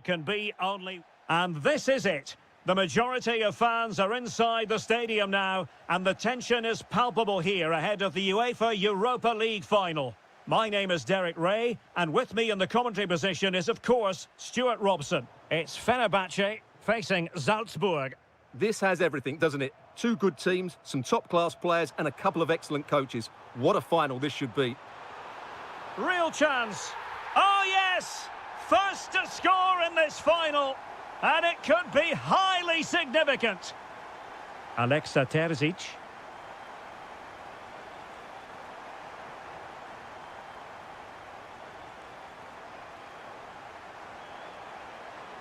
can be only... And this is it. The majority of fans are inside the stadium now, and the tension is palpable here ahead of the UEFA Europa League final. My name is Derek Ray, and with me in the commentary position is, of course, Stuart Robson. It's Fenerbahce facing Salzburg. This has everything, doesn't it? Two good teams, some top-class players, and a couple of excellent coaches. What a final this should be. Real chance. Oh, yes! First to score in this final. And it could be highly significant. Alexa Terzic.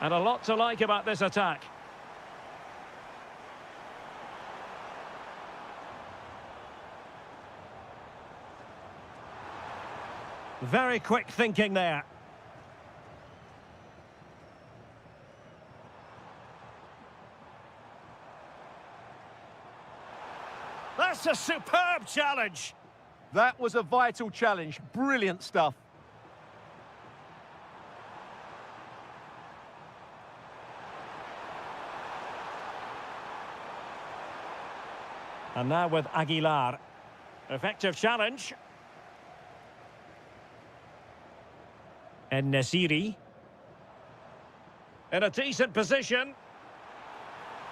And a lot to like about this attack. Very quick thinking there. That's a superb challenge. That was a vital challenge. Brilliant stuff. And now with Aguilar. Effective challenge. And Nasiri. In a decent position.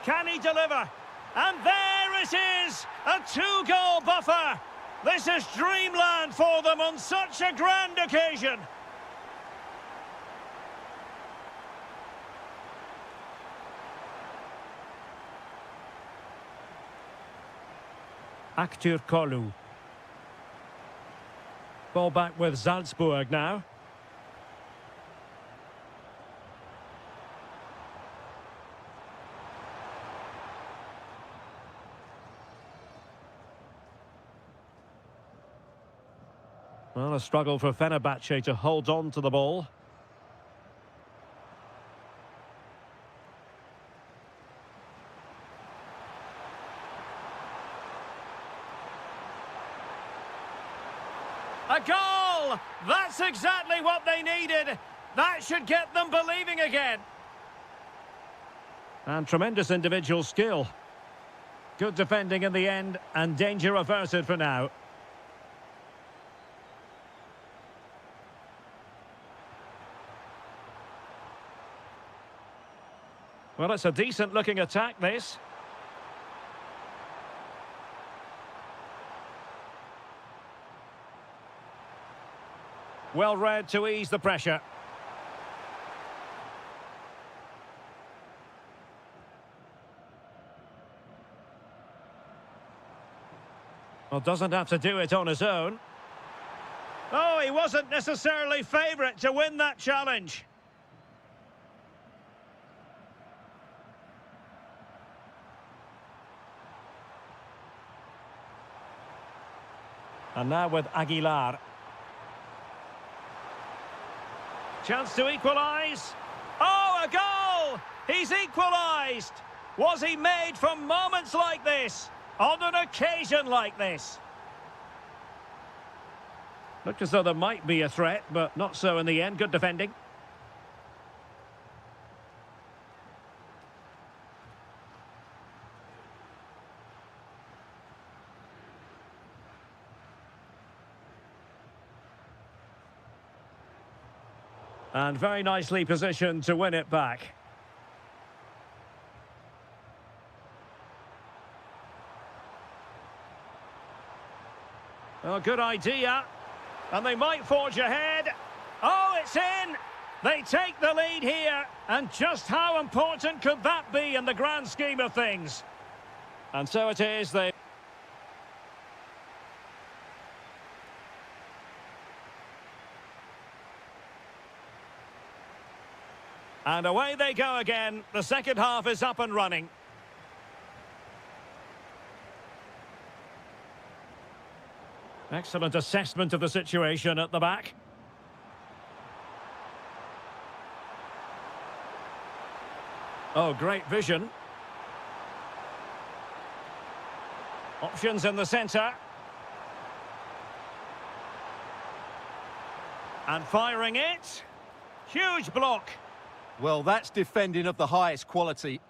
Can he deliver? And there it is! A two-goal buffer! This is dreamland for them on such a grand occasion! Aktür Kolu. Ball back with Salzburg now. Well, a struggle for Fenerbahce to hold on to the ball. A goal! That's exactly what they needed. That should get them believing again. And tremendous individual skill. Good defending in the end, and danger averted for now. Well, it's a decent-looking attack, this. Well read to ease the pressure. Well, doesn't have to do it on his own. Oh, he wasn't necessarily favourite to win that challenge. And now with Aguilar. Chance to equalise. Oh, a goal! He's equalised! Was he made for moments like this? On an occasion like this? Looked as though there might be a threat, but not so in the end. Good defending. And very nicely positioned to win it back. Oh, good idea. And they might forge ahead. Oh, it's in! They take the lead here. And just how important could that be in the grand scheme of things? And so it is, they... And away they go again. The second half is up and running. Excellent assessment of the situation at the back. Oh, great vision. Options in the centre. And firing it. Huge block. Well, that's defending of the highest quality.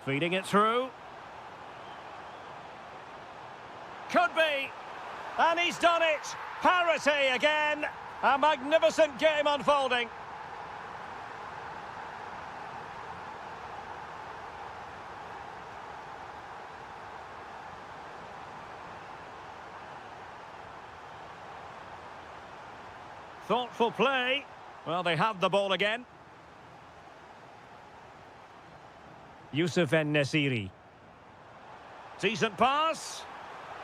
Feeding it through. Could be. And he's done it. Parity again. A magnificent game unfolding. Thoughtful play. Well, they have the ball again. Yusuf En-Nesyri. Decent pass.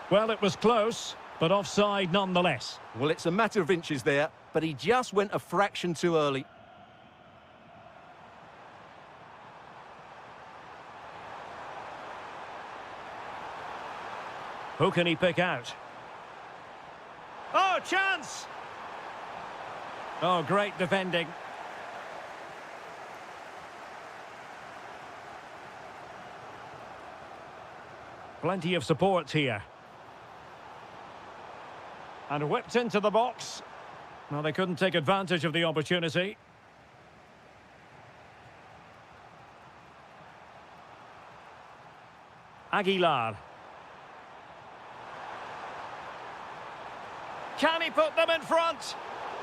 Well, it was close, but offside nonetheless. Well, it's a matter of inches there, but he just went a fraction too early. Who can he pick out? Oh, chance! Oh, great defending. Plenty of support here. And whipped into the box. Well, they couldn't take advantage of the opportunity. Aguilar. Can he put them in front?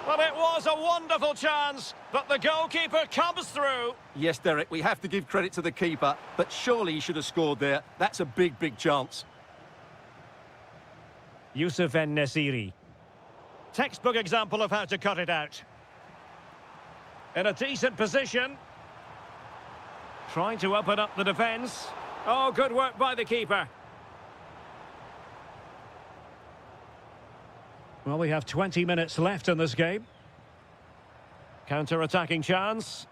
Well, it was a wonderful chance, but the goalkeeper comes through. Yes, Derek, we have to give credit to the keeper, but surely he should have scored there. That's a big, big chance. Yusuf En-Nesyri. Textbook example of how to cut it out. In a decent position. Trying to open up the defence. Oh, good work by the keeper. Well, we have 20 minutes left in this game. Counter-attacking chance.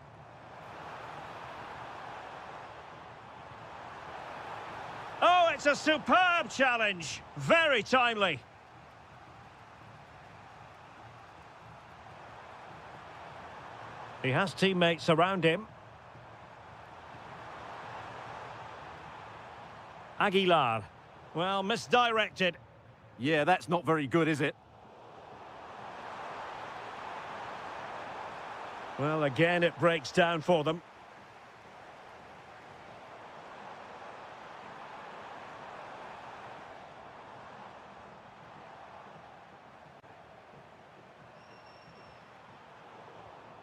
Oh, it's a superb challenge. Very timely. He has teammates around him. Aguilar. Well, misdirected. Yeah, that's not very good, is it? Well, again, it breaks down for them.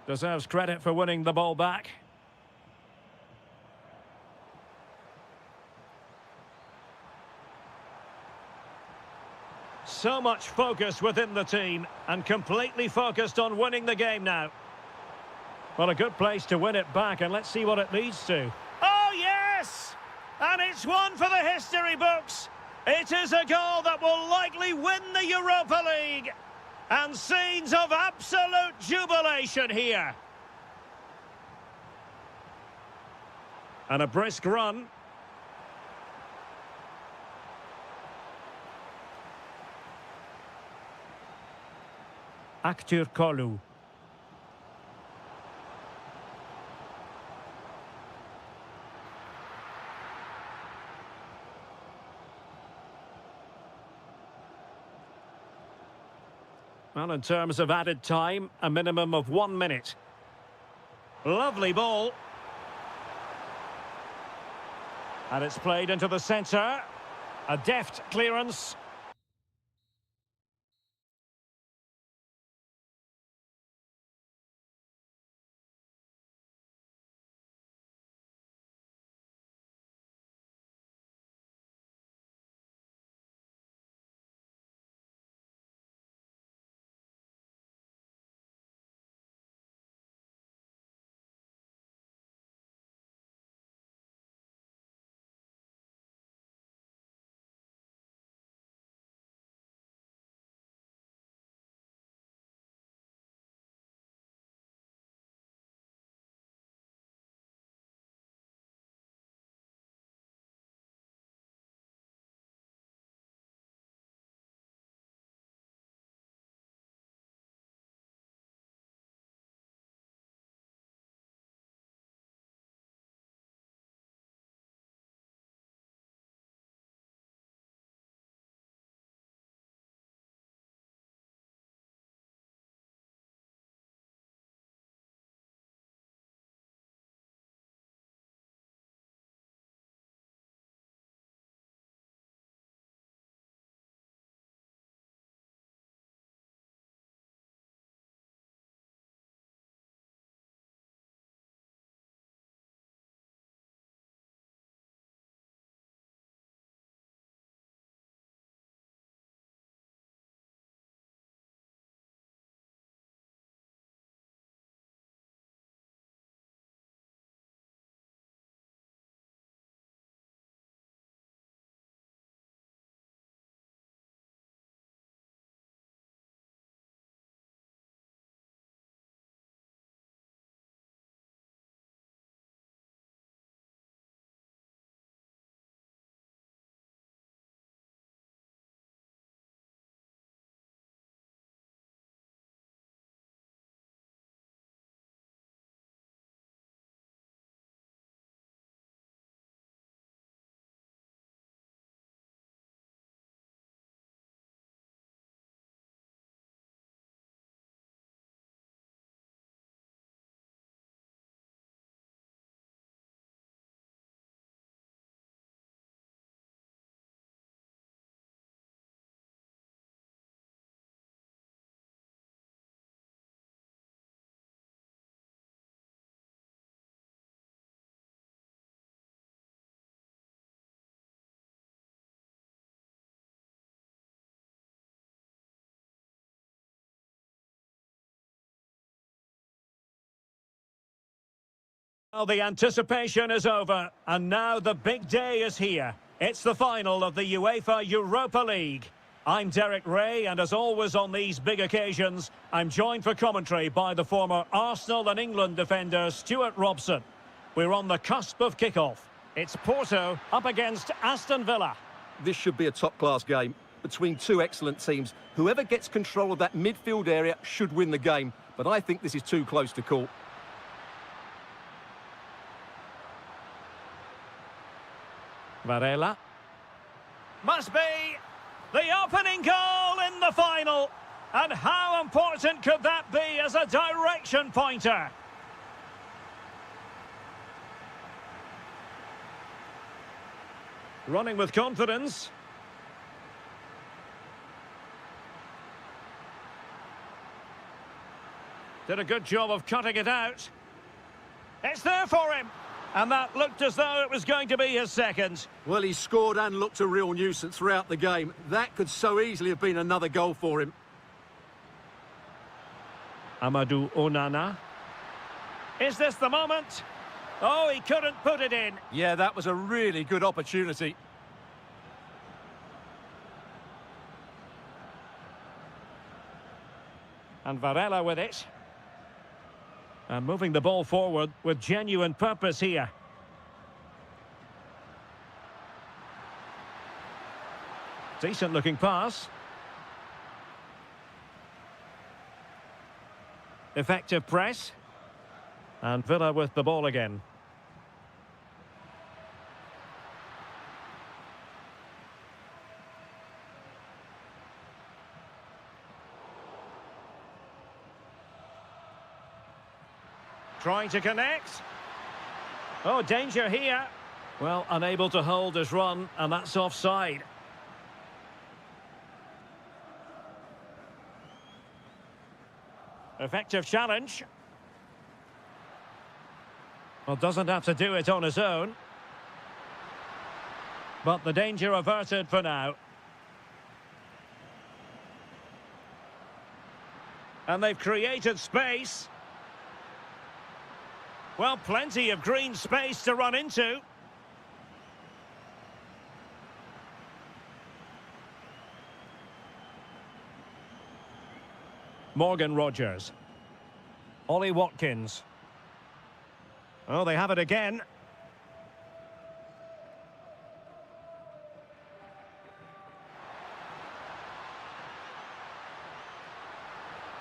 Deserves credit for winning the ball back. So much focus within the team and completely focused on winning the game now. Well, a good place to win it back, and let's see what it leads to. Oh, yes! And it's one for the history books. It is a goal that will likely win the Europa League. And scenes of absolute jubilation here. And a brisk run. Aktür Kolu. Well, in terms of added time, a minimum of 1 minute. Lovely ball. And it's played into the centre. A deft clearance. Well, the anticipation is over, and now the big day is here. It's the final of the UEFA Europa League. I'm Derek Ray, and as always on these big occasions, I'm joined for commentary by the former Arsenal and England defender Stuart Robson. We're on the cusp of kickoff. It's Porto up against Aston Villa. This should be a top-class game between two excellent teams. Whoever gets control of that midfield area should win the game, but I think this is too close to call. Varela. Must be the opening goal in the final. And how important could that be as a direction pointer? Running with confidence. Did a good job of cutting it out. It's there for him. And that looked as though it was going to be his second. Well, he scored and looked a real nuisance throughout the game. That could so easily have been another goal for him. Amadou Onana. Is this the moment? Oh, he couldn't put it in. Yeah, that was a really good opportunity. And Varela with it. And moving the ball forward with genuine purpose here. Decent looking pass. Effective press. And Villa with the ball again. Trying to connect. Oh, danger here. Well, unable to hold his run, and that's offside. Effective challenge. Well, doesn't have to do it on his own. But the danger averted for now. And they've created space. Well, plenty of green space to run into. Morgan Rogers. Ollie Watkins. Oh, they have it again.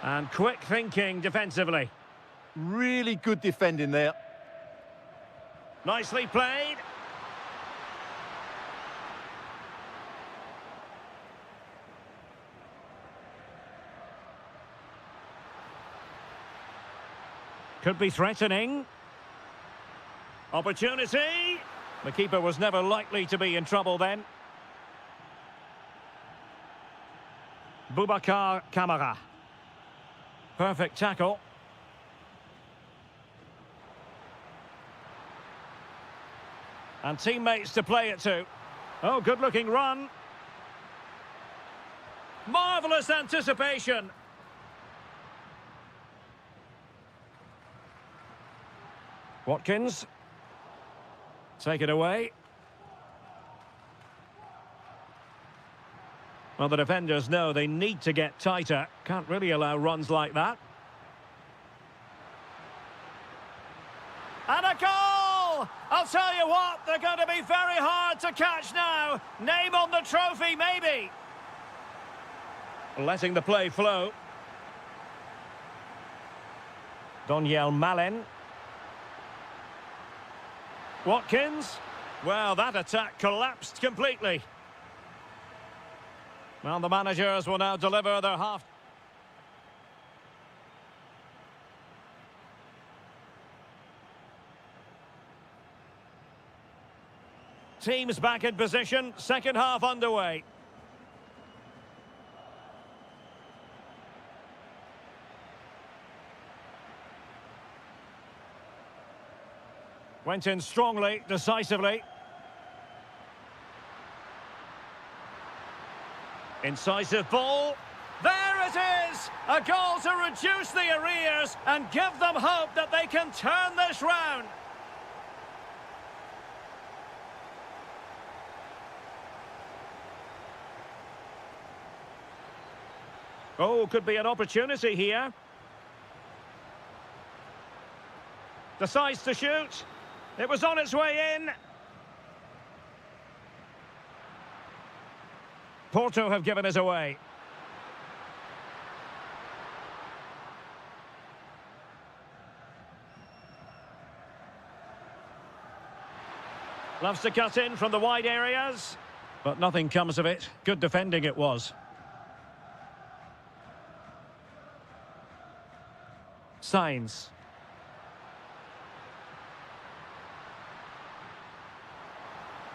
And quick thinking defensively. Really good defending there. Nicely played. Could be threatening. Opportunity. The keeper was never likely to be in trouble then. Boubacar Kamara. Perfect tackle. And teammates to play it to. Oh, good-looking run. Marvellous anticipation. Watkins. Take it away. Well, the defenders know they need to get tighter. Can't really allow runs like that. And a goal! I'll tell you what, they're going to be very hard to catch now. Name on the trophy, maybe. Letting the play flow. Donyell Malen. Watkins. Well, that attack collapsed completely. Well, the managers will now deliver their half. Teams back in position, second half underway. Went in strongly, decisively. Incisive ball. There it is! A goal to reduce the arrears and give them hope that they can turn this round. Oh, could be an opportunity here. Decides to shoot. It was on its way in. Porto have given us away. Loves to cut in from the wide areas, but nothing comes of it. Good defending it was. Signs.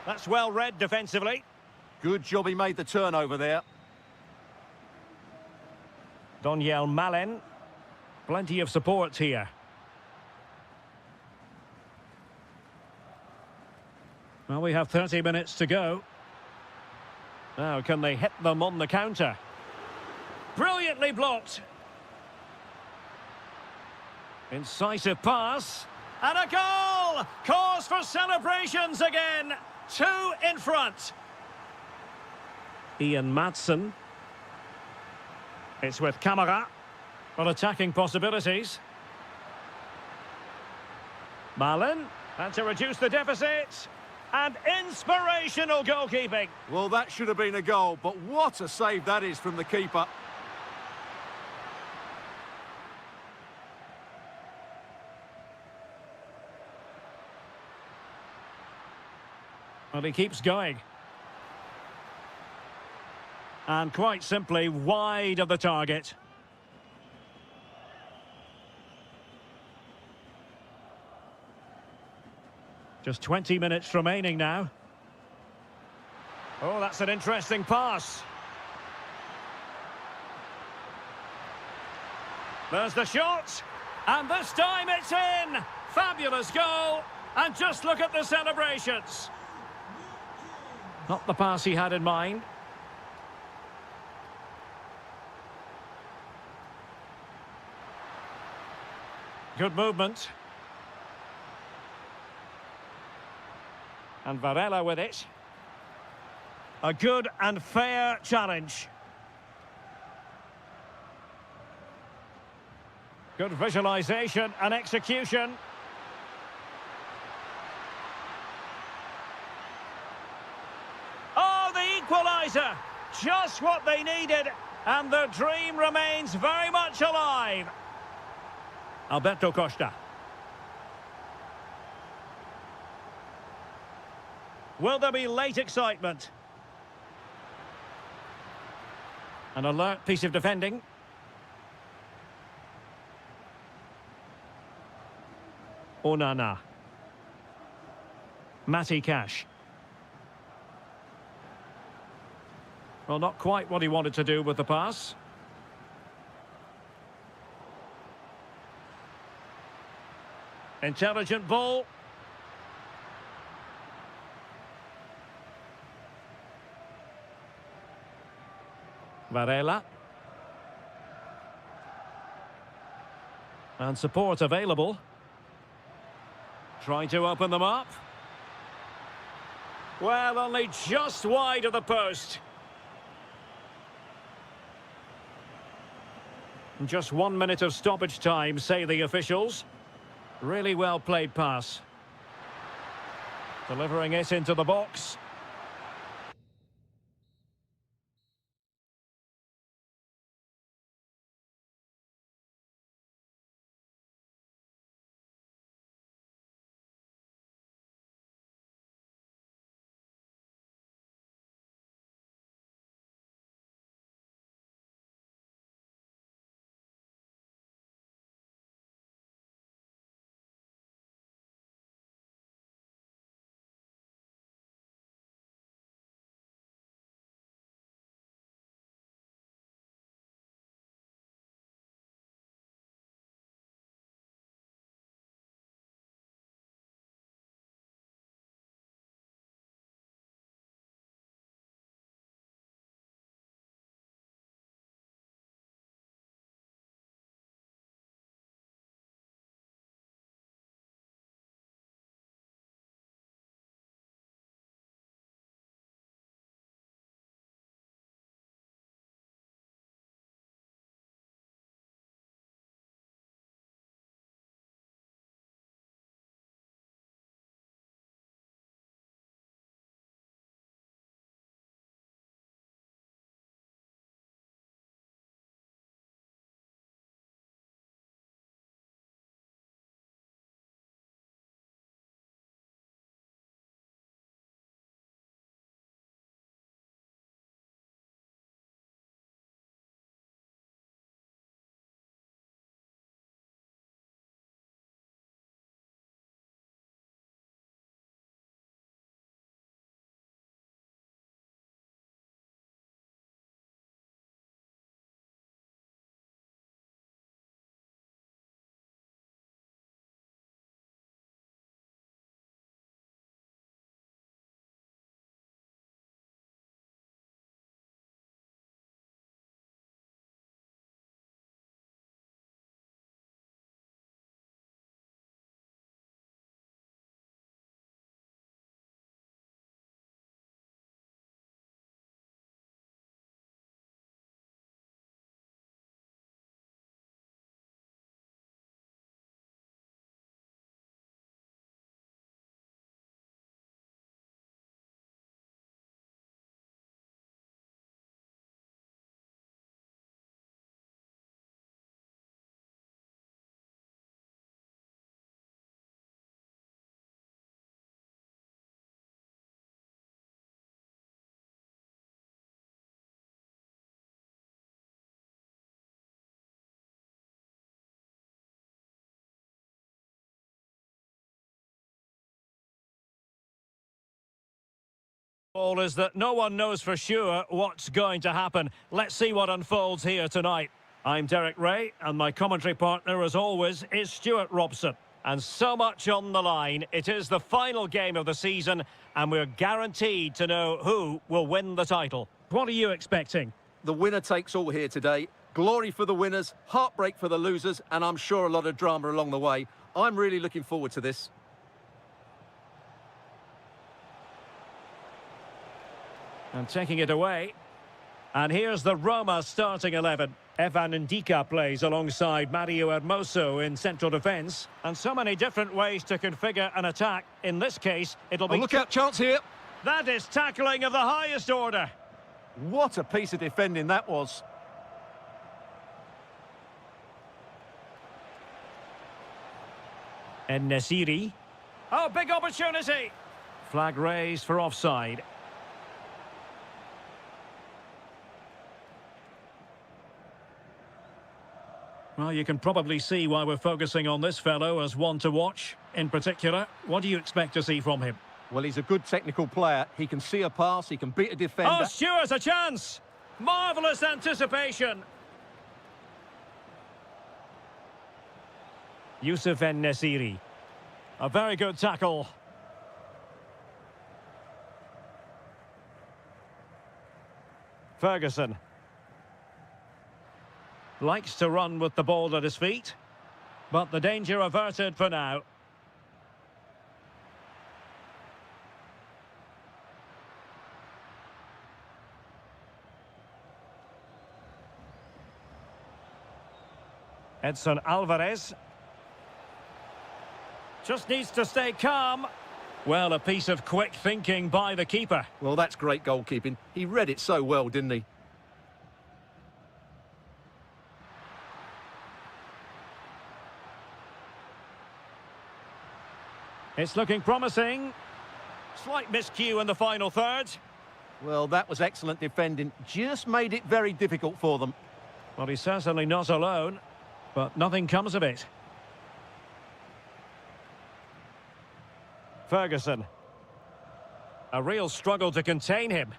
That's well read defensively. Good job he made the turnover there. Doniel Malen. Plenty of support here. Well, we have 30 minutes to go. Now, can they hit them on the counter? Brilliantly blocked. Incisive pass. And a goal! Cause for celebrations again. 2 in front. Ian Madsen. It's with Camara. For attacking possibilities. Malen. And to reduce the deficit. And inspirational goalkeeping. Well, that should have been a goal, but what a save that is from the keeper. Well, he keeps going. And quite simply, wide of the target. Just 20 minutes remaining now. Oh, that's an interesting pass. There's the shot. And this time it's in. Fabulous goal. And just look at the celebrations. Not the pass he had in mind. Good movement. And Varela with it. A good and fair challenge. Good visualization and execution. Oh, the equaliser! Just what they needed, and the dream remains very much alive. Alberto Costa. Will there be late excitement? An alert piece of defending. Onana. Matty Cash. Well, not quite what he wanted to do with the pass. Intelligent ball. Varela. And support available. Trying to open them up. Well, only just wide of the post. Just 1 minute of stoppage time, say the officials. Really well played pass. Delivering it into the box. All is that no one knows for sure what's going to happen. Let's see what unfolds here tonight. I'm Derek Ray, and my commentary partner, as always, is Stuart Robson. And so much on the line. It is the final game of the season, and we're guaranteed to know who will win the title. What are you expecting? The winner takes all here today. Glory for the winners, heartbreak for the losers, and I'm sure a lot of drama along the way. I'm really looking forward to this. And taking it away. And here's the Roma starting 11. Evan Ndika plays alongside Mario Hermoso in central defence. And so many different ways to configure an attack. In this case, it'll be... Look out, chance here. That is tackling of the highest order. What a piece of defending that was. En-Nesyri. Oh, big opportunity. Flag raised for offside. Well, you can probably see why we're focusing on this fellow as one to watch. In particular, what do you expect to see from him? Well, he's a good technical player. He can see a pass, he can beat a defender. Oh, Stuart, a chance! Marvellous anticipation. Youssef En-Nesyri. A very good tackle. Ferguson. Likes to run with the ball at his feet, but the danger averted for now. Edson Alvarez. Just needs to stay calm. Well, a piece of quick thinking by the keeper. Well, that's great goalkeeping. He read it so well, didn't he? It's looking promising. Slight miscue in the final third. Well, that was excellent defending. Just made it very difficult for them. Well, he's certainly not alone, but nothing comes of it. Ferguson. A real struggle to contain him.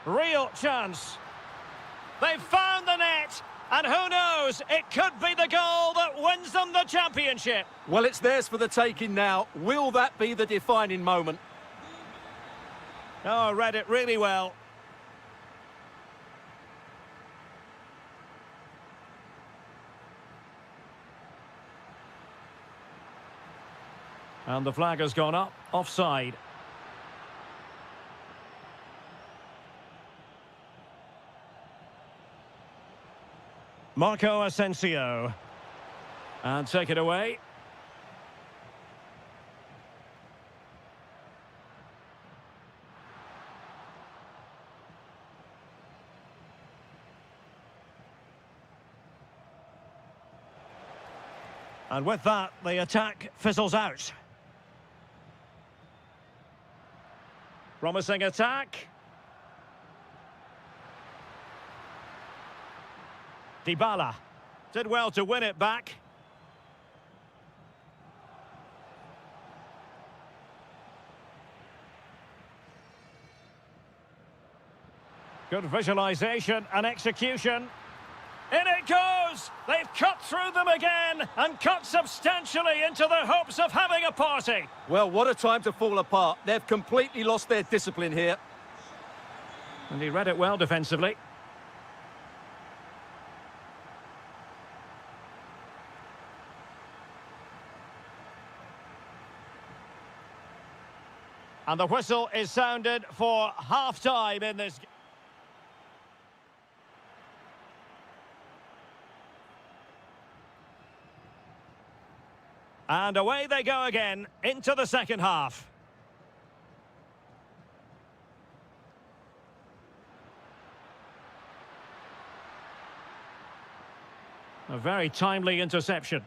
Real chance. They've found the net. And who knows, it could be the goal that wins them the championship. Well, it's theirs for the taking now. Will that be the defining moment? Oh, read it really well. And the flag has gone up, offside. Marco Asensio. And take it away. And with that, the attack fizzles out. Promising attack. Dybala did well to win it back. Good visualization and execution. In it goes! They've cut through them again and cut substantially into their hopes of having a party. Well, what a time to fall apart. They've completely lost their discipline here. And he read it well defensively. And the whistle is sounded for half-time in this game. And away they go again into the second half. A very timely interception.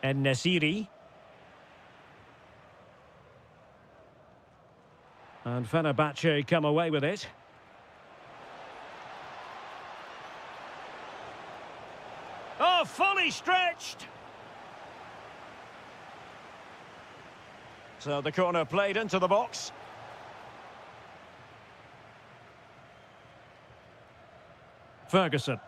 En-Nesyri. And Fenerbahce come away with it. Oh, fully stretched. So the corner played into the box. Ferguson.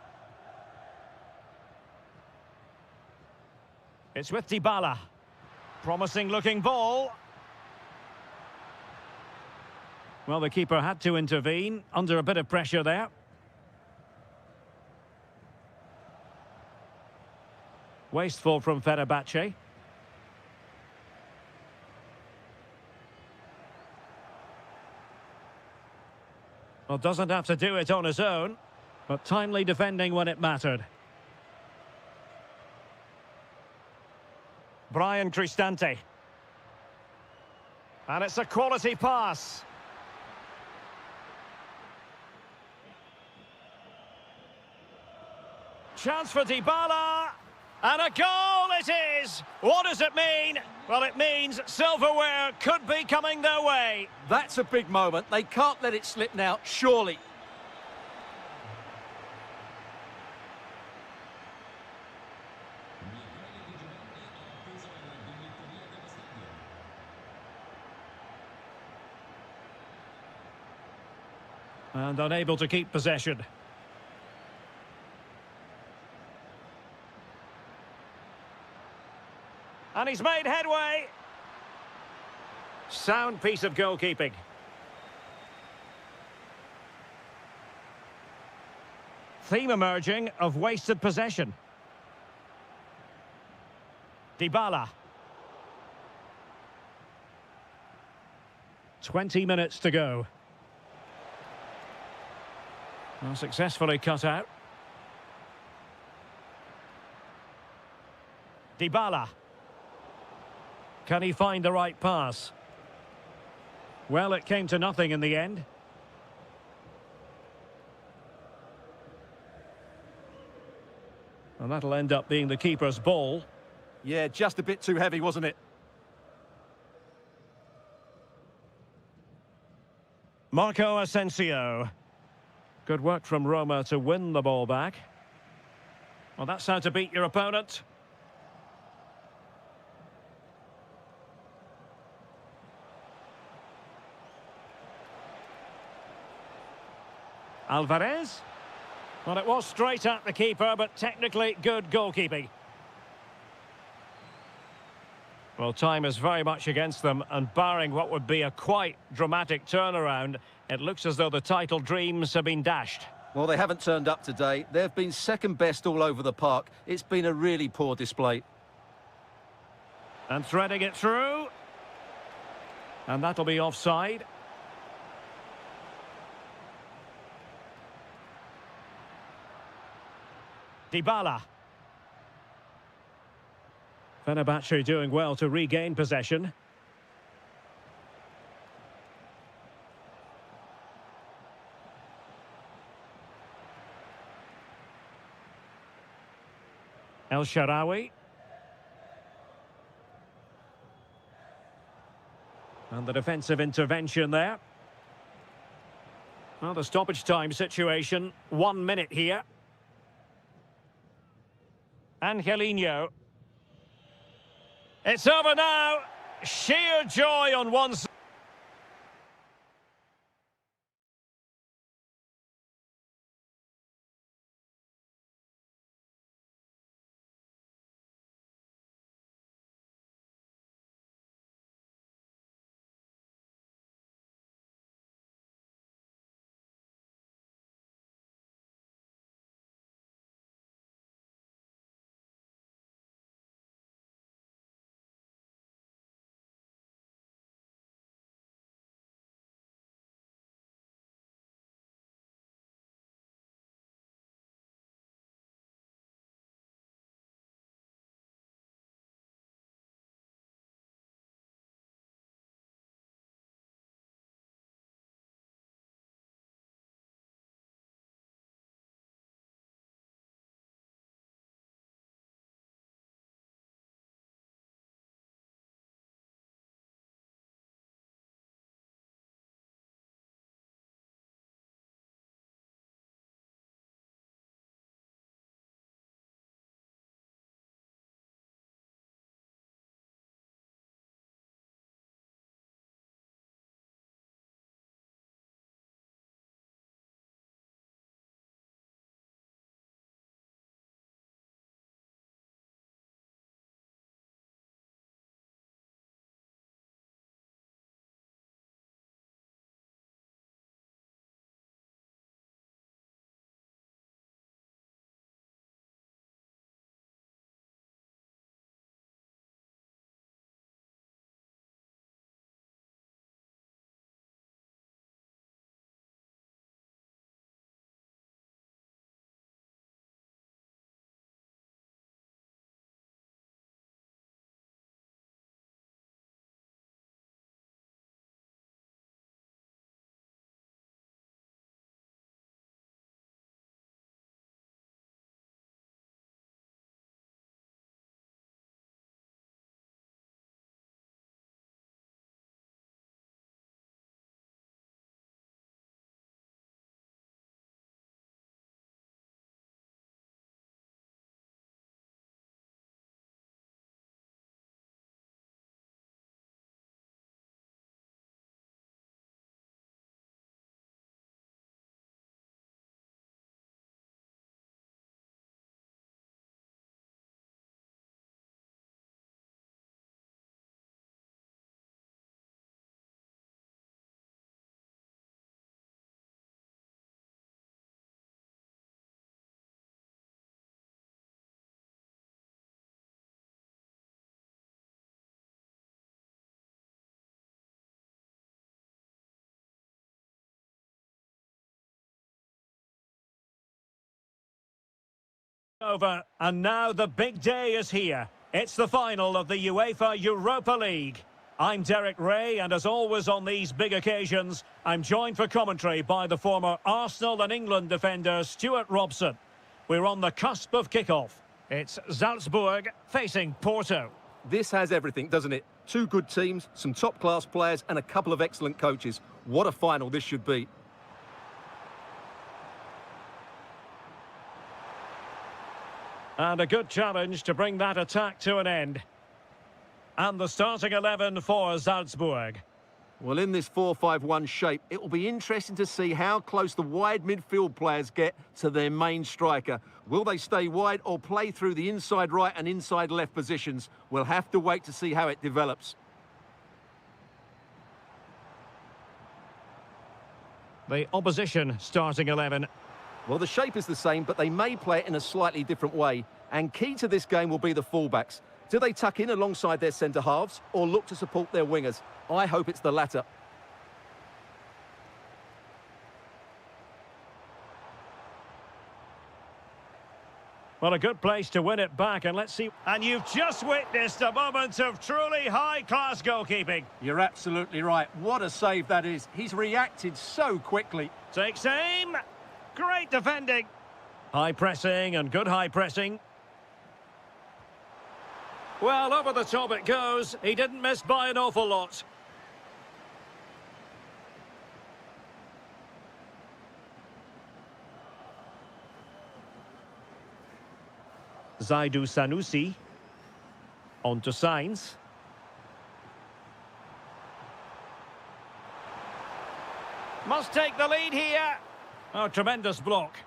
It's with Dybala. Promising looking ball. Well, the keeper had to intervene, under a bit of pressure there. Wasteful from Fenerbahce. Well, doesn't have to do it on his own, but timely defending when it mattered. Brian Cristante. And it's a quality pass. Chance for Dybala. And a goal it is! What does it mean? Well, it means silverware could be coming their way. That's a big moment. They can't let it slip now, surely. And unable to keep possession. And he's made headway. Sound piece of goalkeeping. Theme emerging of wasted possession. Dybala. 20 minutes to go. Well, successfully cut out. Dybala. Can he find the right pass? Well, it came to nothing in the end. And that'll end up being the keeper's ball. Yeah, just a bit too heavy, wasn't it? Marco Asensio. Good work from Roma to win the ball back. Well, that's how to beat your opponent. Alvarez. Well, it was straight at the keeper, but technically good goalkeeping. Well, time is very much against them, and barring what would be a quite dramatic turnaround, it looks as though the title dreams have been dashed. Well, they haven't turned up today. They've been second best all over the park. It's been a really poor display. And threading it through. And that'll be offside. Dybala. Fenerbahce doing well to regain possession. El Shaarawy. And the defensive intervention there. Well, the stoppage time situation, 1 minute here. Angelino. It's over now. Sheer joy on one side. Over, and now the big day is here. It's the final of the UEFA Europa League. I'm Derek Ray, and as always on these big occasions, I'm joined for commentary by the former Arsenal and England defender Stuart Robson. We're on the cusp of kickoff. It's Salzburg facing Porto. This has everything, doesn't it? Two good teams, some top-class players, and a couple of excellent coaches. What a final this should be. And a good challenge to bring that attack to an end. And the starting 11 for Salzburg. Well, in this 4-5-1 shape, it will be interesting to see how close the wide midfield players get to their main striker. Will they stay wide or play through the inside right and inside left positions? We'll have to wait to see how it develops. The opposition starting 11. Well, the shape is the same, but they may play it in a slightly different way. And key to this game will be the fullbacks. Do they tuck in alongside their centre-halves or look to support their wingers? I hope it's the latter. Well, a good place to win it back, and let's see. And you've just witnessed a moment of truly high-class goalkeeping. You're absolutely right. What a save that is. He's reacted so quickly. Takes aim. Great defending. High pressing and good high pressing. Well, over the top it goes. He didn't miss by an awful lot. Zaidu Sanusi. On to Sainz. Must take the lead here. Oh, tremendous block.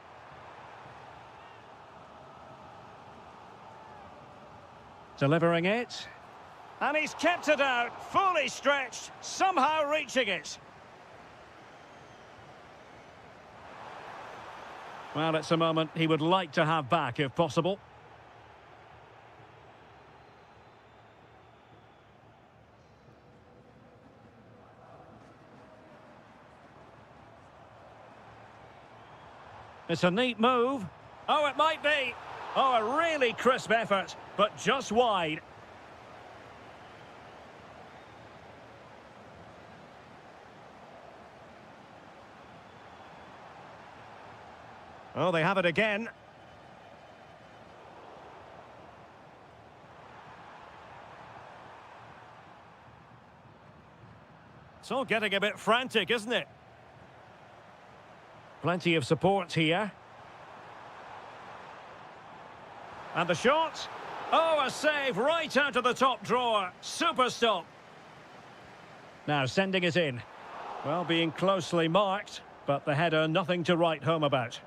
Delivering it. And he's kept it out, fully stretched, somehow reaching it. Well, it's a moment he would like to have back if possible. It's a neat move. Oh, it might be. Oh, a really crisp effort, but just wide. Oh, they have it again. It's all getting a bit frantic, isn't it? Plenty of support here. And the shot. Oh, a save right out of the top drawer. Super stop. Now sending it in. Well, being closely marked, but the header nothing to write home about.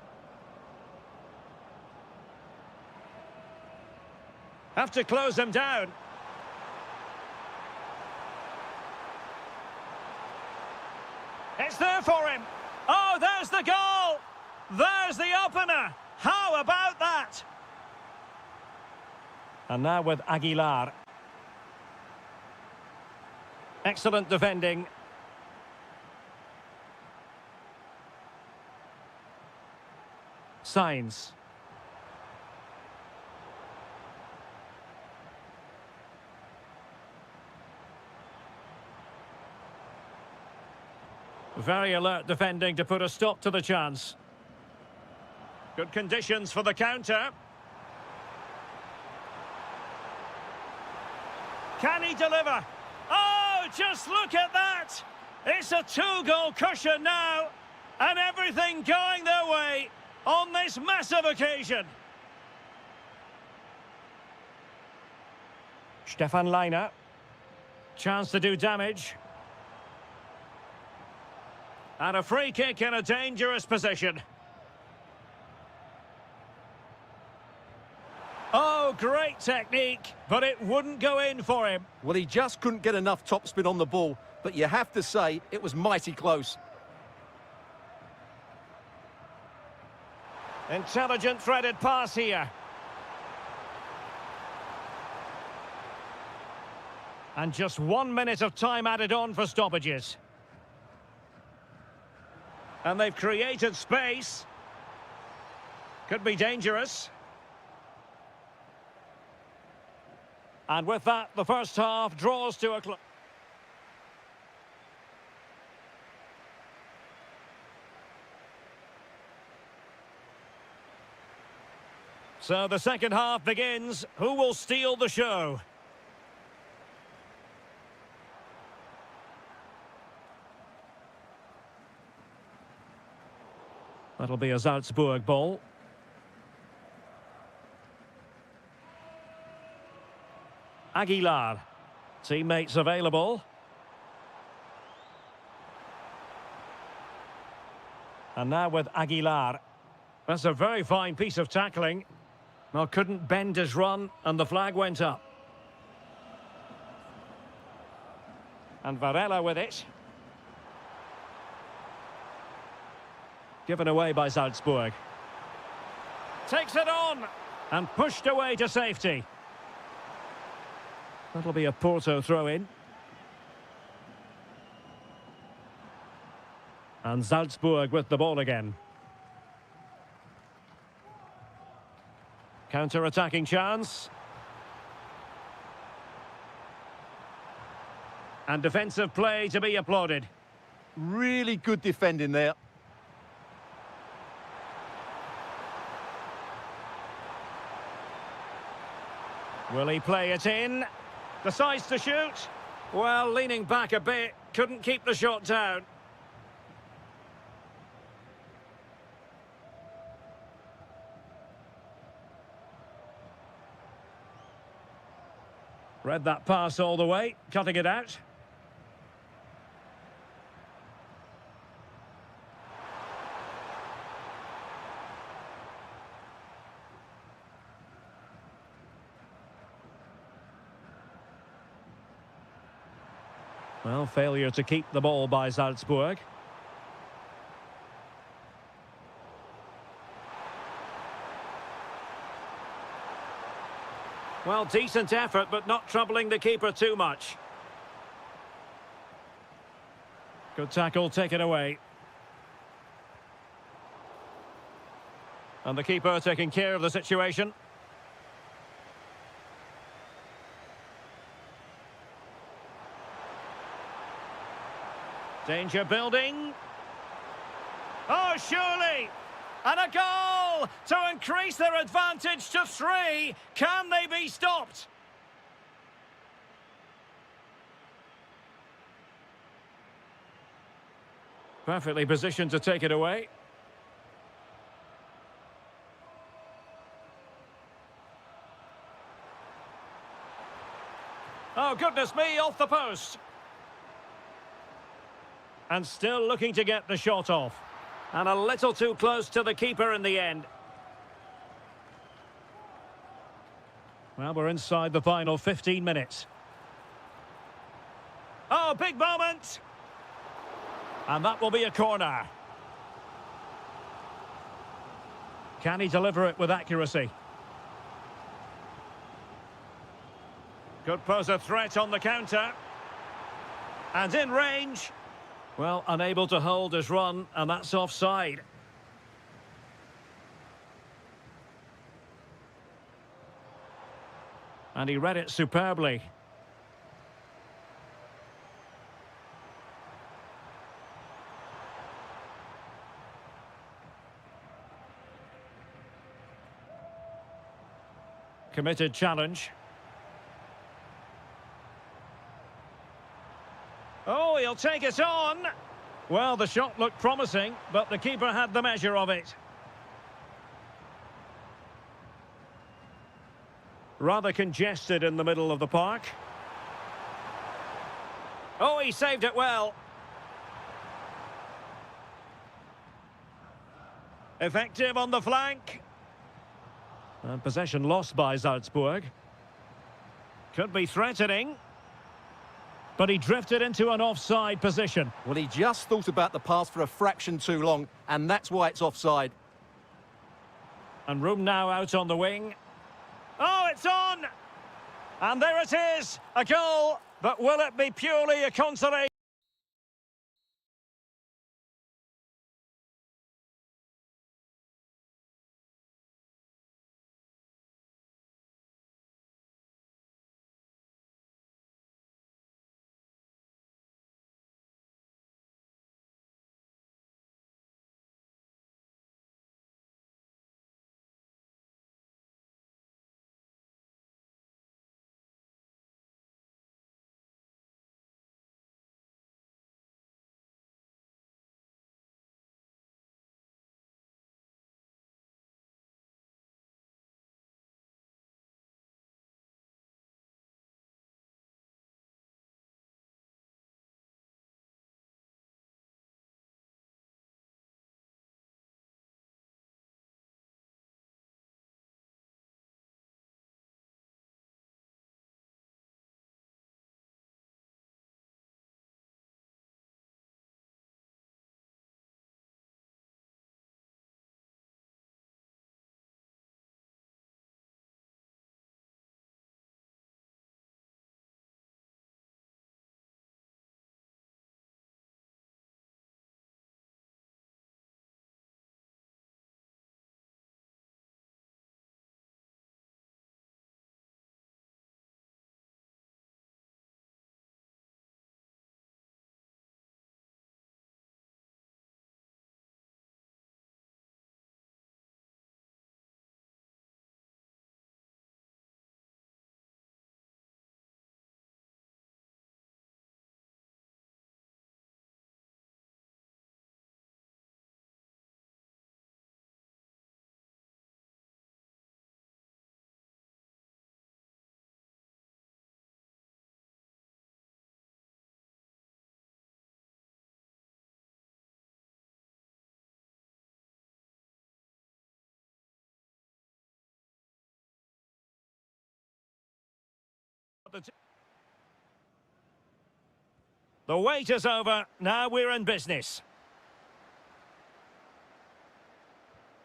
Have to close him down. It's there for him. Oh, there's the goal! There's the opener! How about that? And now with Aguilar. Excellent defending. Sainz. Very alert defending to put a stop to the chance. Good conditions for the counter. Can he deliver? Oh, just look at that! It's a two-goal cushion now, and everything going their way on this massive occasion. Stefan Leiner. Chance to do damage. And a free kick in a dangerous position. Oh, great technique, but it wouldn't go in for him. Well, he just couldn't get enough topspin on the ball, but you have to say it was mighty close. Intelligent threaded pass here. And just 1 minute of time added on for stoppages. And they've created space. Could be dangerous. And with that, the first half draws to a close. So the second half begins. Who will steal the show? That'll be a Salzburg ball. Aguilar. Teammates available. And now with Aguilar. That's a very fine piece of tackling. Well, couldn't bend his run, and the flag went up. And Varela with it. Given away by Salzburg. Takes it on, and pushed away to safety. That'll be a Porto throw-in. And Salzburg with the ball again. Counter-attacking chance. And defensive play to be applauded. Really good defending there. Will he play it in? Decides to shoot. Well, leaning back a bit, couldn't keep the shot down. Read that pass all the way, cutting it out. Well, failure to keep the ball by Salzburg. Well, decent effort, but not troubling the keeper too much. Good tackle, taken away. And the keeper taking care of the situation. Danger building. Oh, surely! And a goal to increase their advantage to 3. Can they be stopped? Perfectly positioned to take it away. Oh, goodness me, off the post. And still looking to get the shot off. And a little too close to the keeper in the end. Well, we're inside the final 15 minutes. Oh, big moment! And that will be a corner. Can he deliver it with accuracy? Could pose a threat on the counter. And in range. Well, unable to hold his run, and that's offside. And he read it superbly. Committed challenge. Oh, he'll take it on. Well, the shot looked promising, but the keeper had the measure of it. Rather congested in the middle of the park. Oh, he saved it well. Effective on the flank. And possession lost by Salzburg. Could be threatening. But he drifted into an offside position. Well, he just thought about the pass for a fraction too long, and that's why it's offside. And room now out on the wing. Oh, it's on! And there it is, a goal. But will it be purely a consolation? The wait is over. Now we're in business.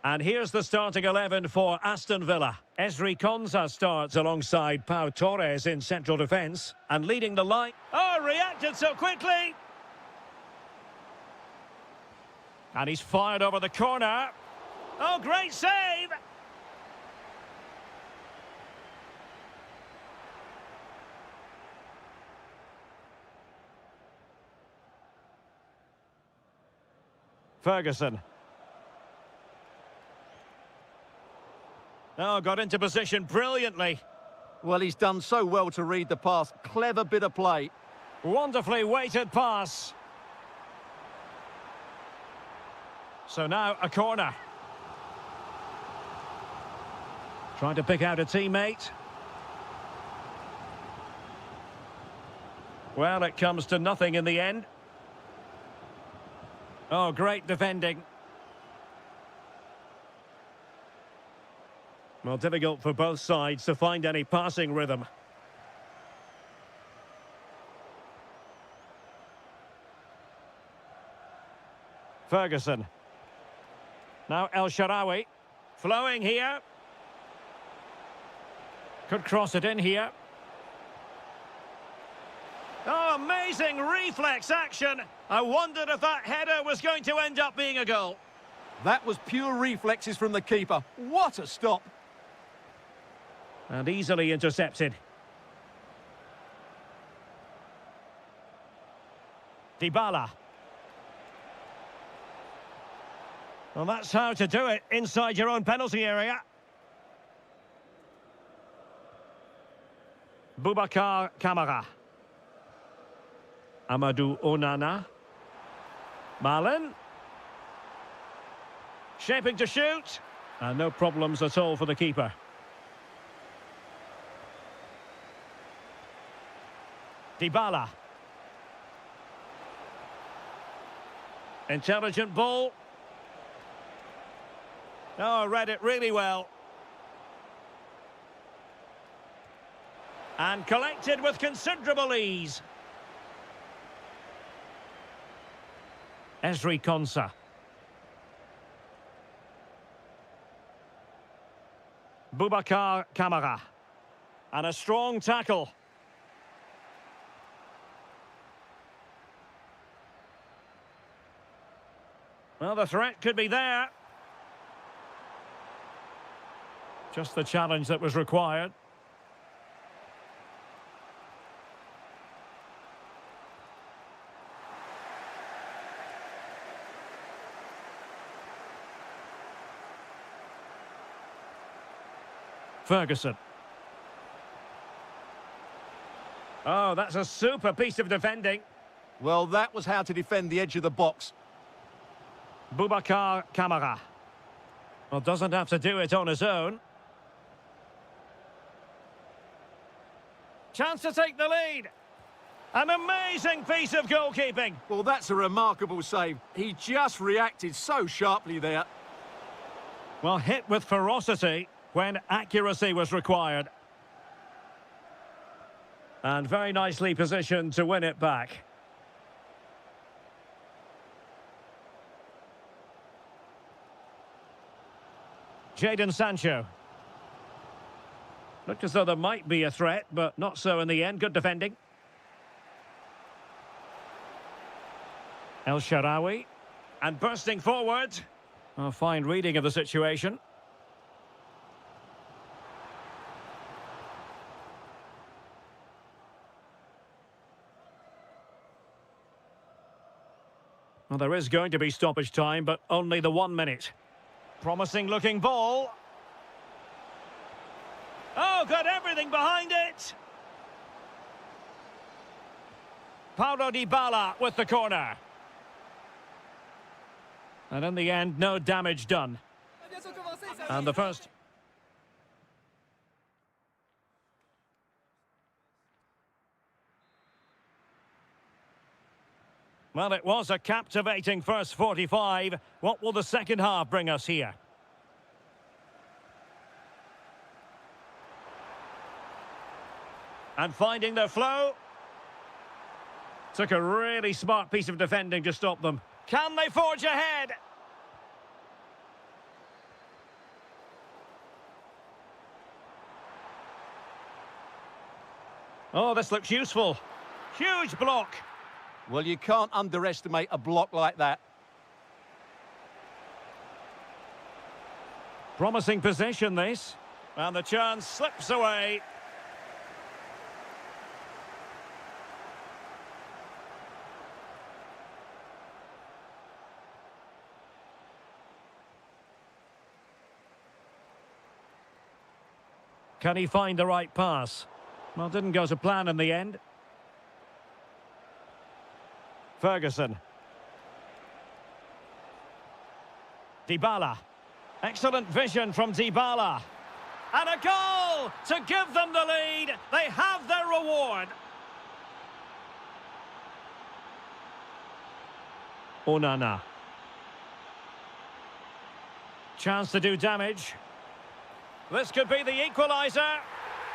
And here's the starting 11 for Aston Villa. Ezri Konsa starts alongside Pau Torres in central defence. And leading the line... Oh, reacted so quickly! And he's fired over the corner. Oh, great save! Ferguson. Oh, got into position brilliantly. Well, he's done so well to read the pass. Clever bit of play. Wonderfully weighted pass. So now a corner. Trying to pick out a teammate. Well, it comes to nothing in the end. Oh, great defending. Well, difficult for both sides to find any passing rhythm. Ferguson. Now El Shaarawy. Flowing here. Could cross it in here. Oh, amazing reflex action. I wondered if that header was going to end up being a goal. That was pure reflexes from the keeper. What a stop. And easily intercepted. Dybala. Well, that's how to do it inside your own penalty area. Boubacar Kamara. Amadou Onana. Malen. Shaping to shoot. And no problems at all for the keeper. Dybala. Intelligent ball. Oh, read it really well. And collected with considerable ease. Ezri Konsa. Boubacar Kamara. And a strong tackle. Well, the threat could be there. Just the challenge that was required. Ferguson. Oh, that's a super piece of defending. Well, that was how to defend the edge of the box. Boubacar Kamara. Well, doesn't have to do it on his own. Chance to take the lead. An amazing piece of goalkeeping. Well, that's a remarkable save. He just reacted so sharply there. Well, hit with ferocity when accuracy was required. And very nicely positioned to win it back. Jadon Sancho. Looked as though there might be a threat, but not so in the end. Good defending. El Shaarawy. And bursting forward. A fine reading of the situation. Well, there is going to be stoppage time, but only the 1 minute. Promising looking ball. Oh, got everything behind it. Paulo Dybala with the corner. And in the end, no damage done. And the first... Well, it was a captivating first 45. What will the second half bring us here? And finding their flow. Took a really smart piece of defending to stop them. Can they forge ahead? Oh, this looks useful. Huge block. Well, you can't underestimate a block like that. Promising position, this. And the chance slips away. Can he find the right pass? Well, didn't go to plan in the end. Ferguson. Dybala. Excellent vision from Dybala. And a goal to give them the lead. They have their reward. Onana. Chance to do damage. This could be the equaliser.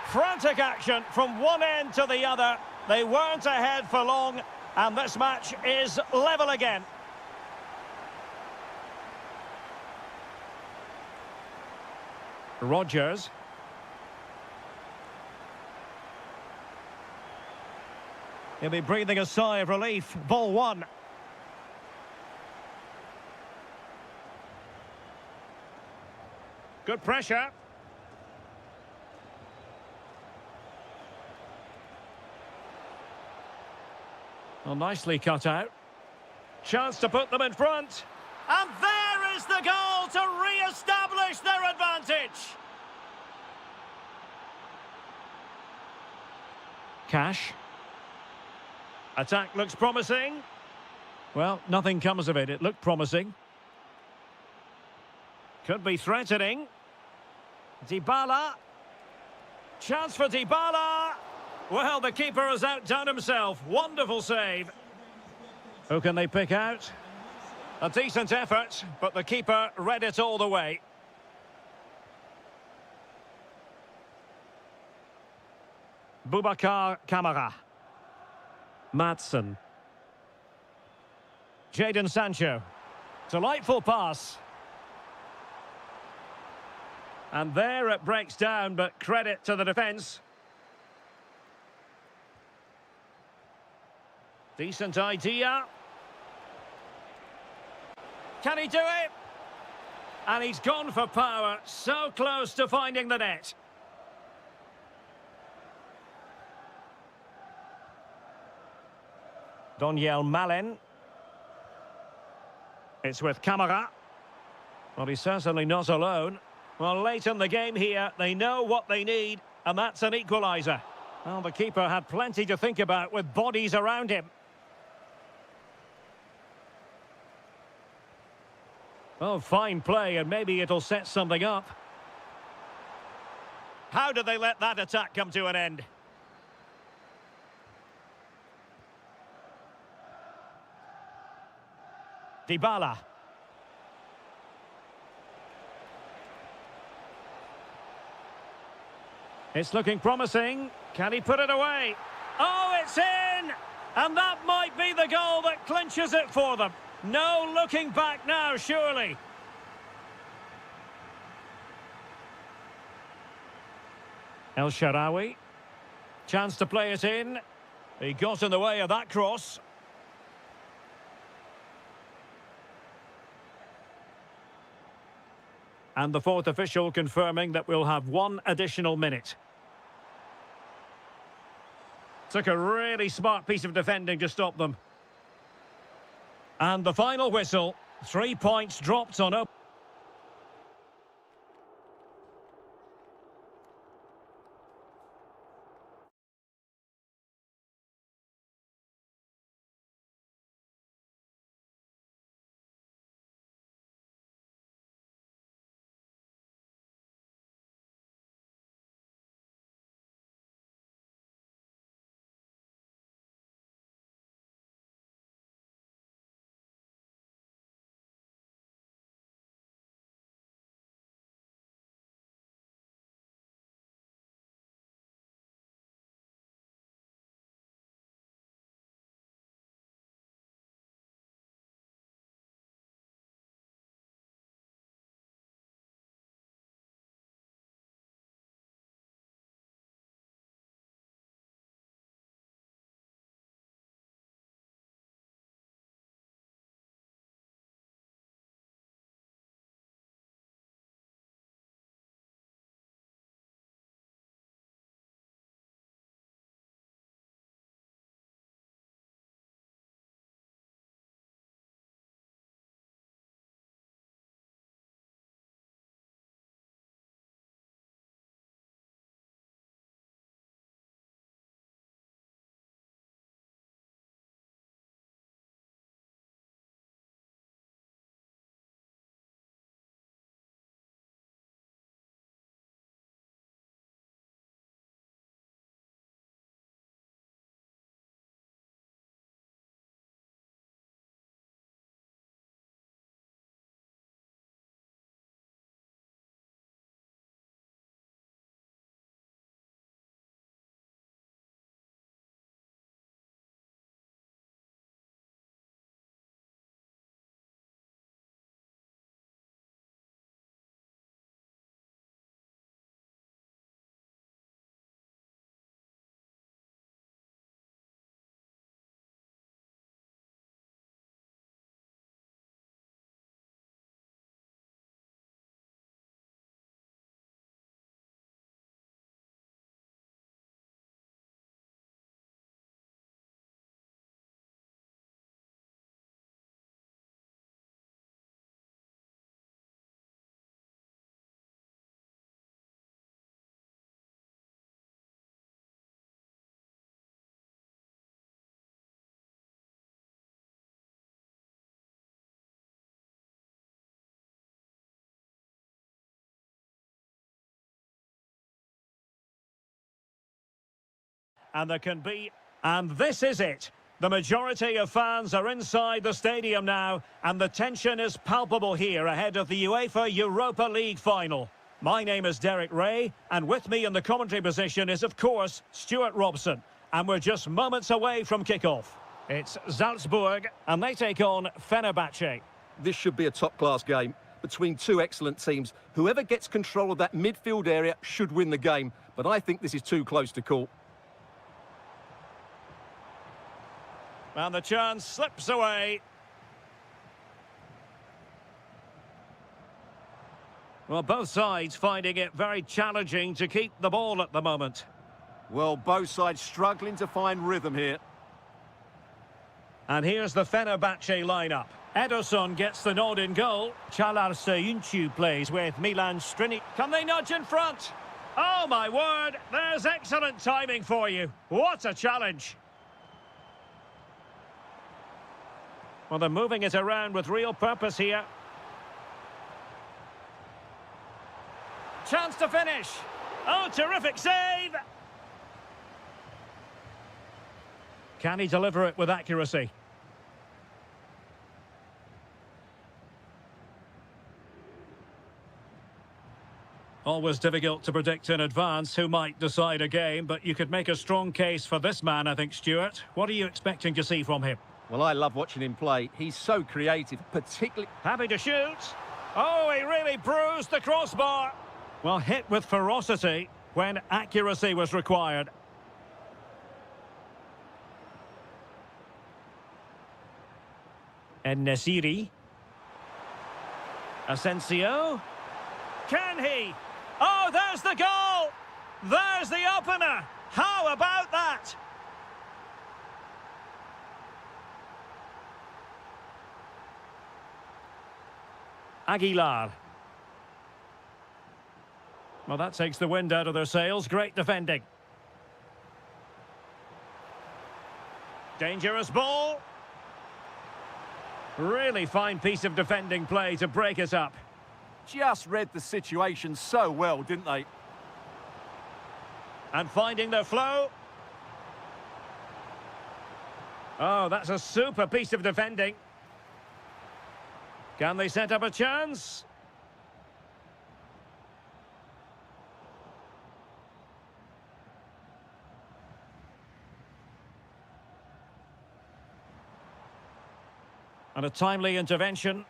Frantic action from one end to the other. They weren't ahead for long, and this match is level again. Rodgers. He'll be breathing a sigh of relief. Ball one. Good pressure. Well, nicely cut out. Chance to put them in front. And there is the goal to re-establish their advantage. Cash. Attack looks promising. Well, nothing comes of it. It looked promising. Could be threatening. Dybala. Chance for Dybala. Well, the keeper has outdone himself. Wonderful save. Who can they pick out? A decent effort, but the keeper read it all the way. Boubacar Kamara. Maatsen. Jadon Sancho. Delightful pass. And there it breaks down, but credit to the defence. Decent idea. Can he do it? And he's gone for power, so close to finding the net. Donyell Malen. It's with Kamara. Well, he's certainly not alone. Well, late in the game here, they know what they need, and that's an equaliser. Well, the keeper had plenty to think about with bodies around him. Oh, fine play, and maybe it'll set something up. How did they let that attack come to an end? Dybala. It's looking promising. Can he put it away? Oh, it's in! And that might be the goal that clinches it for them. No looking back now, surely. El Shaarawy. Chance to play it in. He got in the way of that cross. And the fourth official confirming that we'll have one additional minute. Took a really smart piece of defending to stop them. And the final whistle. 3 points dropped on open. and there can be... And this is it. The majority of fans are inside the stadium now, and the tension is palpable here ahead of the UEFA Europa League final. My name is Derek Ray, and with me in the commentary position is, of course, Stuart Robson. And we're just moments away from kick-off. It's Salzburg, and they take on Fenerbahce. This should be a top-class game between two excellent teams. Whoever gets control of that midfield area should win the game, but I think this is too close to call. And the chance slips away. Well, both sides finding it very challenging to keep the ball at the moment. Well, both sides struggling to find rhythm here. And here's the Fenerbahce lineup. Ederson gets the nod in goal. Інші plays with Milan Skriniar. Can they nudge in front? Oh, my word. There's excellent timing for you. What a challenge. Well, they're moving it around with real purpose here. Chance to finish. Oh, terrific save. Can he deliver it with accuracy? Always difficult to predict in advance who might decide a game, but you could make a strong case for this man, I think, Stuart. What are you expecting to see from him? Well, I love watching him play. He's so creative, particularly... Happy to shoot. Oh, he really bruised the crossbar. Well, hit with ferocity when accuracy was required. En-Nesyri. Asensio. Can he? Oh, there's the goal! There's the opener! How about that? Aguilar. Well, that takes the wind out of their sails. Great defending. Dangerous ball. Really fine piece of defending play to break it up. Just read the situation so well, didn't they? And finding their flow. Oh, that's a super piece of defending. Can they set up a chance? And a timely intervention.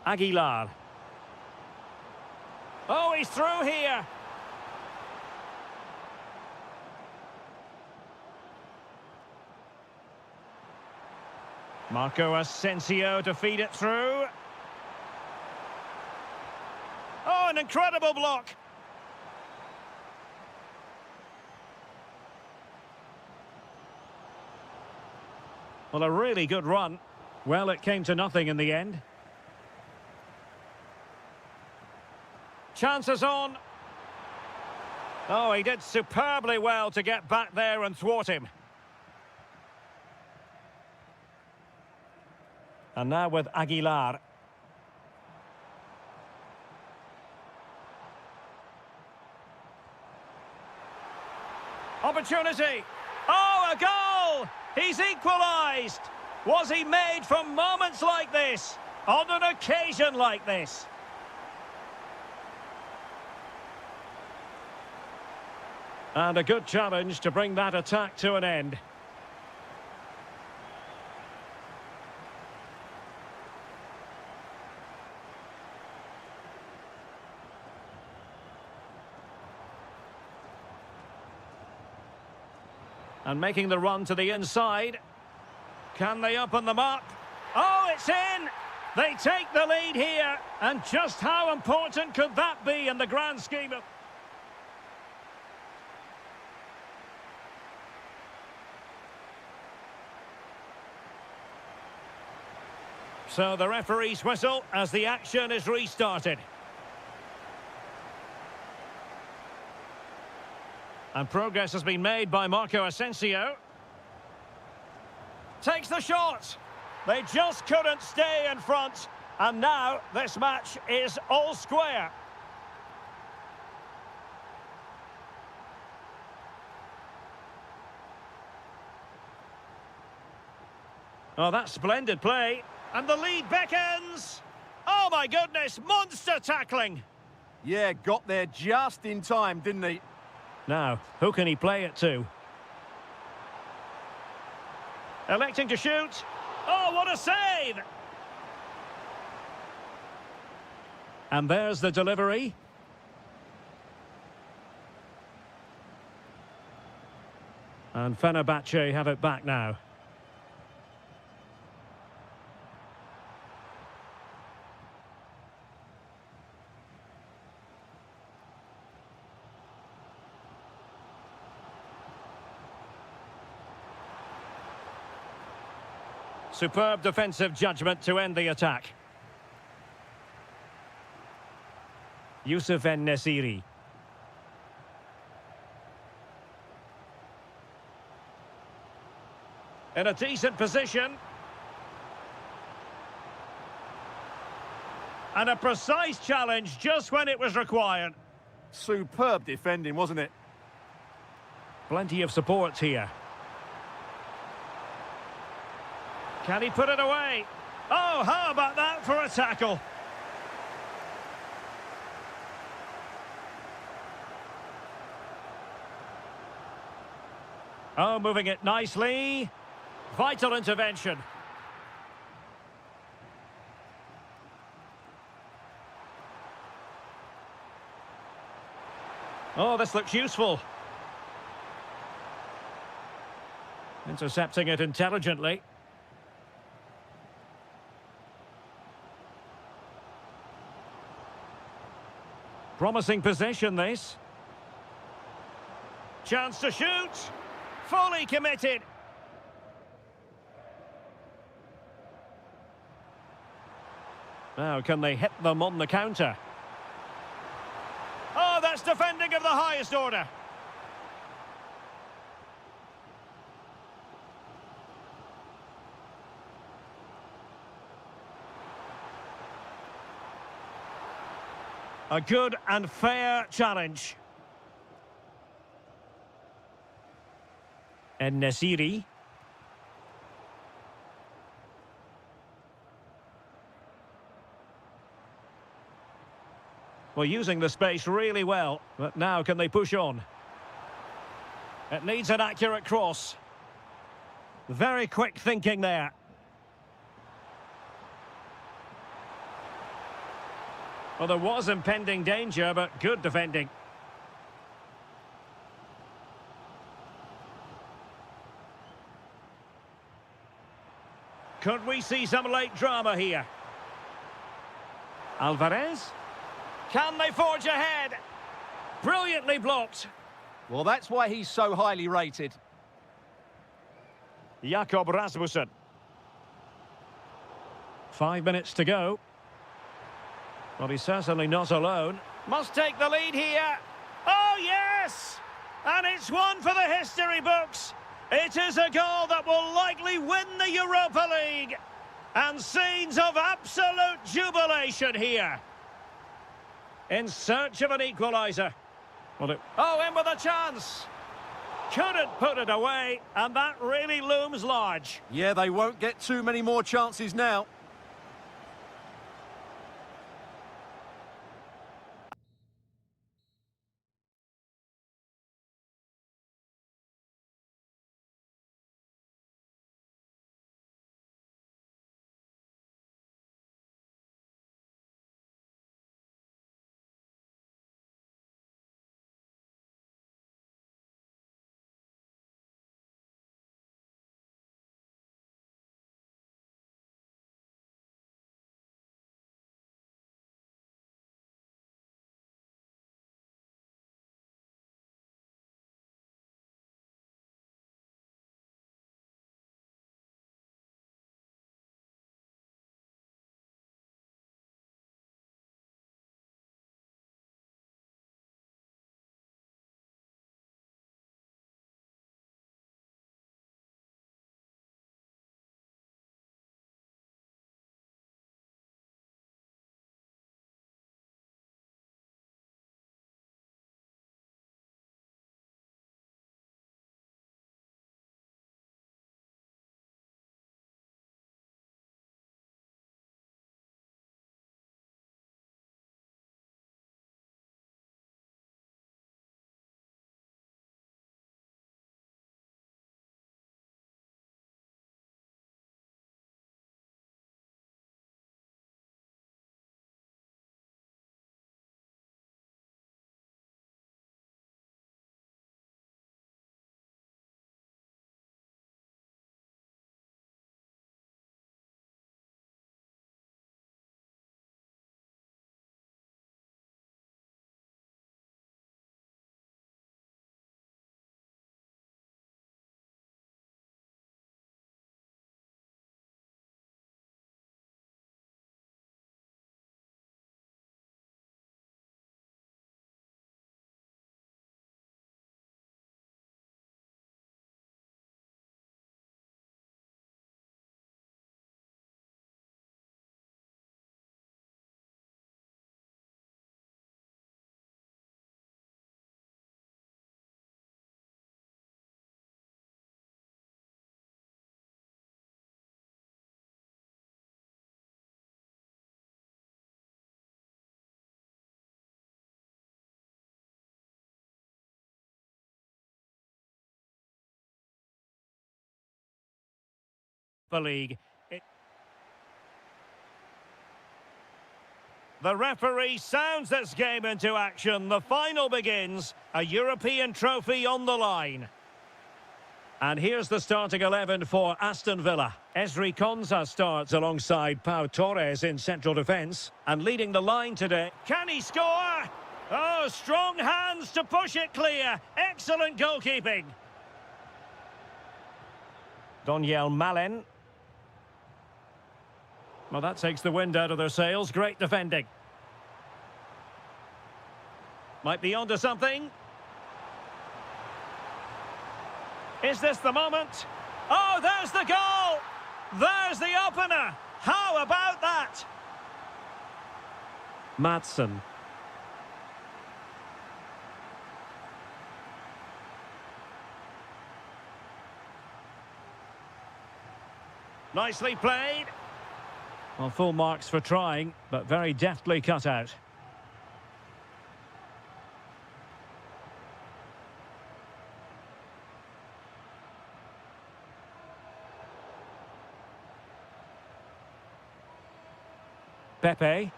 Aguilar. Oh, he's through here. Marco Asensio to feed it through. Oh, an incredible block. Well, a really good run. Well, it came to nothing in the end. Chances on. Oh, he did superbly well to get back there and thwart him. And now with Aguilar. Opportunity. Oh, a goal! He's equalised. Was he made for moments like this? On an occasion like this? And a good challenge to bring that attack to an end. And making the run to the inside. Can they open them up? Oh, it's in! They take the lead here. And just how important could that be in the grand scheme of... So the referee's whistle as the action is restarted. And progress has been made by Marco Asensio. takes the shot. They just couldn't stay in front. And now this match is all square. Oh, that's splendid play. And the lead beckons. Oh, my goodness, monster tackling. Yeah, got there just in time, didn't he? Now, who can he play it to? Electing to shoot. Oh, what a save! And there's the delivery. And Fenerbahce have it back now. Superb defensive judgment to end the attack. Yusuf En-Nesyri. In a decent position. And a precise challenge just when it was required. Superb defending, wasn't it? Plenty of support here. Can he put it away? Oh, how about that for a tackle? Oh, moving it nicely. Vital intervention. Oh, this looks useful. Intercepting it intelligently. Promising possession, this. Chance to shoot. Fully committed. Now, can they hit them on the counter? Oh, that's defending of the highest order. A good and fair challenge. En-Nesyri. Well, using the space really well, but now can they push on? It needs an accurate cross. Very quick thinking there. Well, there was impending danger, but good defending. Could we see some late drama here? Alvarez? Can they forge ahead? Brilliantly blocked. Well, that's why he's so highly rated. Jakob Rasmussen. 5 minutes to go. Well, he's certainly not alone. Must take the lead here. Oh, yes! And it's one for the history books. It is a goal that will likely win the Europa League. And scenes of absolute jubilation here. In search of an equaliser. Well, oh, in with a chance. Couldn't put it away, and that really looms large. Yeah, they won't get too many more chances now. League. The referee sounds this game into action. The final begins. A European trophy on the line. And here's the starting 11 for Aston Villa. Ezri Konsa starts alongside Pau Torres in central defence. And leading the line today. Can he score? Oh, strong hands to push it clear. Excellent goalkeeping. Doniel Malen. Well, that takes the wind out of their sails. Great defending. Might be onto something. Is this the moment? Oh, there's the goal! There's the opener! How about that? Maatsen. Nicely played. Well, full marks for trying, but very deftly cut out. Pepe.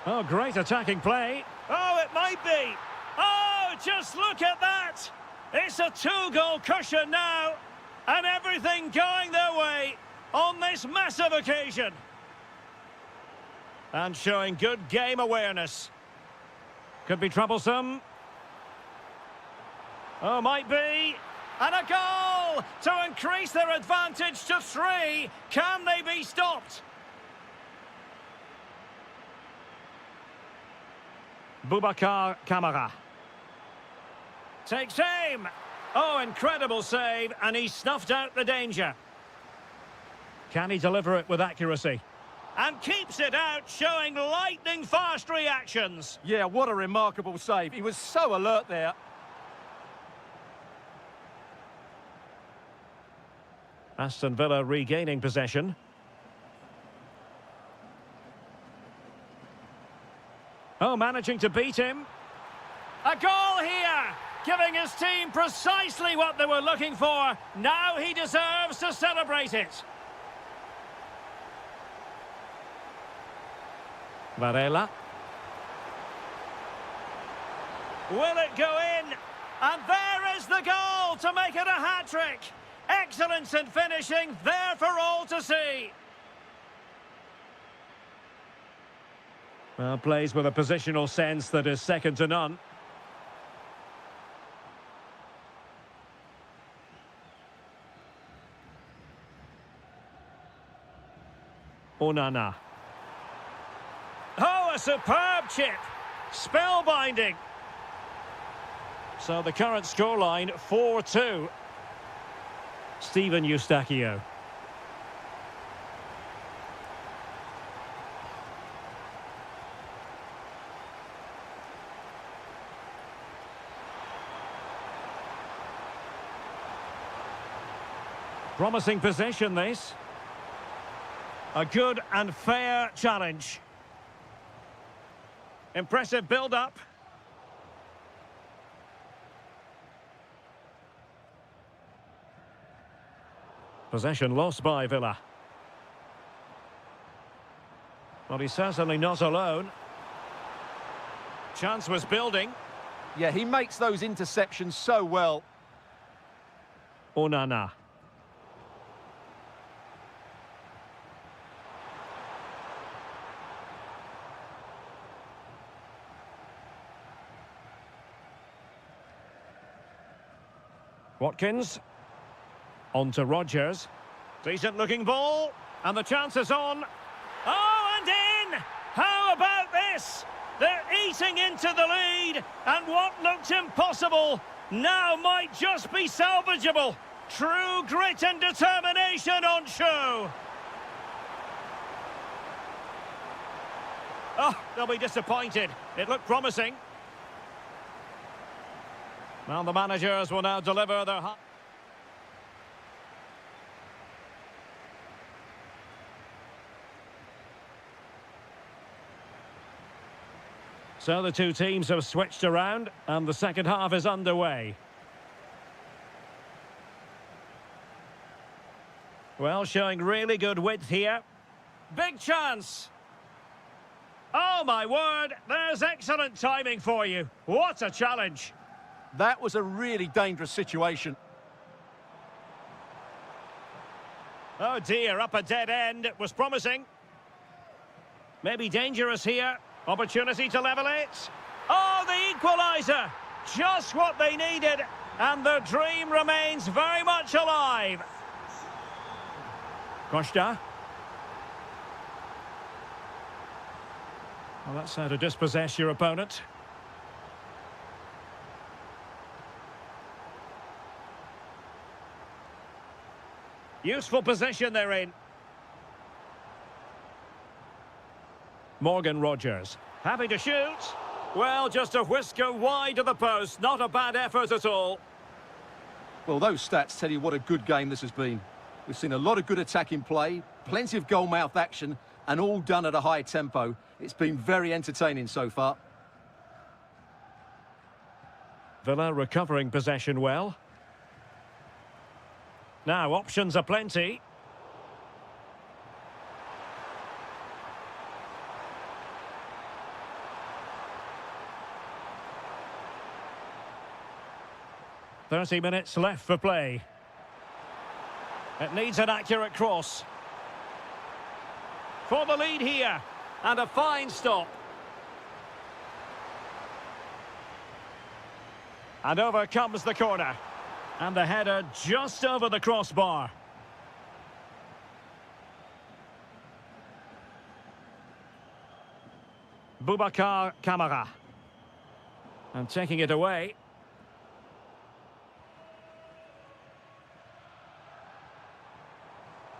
Oh, great attacking play. Oh, it might be. Oh, just look at that. It's a two-goal cushion now. And everything going their way on this massive occasion. And showing good game awareness. Could be troublesome. Oh, might be. And a goal to increase their advantage to 3. Can they be stopped? Boubacar Kamara. Takes aim. Oh, incredible save, and he snuffed out the danger. Can he deliver it with accuracy? And keeps it out, showing lightning-fast reactions. Yeah, what a remarkable save. He was so alert there. Aston Villa regaining possession. Oh, managing to beat him. A goal here! Giving his team precisely what they were looking for. Now he deserves to celebrate it. Varela. Will it go in? And there is the goal to make it a hat-trick. Excellence in finishing, there for all to see. Well, plays with a positional sense that is second to none. Onana. Oh, a superb chip. Spellbinding. So the current scoreline, 4-2. Steven Eustachio. Promising possession, this. A good and fair challenge. Impressive build-up. Possession lost by Villa. Well, he's certainly not alone. Chance was building. Yeah, he makes those interceptions so well. Onana. Watkins. On to Rodgers. Decent looking ball. And the chance is on. Oh, and in! How about this? They're eating into the lead. And what looked impossible now might just be salvageable. True grit and determination on show. Oh, they'll be disappointed. It looked promising. Well, the managers will now deliver their... So the two teams have switched around, and the second half is underway. Well, showing really good width here. Big chance. Oh, my word. There's excellent timing for you. What a challenge. That was a really dangerous situation. Oh, dear. Up a dead end. It was promising. Maybe dangerous here. Opportunity to level it. Oh, the equaliser. Just what they needed. And the dream remains very much alive. Costa. Well, that's how to dispossess your opponent. Useful position they're in. Morgan Rogers. Happy to shoot. Well, just a whisker wide of the post. Not a bad effort at all. Well, those stats tell you what a good game this has been. We've seen a lot of good attacking play, plenty of goal-mouth action, and all done at a high tempo. It's been very entertaining so far. Villa recovering possession well. Now, options are plenty. "30 minutes left for play. It needs an accurate cross. For the lead here. And a fine stop. And over comes the corner. And the header just over the crossbar. Boubacar Kamara. And taking it away.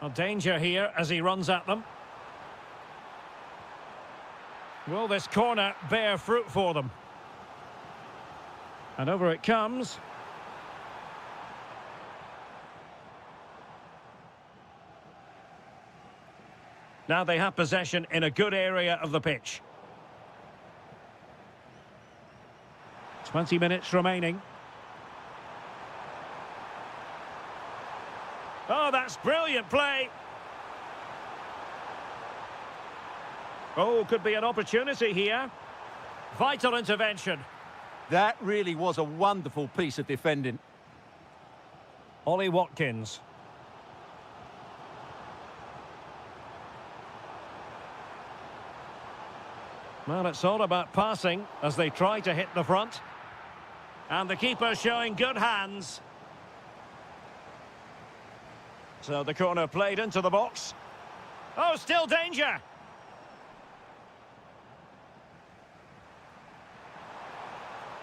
A danger here as he runs at them. Will this corner bear fruit for them? And over it comes. Now they have possession in a good area of the pitch. 20 minutes remaining. Oh, that's brilliant play. Oh, could be an opportunity here. Vital intervention. That really was a wonderful piece of defending. Ollie Watkins. Well, it's all about passing as they try to hit the front. And the keeper showing good hands. So the corner played into the box. Oh, still danger.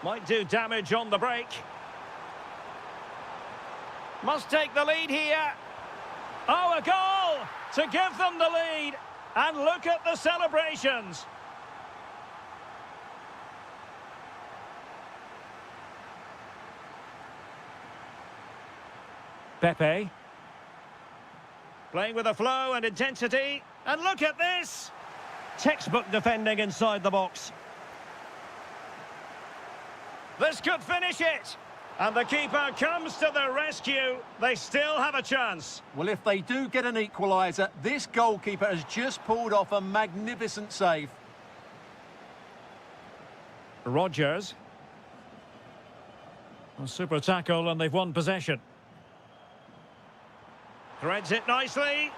Might do damage on the break. Must take the lead here. Oh, a goal to give them the lead. And look at the celebrations. Pepe. Playing with a flow and intensity. And look at this. Textbook defending inside the box. This could finish it. And the keeper comes to the rescue. They still have a chance. Well, if they do get an equaliser, this goalkeeper has just pulled off a magnificent save. Rogers. A super tackle and they've won possession. Threads it nicely.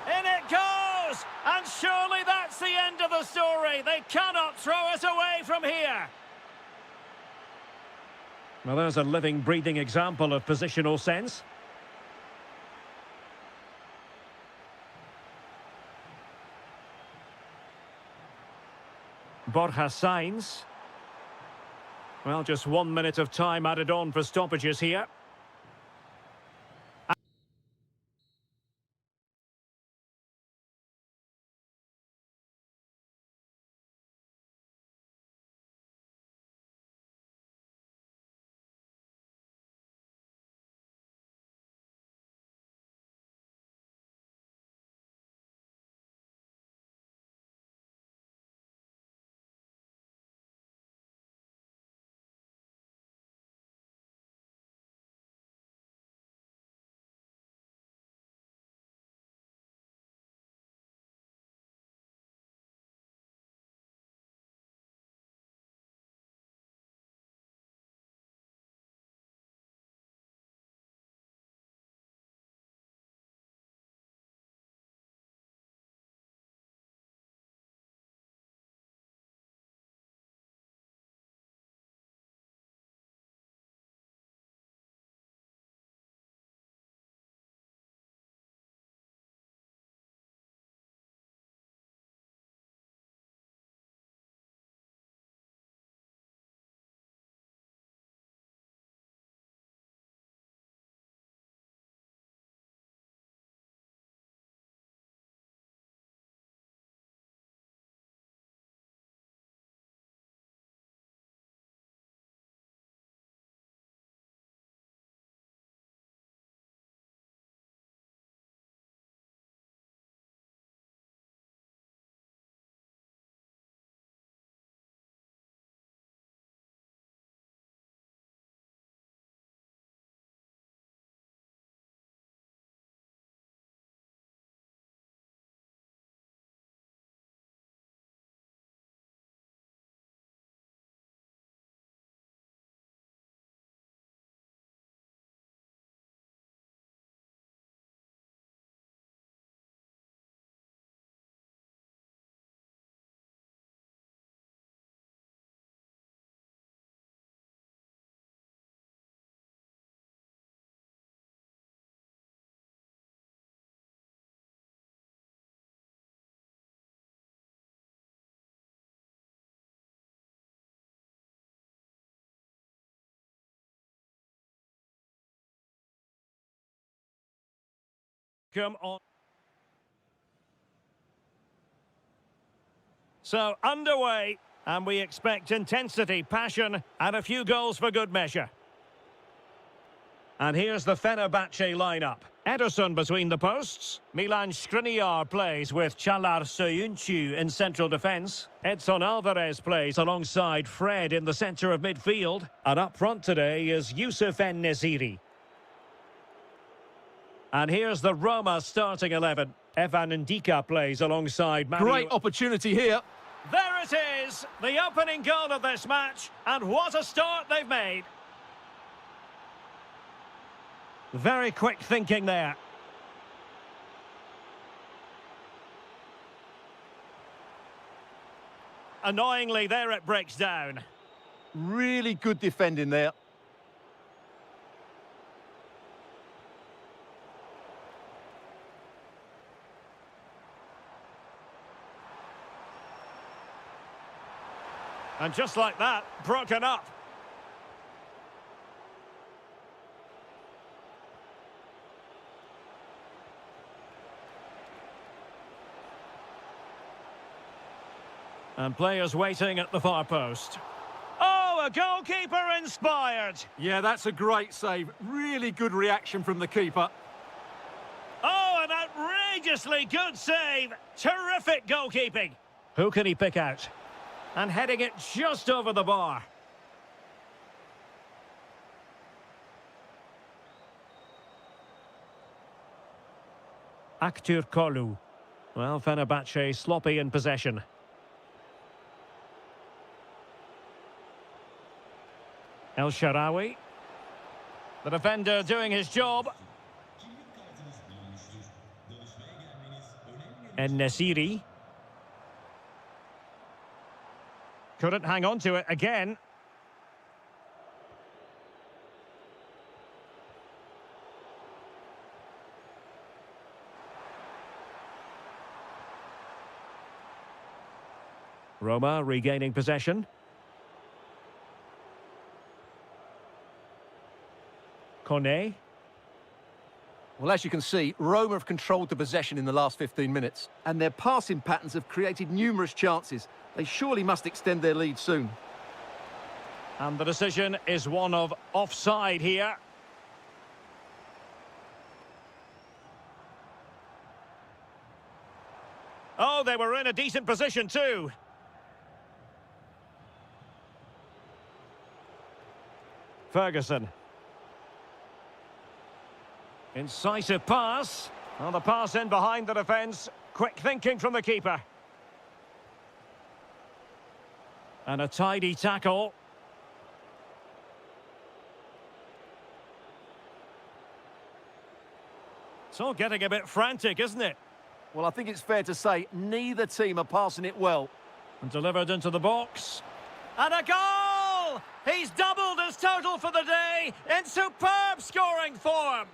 In it goes! And surely that's the end of the story. They cannot throw it away from here. Well, there's a living, breathing example of positional sense. Borja Sainz. Well, just 1 minute of time added on for stoppages here. Come on. So, underway, and we expect intensity, passion, and a few goals for good measure. And here's the Fenerbahce lineup. Ederson between the posts. Milan Skriniar plays with Çağlar Söyüncü in central defence. Edson Alvarez plays alongside Fred in the centre of midfield. And up front today is Yusuf En-Nesyri. And here's the Roma starting 11. Evan Ndika plays alongside Mario. Great opportunity here. There it is, the opening goal of this match, and what a start they've made. Very quick thinking there. Annoyingly, there it breaks down. Really good defending there. And just like that, broken up. And players waiting at the far post. Oh, a goalkeeper inspired. Yeah, that's a great save. Really good reaction from the keeper. Oh, an outrageously good save. Terrific goalkeeping. Who can he pick out? And heading it just over the bar. Aktürkoğlu. Well, Fenerbahce sloppy in possession. El Shaarawy. The defender doing his job. En-Nesyri. Couldn't hang on to it again. Roma regaining possession. Kone. Well, as you can see, Roma have controlled the possession in the last 15 minutes, and their passing patterns have created numerous chances. They surely must extend their lead soon. And the decision is one of offside here. Oh, they were in a decent position too. Ferguson. Incisive pass. Well, the pass in behind the defence. Quick thinking from the keeper. And a tidy tackle. It's all getting a bit frantic, isn't it? Well, I think it's fair to say neither team are passing it well. And delivered into the box. And a goal! He's doubled his total for the day in superb scoring form.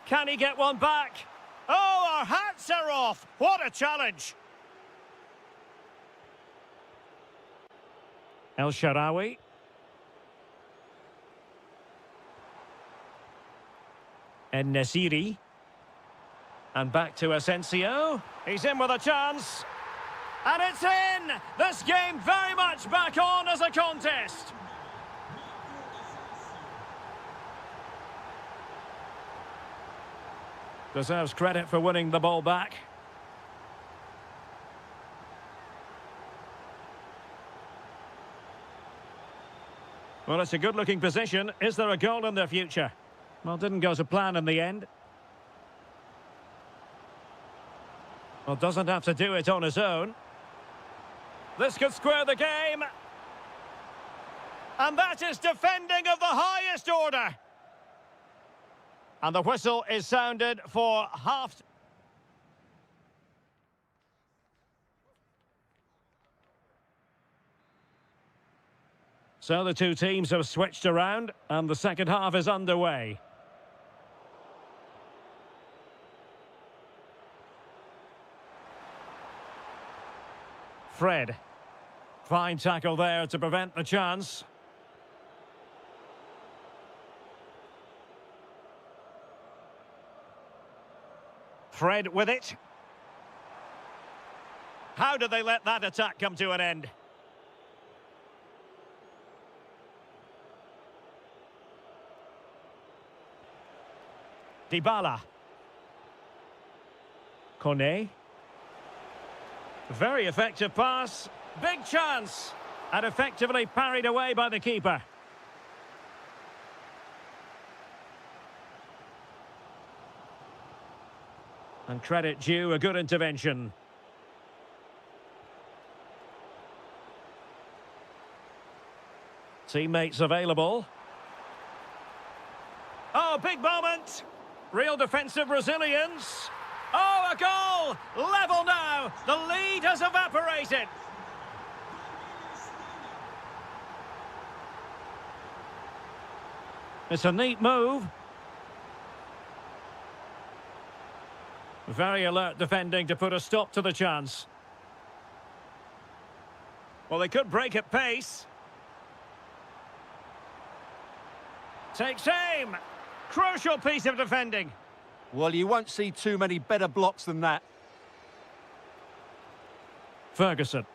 Can he get one back? Oh, our hats are off. What a challenge. El Shaarawy. En-Nesyri. And back to Asensio. He's in with a chance. And it's in! This game very much back on as a contest. Deserves credit for winning the ball back. Well, it's a good-looking position. Is there a goal in their future? Well, didn't go to plan in the end. Well, doesn't have to do it on his own. This could square the game. And that is defending of the highest order. And the whistle is sounded for half. So the two teams have switched around, and the second half is underway. Fred. Fine tackle there to prevent the chance. Fred with it. How did they let that attack come to an end? Dybala. Kone. Very effective pass. Big chance. And effectively parried away by the keeper. And credit due, a good intervention. Teammates available. Oh, big moment. Real defensive resilience. Oh, a goal! Level now. The lead has evaporated. It's a neat move. Very alert defending to put a stop to the chance. Well, they could break at pace. Takes aim. Crucial piece of defending. Well, you won't see too many better blocks than that. Ferguson.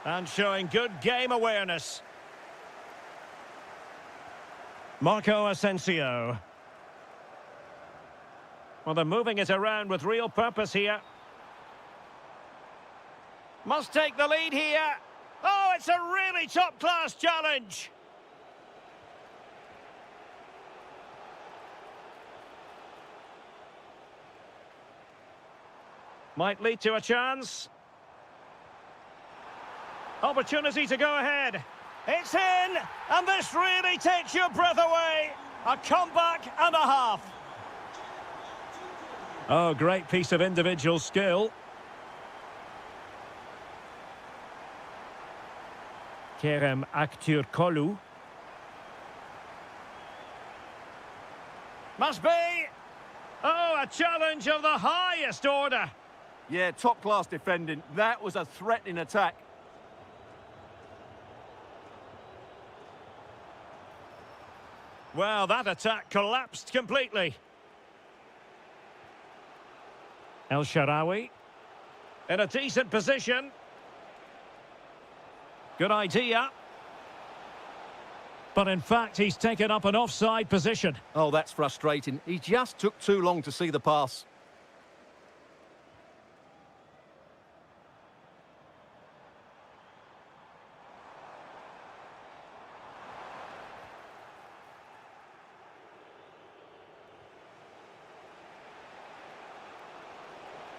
And showing good game awareness. Marco Asensio. Well, they're moving it around with real purpose here. Must take the lead here. Oh, it's a really top-class challenge. Might lead to a chance. Opportunity to go ahead. It's in, and this really takes your breath away. A comeback and a half. Oh, great piece of individual skill. Kerem Aktürkoğlu. Must be. Oh, a challenge of the highest order. Yeah, top-class defending. That was a threatening attack. Well, that attack collapsed completely. El Shaarawy in a decent position. Good idea. But in fact, he's taken up an offside position. Oh, that's frustrating. He just took too long to see the pass.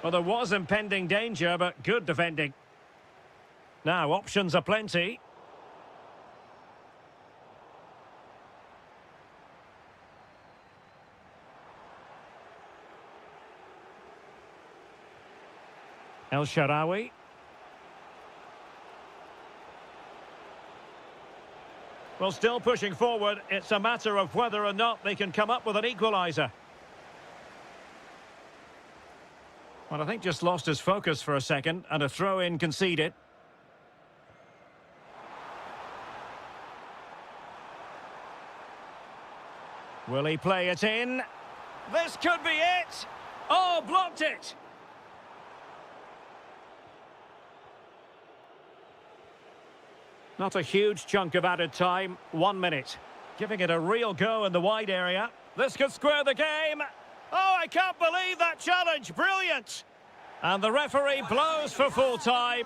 Well, there was impending danger, but good defending. Now, options are plenty. El Shaarawy. Well, still pushing forward. It's a matter of whether or not they can come up with an equaliser. Well, I think just lost his focus for a second, and a throw-in conceded. Will he play it in? This could be it! Oh, blocked it! Not a huge chunk of added time, 1 minute. Giving it a real go in the wide area. This could square the game. Oh, I can't believe that challenge. Brilliant. And the referee blows for full time.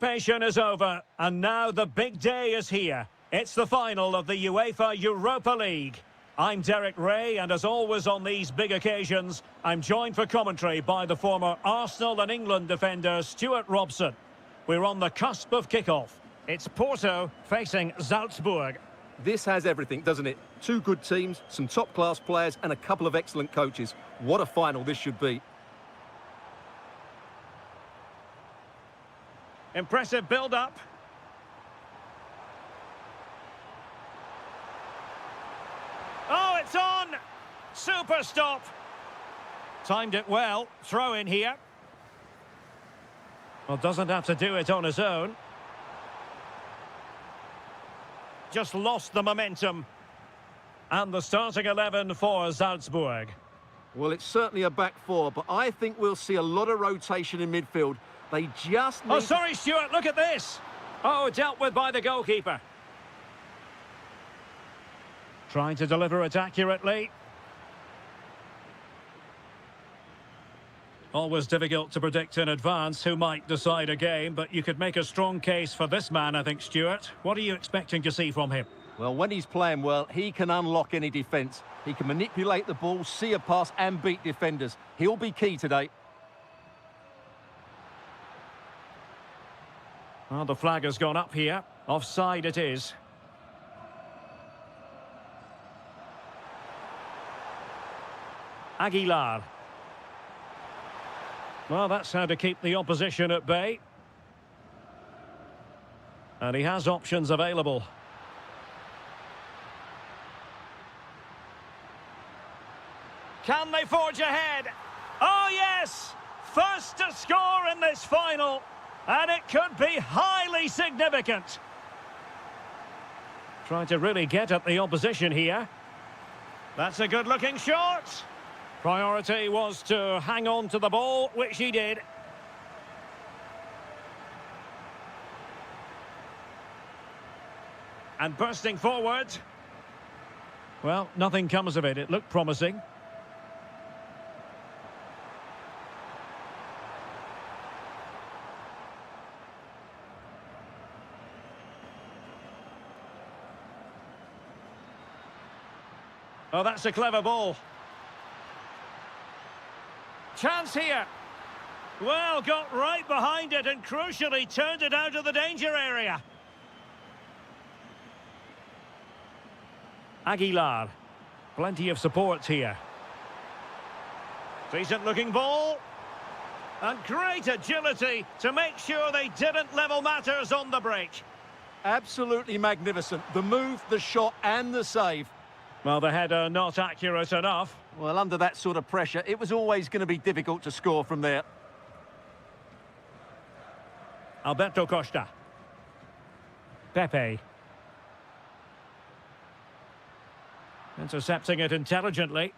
Patient is over, and now the big day is here. It's the final of the UEFA Europa League. I'm Derek Ray, and as always on these big occasions, I'm joined for commentary by the former Arsenal and England defender Stuart Robson. We're on the cusp of kickoff. It's Porto facing Salzburg. This has everything, doesn't it? Two good teams, some top-class players, and a couple of excellent coaches. What a final this should be. Impressive build-up. Oh, it's on! Super stop! Timed it well. Throw in here. Well, doesn't have to do it on his own. Just lost the momentum. And the starting 11 for Salzburg. Well, it's certainly a back four, but I think we'll see a lot of rotation in midfield. They just need... Oh, sorry, Stuart, look at this. Oh, dealt with by the goalkeeper. Trying to deliver it accurately. Always difficult to predict in advance who might decide a game, but you could make a strong case for this man, I think, Stuart. What are you expecting to see from him? Well, when he's playing well, he can unlock any defence. He can manipulate the ball, see a pass and beat defenders. He'll be key today. Well, the flag has gone up here. Offside it is. Aguilar. Well, that's how to keep the opposition at bay. And he has options available. Can they forge ahead? Oh, yes! First to score in this final. And it could be highly significant. Trying to really get at the opposition here. That's a good-looking shot. Priority was to hang on to the ball, which he did. And bursting forward. Well, nothing comes of it. It looked promising. Oh, that's a clever ball. Chance here. Well, got right behind it and crucially turned it out of the danger area. Aguilar. Plenty of support here. Decent looking ball. And great agility to make sure they didn't level matters on the break. Absolutely magnificent. The move, the shot and the save. Well, the header not accurate enough. Well, under that sort of pressure, it was always going to be difficult to score from there. Alberto Costa. Pepe. Intercepting it intelligently.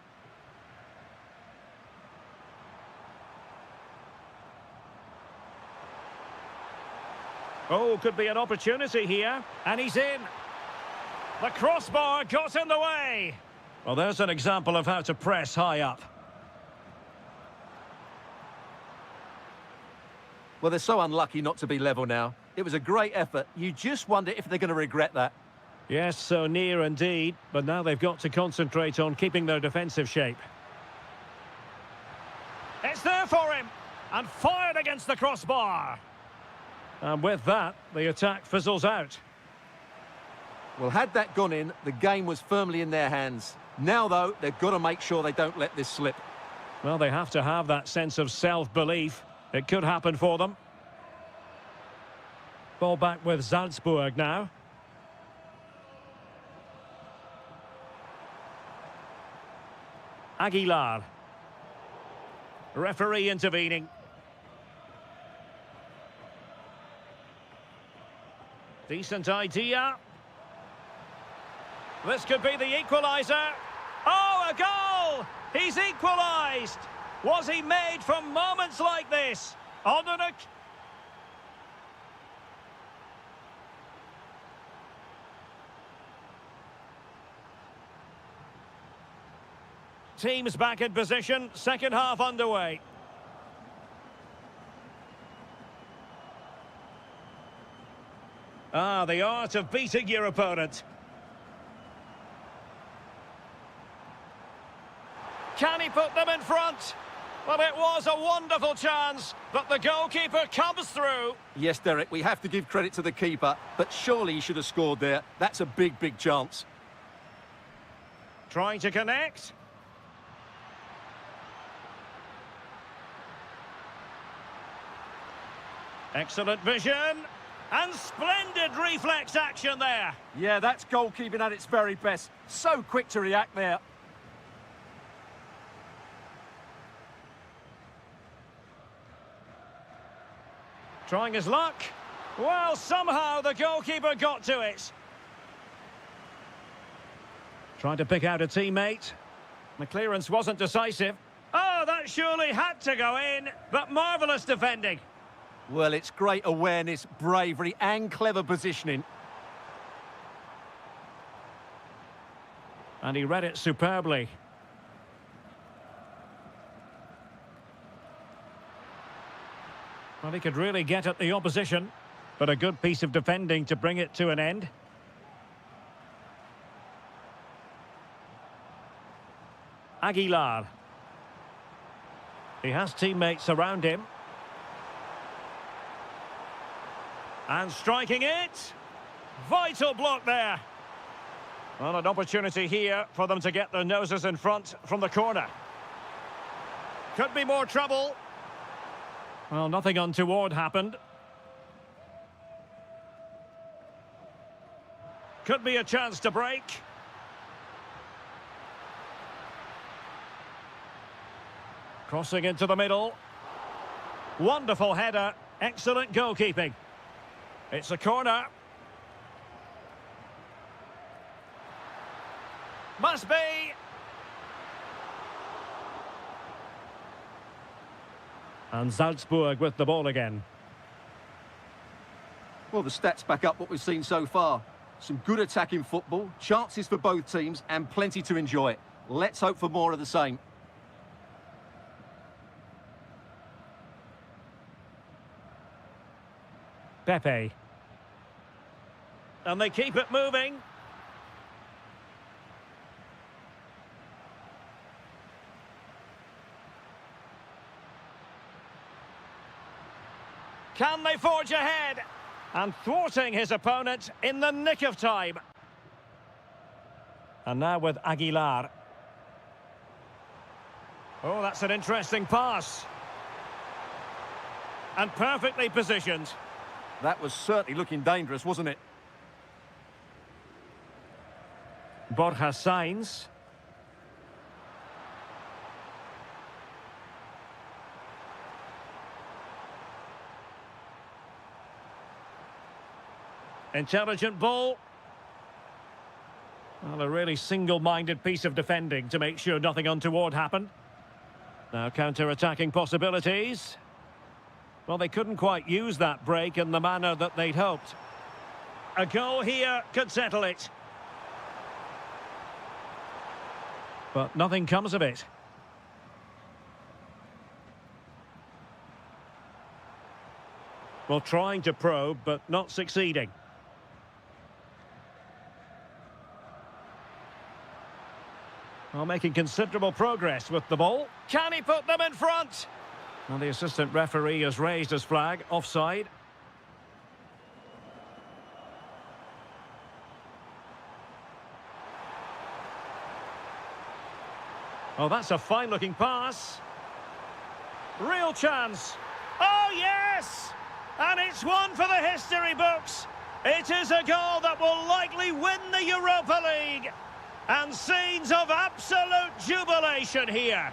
Oh, could be an opportunity here. And he's in. The crossbar got in the way. Well, there's an example of how to press high up. Well, they're so unlucky not to be level now. It was a great effort. You just wonder if they're going to regret that. Yes, so near indeed. But now they've got to concentrate on keeping their defensive shape. It's there for him. And fired against the crossbar. And with that, the attack fizzles out. Well, had that gone in, the game was firmly in their hands. Now, though, they've got to make sure they don't let this slip. Well, they have to have that sense of self-belief. It could happen for them. Ball back with Salzburg now. Aguilar. Referee intervening. Decent idea. This could be the equaliser. Oh, a goal! He's equalised! Was he made from moments like this? Onunuk. Teams back in position, second half underway. Ah, the art of beating your opponent. Can he put them in front? Well, it was a wonderful chance, but the goalkeeper comes through. Yes, Derek, we have to give credit to the keeper, but surely he should have scored there. That's a big, big chance. Trying to connect. Excellent vision. And splendid reflex action there. Yeah, that's goalkeeping at its very best. So quick to react there. Trying his luck. Well, somehow the goalkeeper got to it. Trying to pick out a teammate. The clearance wasn't decisive. Oh, that surely had to go in, but marvellous defending. Well, it's great awareness, bravery and clever positioning. And he read it superbly. Well, he could really get at the opposition, but a good piece of defending to bring it to an end. Aguilar. He has teammates around him. And striking it. Vital block there. Well, an opportunity here for them to get their noses in front from the corner. Could be more trouble. Well, nothing untoward happened. Could be a chance to break. Crossing into the middle. Wonderful header. Excellent goalkeeping. It's a corner. Must be. And Salzburg with the ball again. Well, the stats back up what we've seen so far. Some good attacking football, chances for both teams, and plenty to enjoy. Let's hope for more of the same. Pepe. And they keep it moving. Can they forge ahead? And thwarting his opponent in the nick of time. And now with Aguilar. Oh, that's an interesting pass. And perfectly positioned. That was certainly looking dangerous, wasn't it? Borja Sainz. Intelligent ball. Well, a really single-minded piece of defending to make sure nothing untoward happened. Now counter-attacking possibilities. Well, they couldn't quite use that break in the manner that they'd hoped. A goal here could settle it. But nothing comes of it. Well, trying to probe, but not succeeding. Well, making considerable progress with the ball. Can he put them in front? Well, the assistant referee has raised his flag, offside. Oh, that's a fine-looking pass. Real chance. Oh, yes! And it's one for the history books. It is a goal that will likely win the Europa League. And scenes of absolute jubilation here.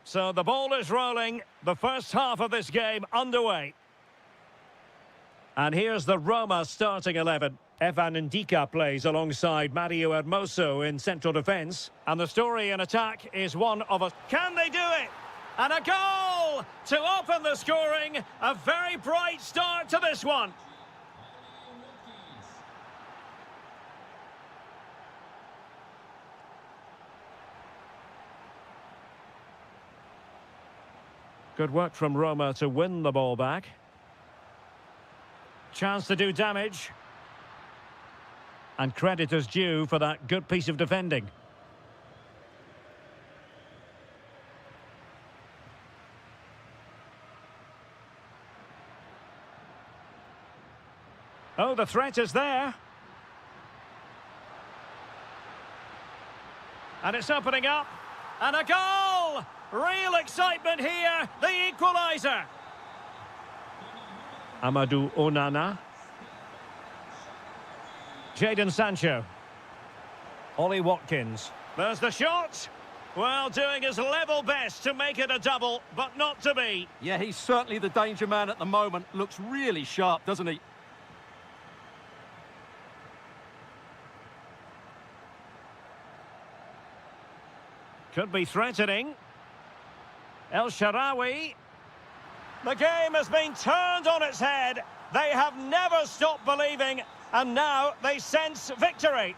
So the ball is rolling. The first half of this game underway. And here's the Roma starting 11. Evan Ndika plays alongside Mario Hermoso in central defence. And the story in attack is one of a... Can they do it? And a goal to open the scoring. A very bright start to this one. Good work from Roma to win the ball back. Chance to do damage. And credit is due for that good piece of defending. Oh, the threat is there. And it's opening up. And a goal! Real excitement here. The equaliser. Amadou Onana. Jadon Sancho. Ollie Watkins. There's the shot. Well, doing his level best to make it a double, but not to be. Yeah, he's certainly the danger man at the moment. Looks really sharp, doesn't he? Could be threatening. El Shaarawy. The game has been turned on its head. They have never stopped believing, and now they sense victory.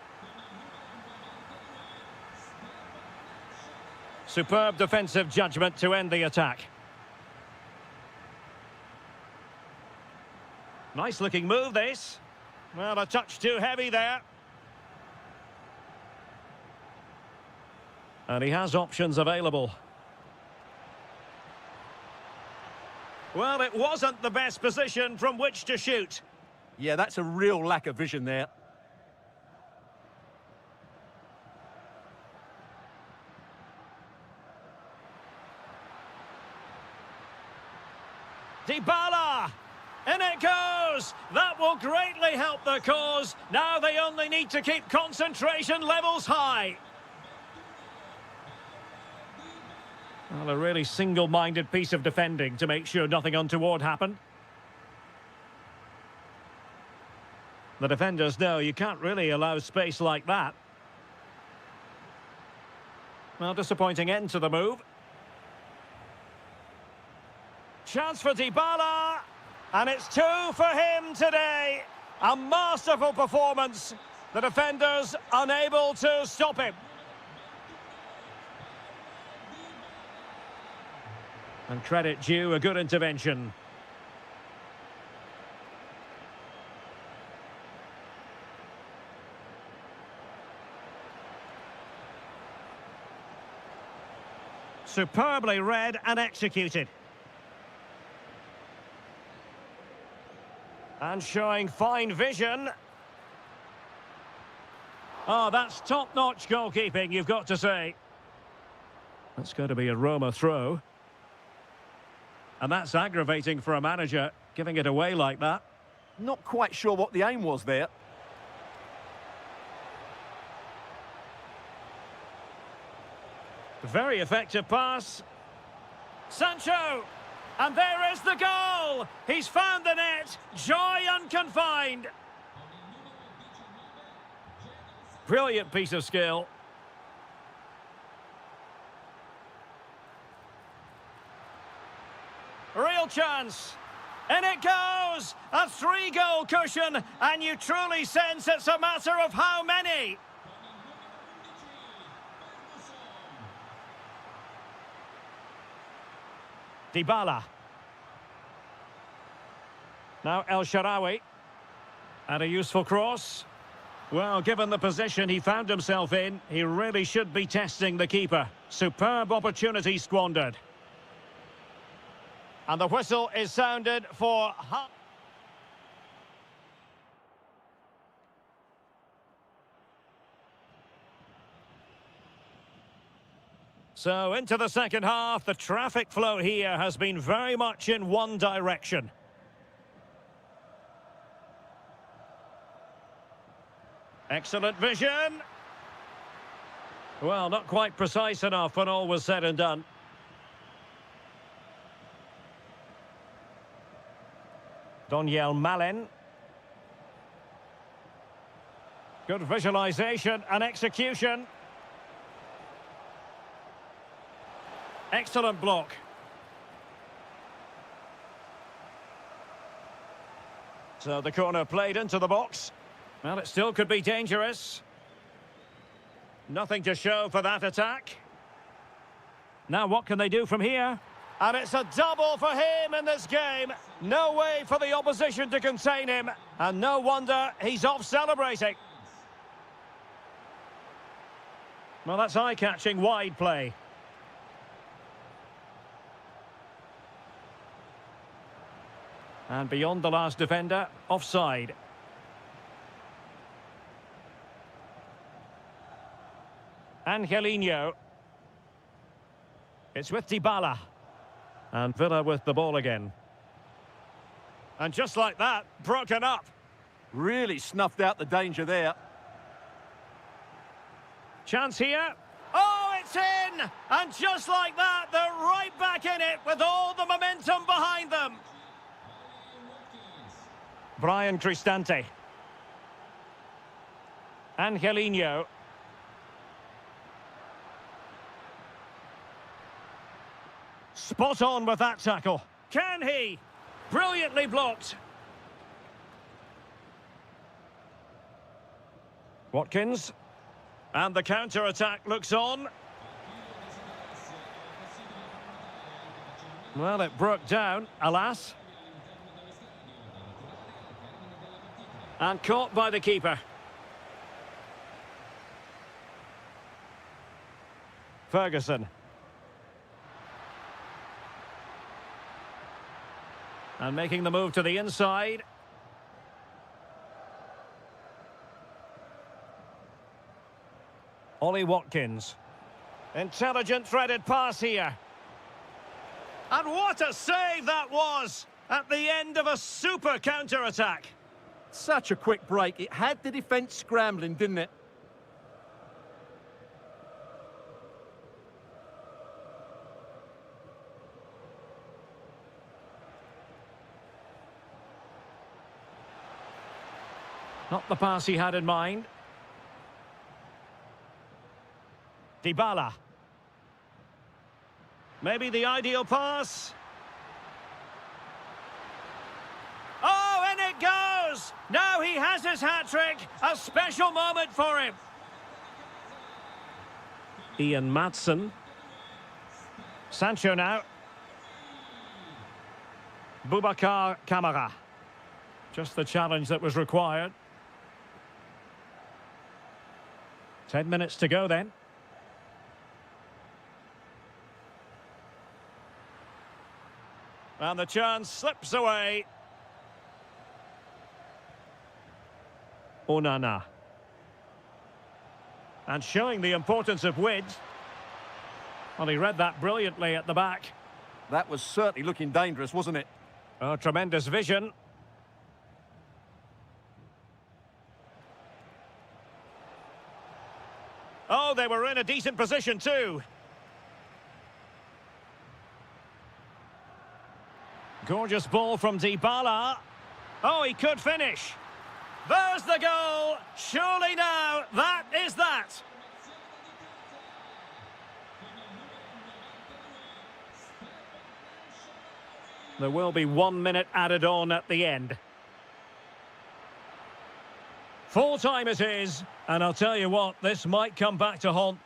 Superb defensive judgment to end the attack. Nice looking move, this. Well, a touch too heavy there. And he has options available. Well, it wasn't the best position from which to shoot. Yeah, that's a real lack of vision there. Dybala! In it goes! That will greatly help the cause. Now they only need to keep concentration levels high. Well, a really single-minded piece of defending to make sure nothing untoward happened. The defenders know you can't really allow space like that. Well, disappointing end to the move. Chance for Dybala. And it's 2 for him today. A masterful performance. The defenders unable to stop him. And credit due, a good intervention. Superbly read and executed. And showing fine vision. Oh, that's top-notch goalkeeping, you've got to say. That's going to be a Roma throw. And that's aggravating for a manager, giving it away like that. Not quite sure what the aim was there. Very effective pass. Sancho! And there is the goal! He's found the net. Joy unconfined. Brilliant piece of skill. Real chance. And it goes! A 3-goal cushion, and you truly sense it's a matter of how many. Dybala. Now El Shaarawy. And a useful cross. Well, given the position he found himself in, he really should be testing the keeper. Superb opportunity squandered. And the whistle is sounded for... So, into the second half, the traffic flow here has been very much in one direction. Excellent vision. Well, not quite precise enough when all was said and done. Daniel Malen. Good visualization and execution. Excellent block. So the corner played into the box. Well, it still could be dangerous. Nothing to show for that attack. Now what can they do from here? And it's a double for him in this game. No way for the opposition to contain him. And no wonder he's off celebrating. Well, that's eye-catching wide play. And beyond the last defender, offside. Angelino. It's with Dybala. And Villa with the ball again. And just like that, broken up. Really snuffed out the danger there. Chance here. Oh, it's in! And just like that, they're right back in it with all the momentum behind them. Brian Cristante. Angelino. Spot on with that tackle. Can he? Brilliantly blocked. Watkins. And the counter-attack looks on. Well, it broke down, alas. And caught by the keeper. Ferguson. And making the move to the inside. Ollie Watkins. Intelligent threaded pass here. And what a save that was at the end of a super counter-attack. Such a quick break. It had the defence scrambling, didn't it? Not the pass he had in mind. Dybala. Maybe the ideal pass. Oh, and it goes! Now he has his hat-trick. A special moment for him. Ian Maatsen. Sancho now. Boubacar Kamara. Just the challenge that was required. 10 minutes to go then. And the chance slips away. Onana. And showing the importance of width. Well, he read that brilliantly at the back. That was certainly looking dangerous, wasn't it? Oh, tremendous vision. Oh, they were in a decent position too. Gorgeous ball from Dybala. Oh, he could finish. There's the goal. Surely now, that is that. There will be 1 minute added on at the end. Full time it is, and I'll tell you what, this might come back to haunt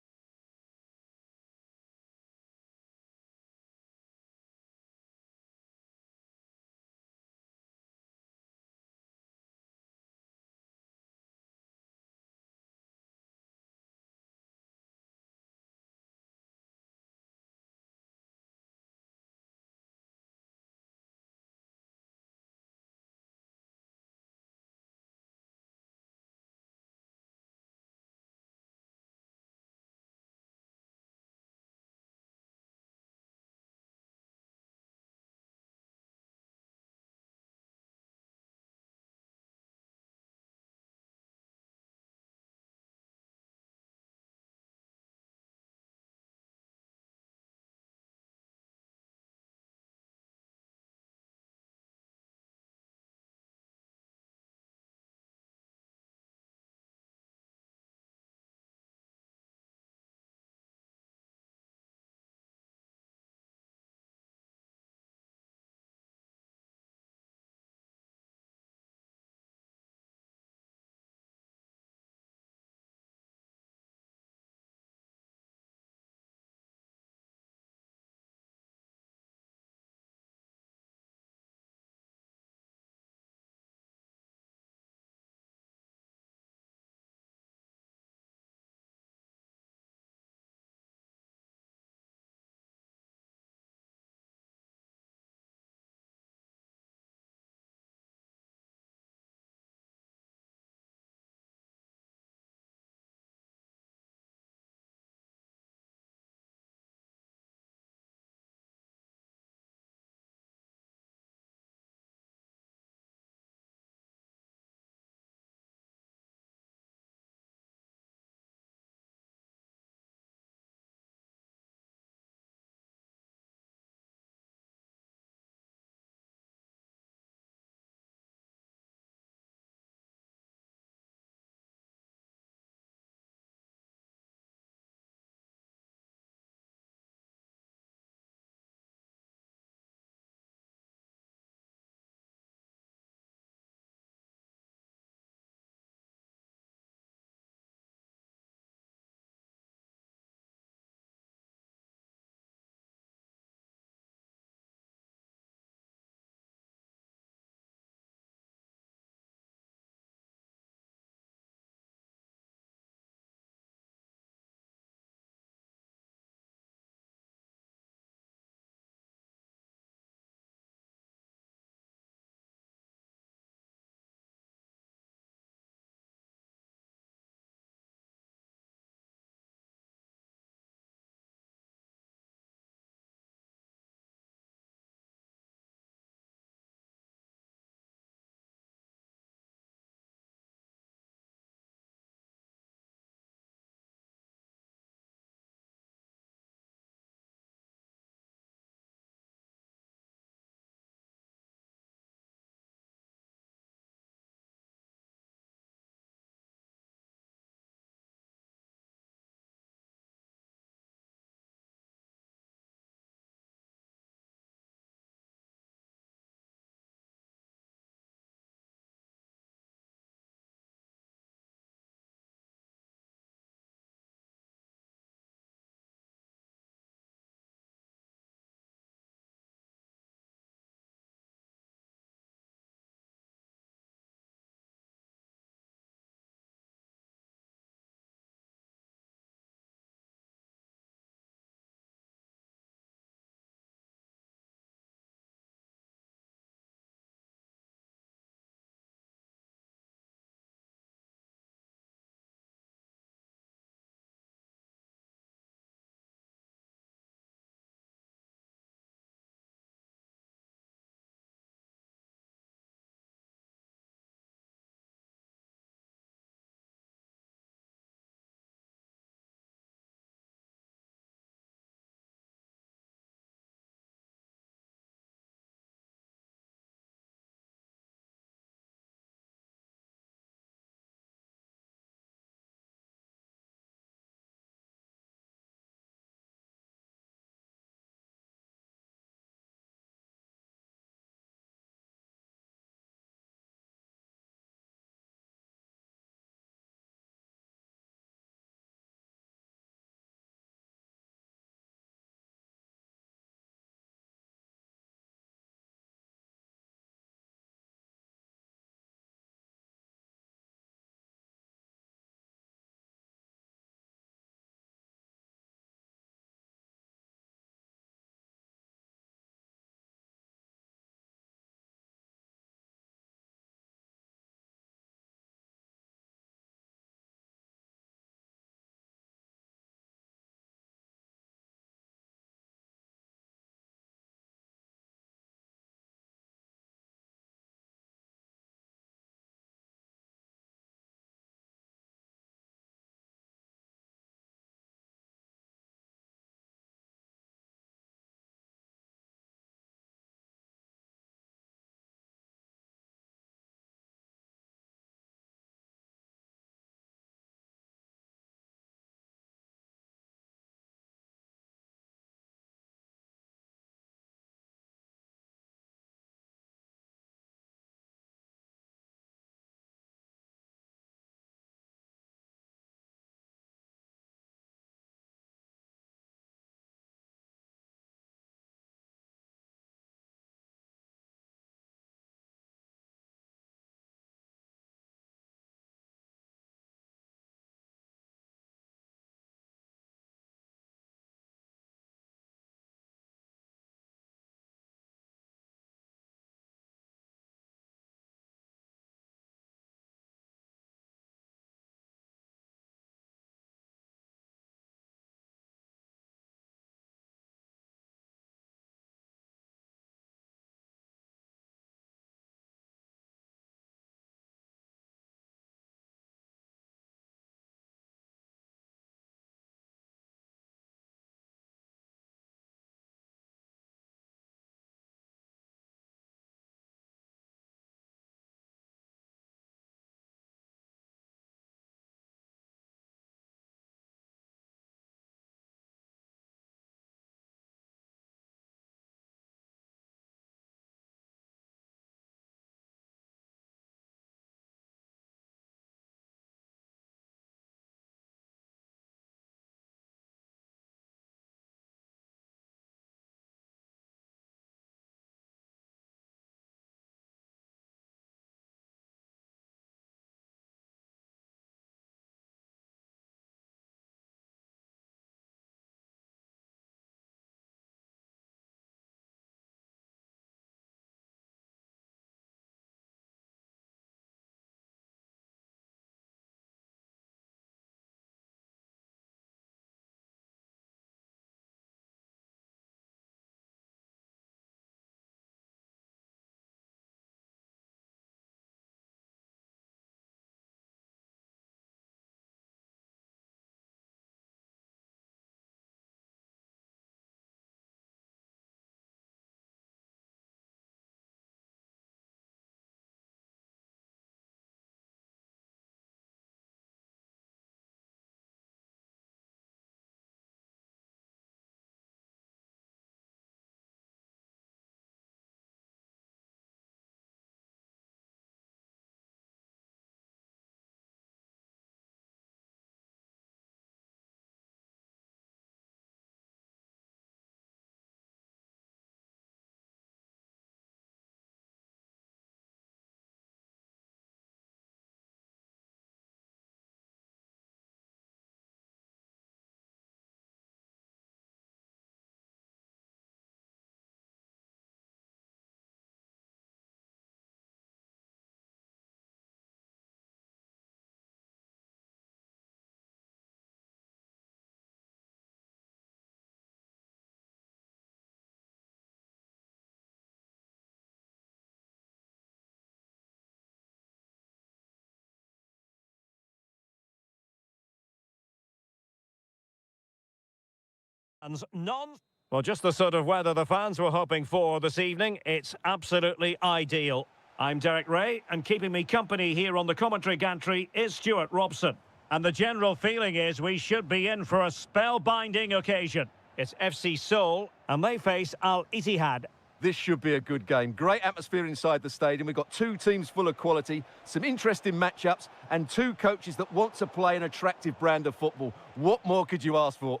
None. Well, just the sort of weather the fans were hoping for this evening. It's absolutely ideal. I'm Derek Ray, and keeping me company here on the commentary gantry is Stuart Robson. And the general feeling is we should be in for a spellbinding occasion. It's FC Seoul, and they face Al Ittihad. This should be a good game. Great atmosphere inside the stadium. We've got two teams full of quality, some interesting matchups, and two coaches that want to play an attractive brand of football. What more could you ask for?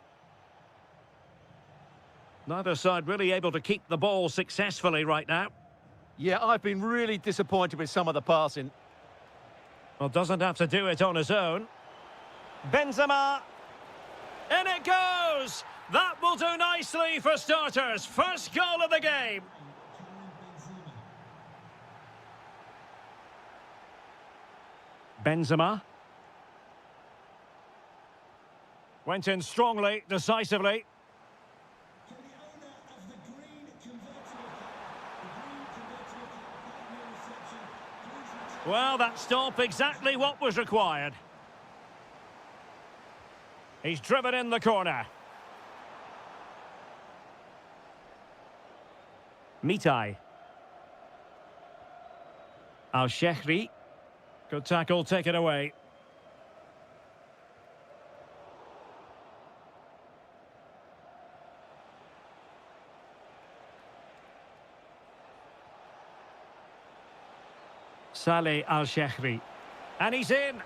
Neither side really able to keep the ball successfully right now. Yeah, I've been really disappointed with some of the passing. Well, doesn't have to do it on his own. Benzema. In it goes! That will do nicely for starters. First goal of the game. Benzema. Went in strongly, decisively. Well, that stop exactly what was required. He's driven in the corner. Mitai. Al-Shehri. Good tackle, taken away. Saleh Al-Shehri. And he's in.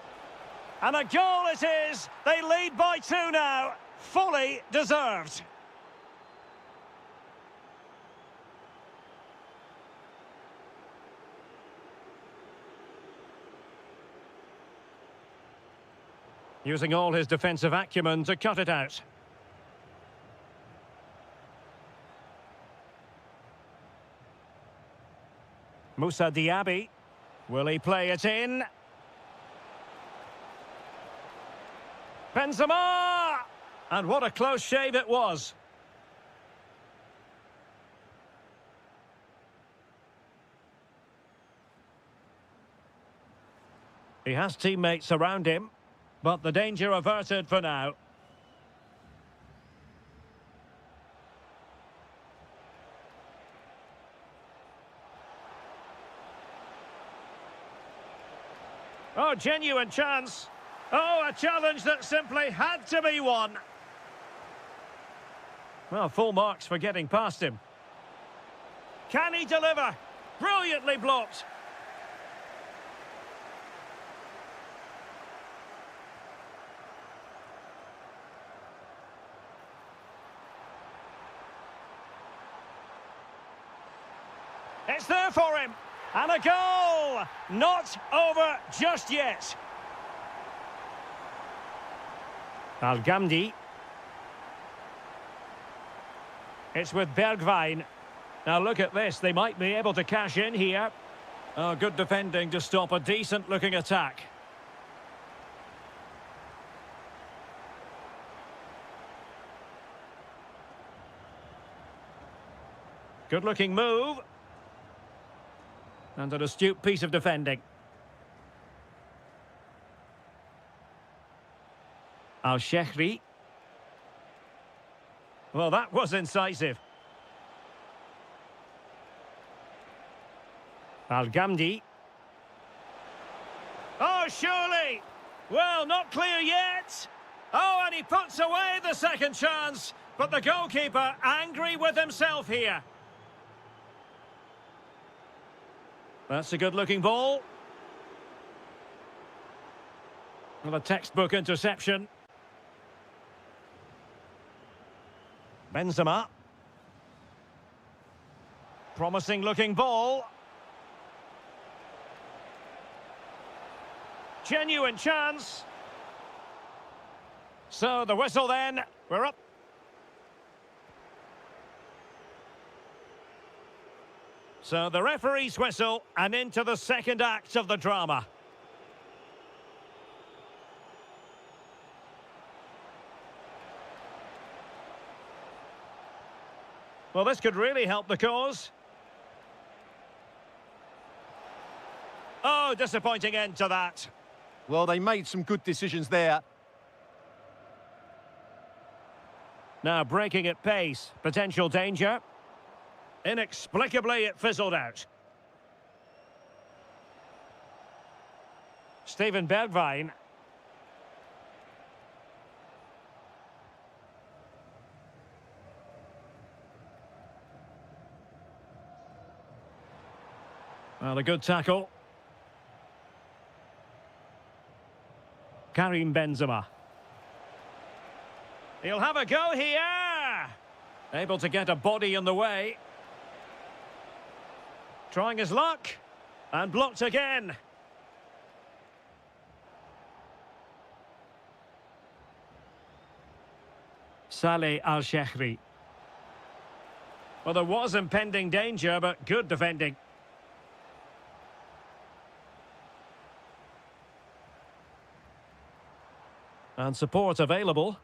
And a goal it is. They lead by 2 now. Fully deserved. Using all his defensive acumen to cut it out. Moussa Diaby. Will he play it in? Benzema! And what a close shave it was. He has teammates around him, but the danger averted for now. Oh, genuine chance. Oh, a challenge that simply had to be won. Well, full marks for getting past him. Can he deliver? Brilliantly blocked. It's there for him. And a goal! Not over just yet. Al-Gamdi. It's with Bergwijn. Now look at this, they might be able to cash in here. Oh, good defending to stop a decent-looking attack. Good-looking move. And an astute piece of defending. Al-Shehri. Well, that was incisive. Al-Gamdi. Oh, surely! Well, not clear yet. Oh, and he puts away the second chance. But the goalkeeper angry with himself here. That's a good-looking ball. Well, a textbook interception. Benzema. Promising-looking ball. Genuine chance. So, the whistle then. We're up. So the referee's whistle, and into the second act of the drama. Well, this could really help the cause. Oh, disappointing end to that. Well, they made some good decisions there. Now breaking at pace. Potential danger. Inexplicably, it fizzled out. Steven Bergwijn. Well, a good tackle. Karim Benzema. He'll have a go here. Able to get a body in the way. Trying his luck. And blocked again. Saleh Al-Shehri. Well, there was impending danger, but good defending. And support available.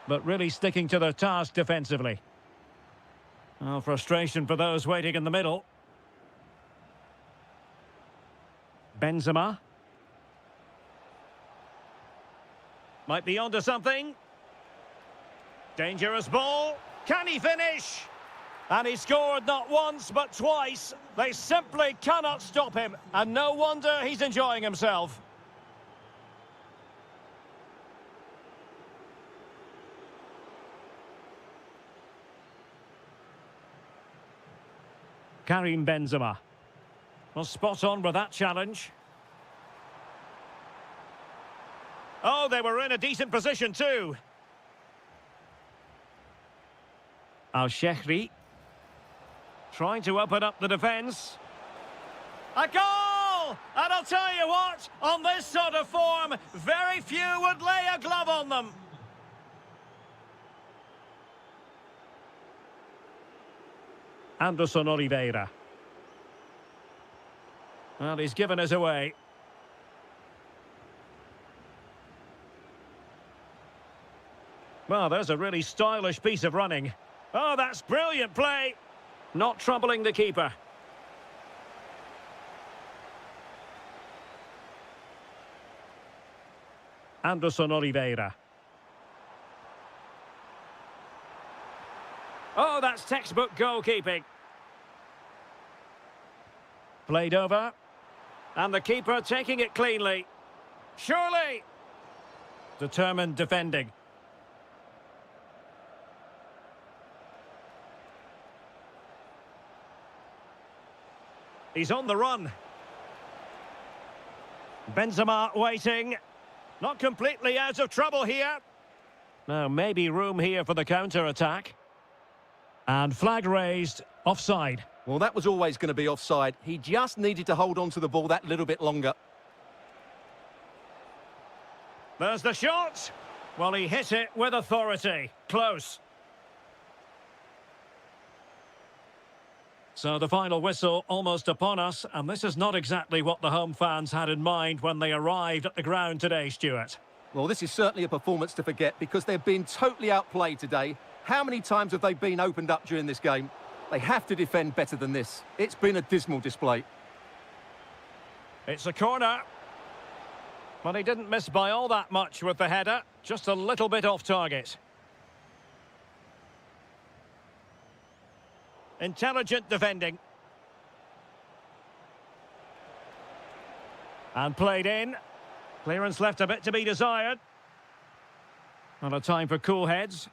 But really sticking to their task defensively. Well, frustration for those waiting in the middle. Benzema. Might be onto something. Dangerous ball. Can he finish? And he scored not once, but twice. They simply cannot stop him. And no wonder he's enjoying himself. Karim Benzema. Well, spot on with that challenge. Oh, they were in a decent position too. Al-Shehri. Trying to open up the defence. A goal! And I'll tell you what, on this sort of form, very few would lay a glove on them. Anderson Oliveira. Well, he's given us away. Well, there's a really stylish piece of running. Oh, that's brilliant play. Not troubling the keeper. Anderson Oliveira. Oh, that's textbook goalkeeping. Played over. And the keeper taking it cleanly. Surely. Determined defending. He's on the run. Benzema waiting. Not completely out of trouble here. Now, maybe room here for the counter-attack. And flag raised, offside. Well, that was always going to be offside. He just needed to hold on to the ball that little bit longer. There's the shot. Well, he hit it with authority. Close. So the final whistle almost upon us, and this is not exactly what the home fans had in mind when they arrived at the ground today, Stuart. Well, this is certainly a performance to forget because they've been totally outplayed today. How many times have they been opened up during this game? They have to defend better than this. It's been a dismal display. It's a corner. But he didn't miss by all that much with the header. Just a little bit off target. Intelligent defending. And played in. Clearance left a bit to be desired. Not a time for cool heads.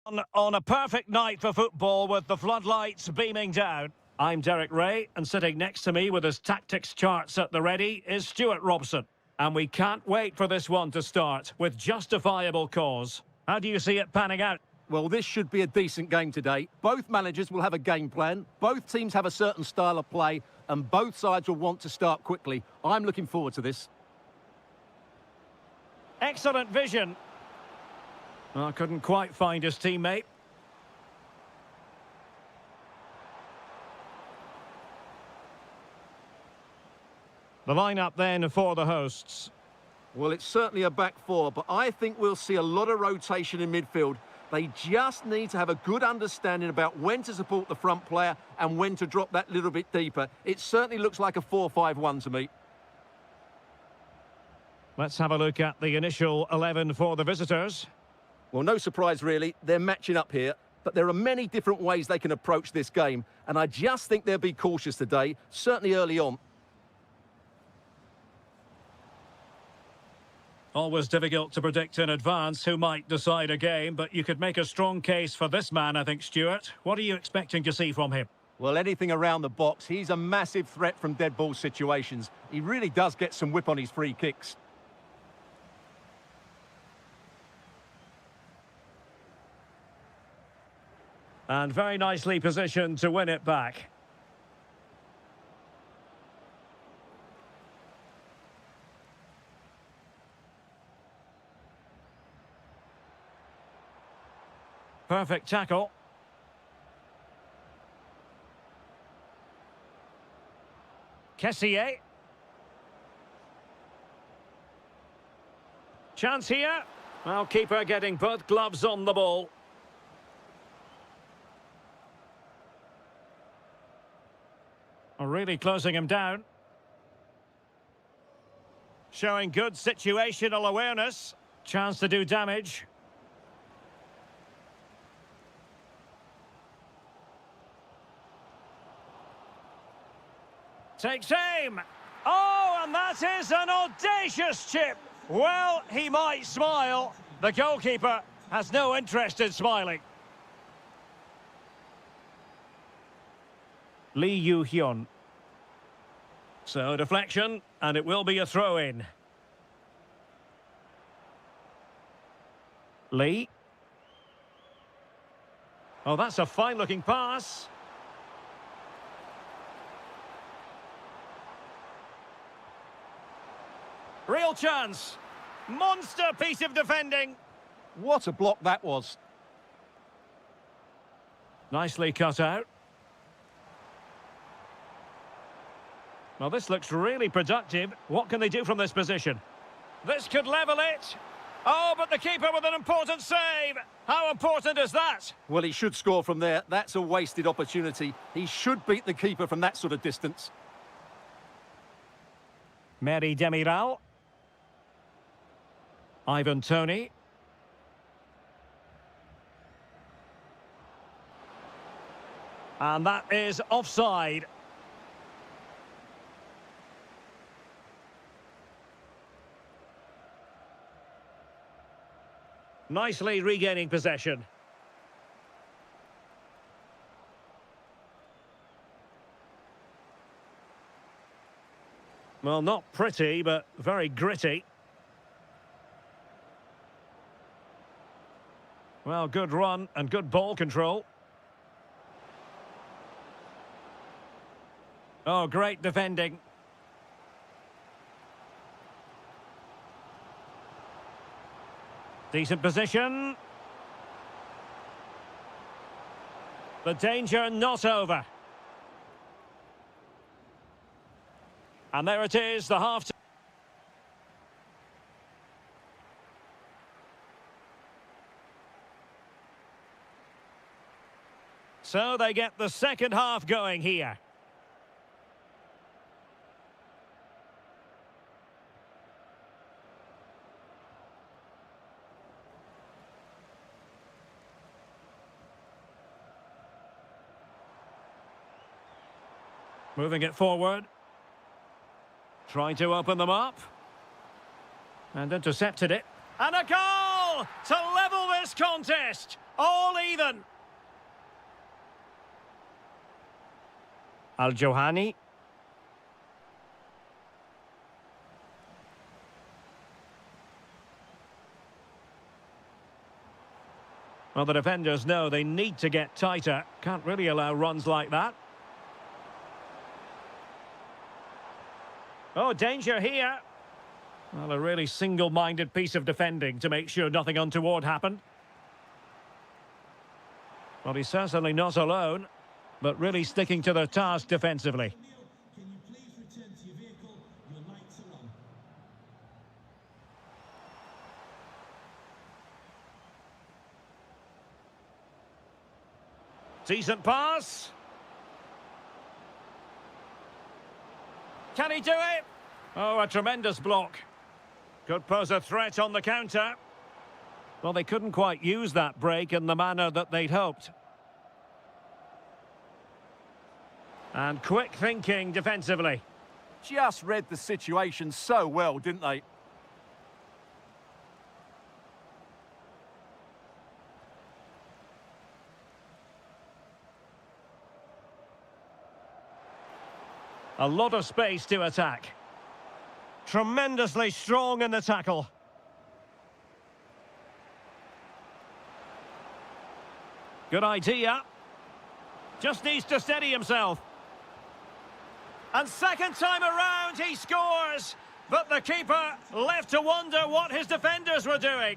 On a perfect night for football with the floodlights beaming down. I'm Derek Ray, and sitting next to me with his tactics charts at the ready is Stuart Robson. And we can't wait for this one to start with justifiable cause. How do you see it panning out? Well, this should be a decent game today. Both managers will have a game plan, both teams have a certain style of play, and both sides will want to start quickly. I'm looking forward to this. Excellent vision. Oh, couldn't quite find his teammate. The lineup then for the hosts. Well, it's certainly a back four, but I think we'll see a lot of rotation in midfield. They just need to have a good understanding about when to support the front player and when to drop that little bit deeper. It certainly looks like a 4-5-1 to me. Let's have a look at the initial 11 for the visitors. Well, no surprise, really. They're matching up here, but there are many different ways they can approach this game, and I just think they'll be cautious today, certainly early on. Always difficult to predict in advance who might decide a game, but you could make a strong case for this man, I think, Stuart. What are you expecting to see from him? Well, anything around the box. He's a massive threat from dead ball situations. He really does get some whip on his free kicks. And very nicely positioned to win it back. Perfect tackle. Kessier. Chance here. Well, keeper getting both gloves on the ball. Really closing him down. Showing good situational awareness. Chance to do damage. Takes aim. Oh, and that is an audacious chip. Well, he might smile. The goalkeeper has no interest in smiling. Lee Yu-hyun. So, deflection, and it will be a throw-in. Lee. Oh, that's a fine-looking pass. Real chance. Monster piece of defending. What a block that was. Nicely cut out. Well, this looks really productive. What can they do from this position? This could level it. Oh, but the keeper with an important save. How important is that? Well, he should score from there. That's a wasted opportunity. He should beat the keeper from that sort of distance. Mary Demiral. Ivan Toney. And that is offside. Nicely regaining possession. Well, not pretty, but very gritty. Well, good run and good ball control. Oh, great defending. Decent position. The danger not over. And there it is, the half. So they get the second half going here. Moving it forward. Trying to open them up. And intercepted it. And a goal to level this contest. all even. Al-Johani. Well, the defenders know they need to get tighter. Can't really allow runs like that. Oh, danger here. Well, a really single-minded piece of defending to make sure nothing untoward happened. Well, he's certainly not alone, but really sticking to their task defensively. Can you please return to your vehicle? Your lights are on. Decent pass. Can he do it? Oh, a tremendous block. Could pose a threat on the counter. Well, they couldn't quite use that break in the manner that they'd hoped. And quick thinking defensively. Just read the situation so well, didn't they? A lot of space to attack. Tremendously strong in the tackle. Good idea. Just needs to steady himself. And second time around, he scores. But the keeper left to wonder what his defenders were doing.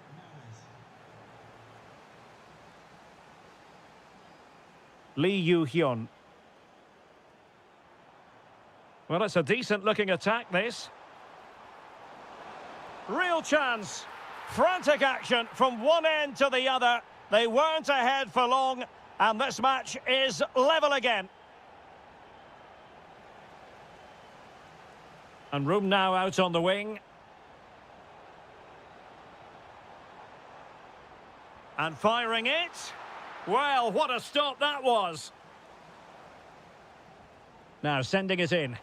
Lee Yu-hyun. Well, it's a decent-looking attack, this. Real chance. Frantic action from one end to the other. They weren't ahead for long, and this match is level again. And room now out on the wing. And firing it. Well, what a stop that was. Now sending it in.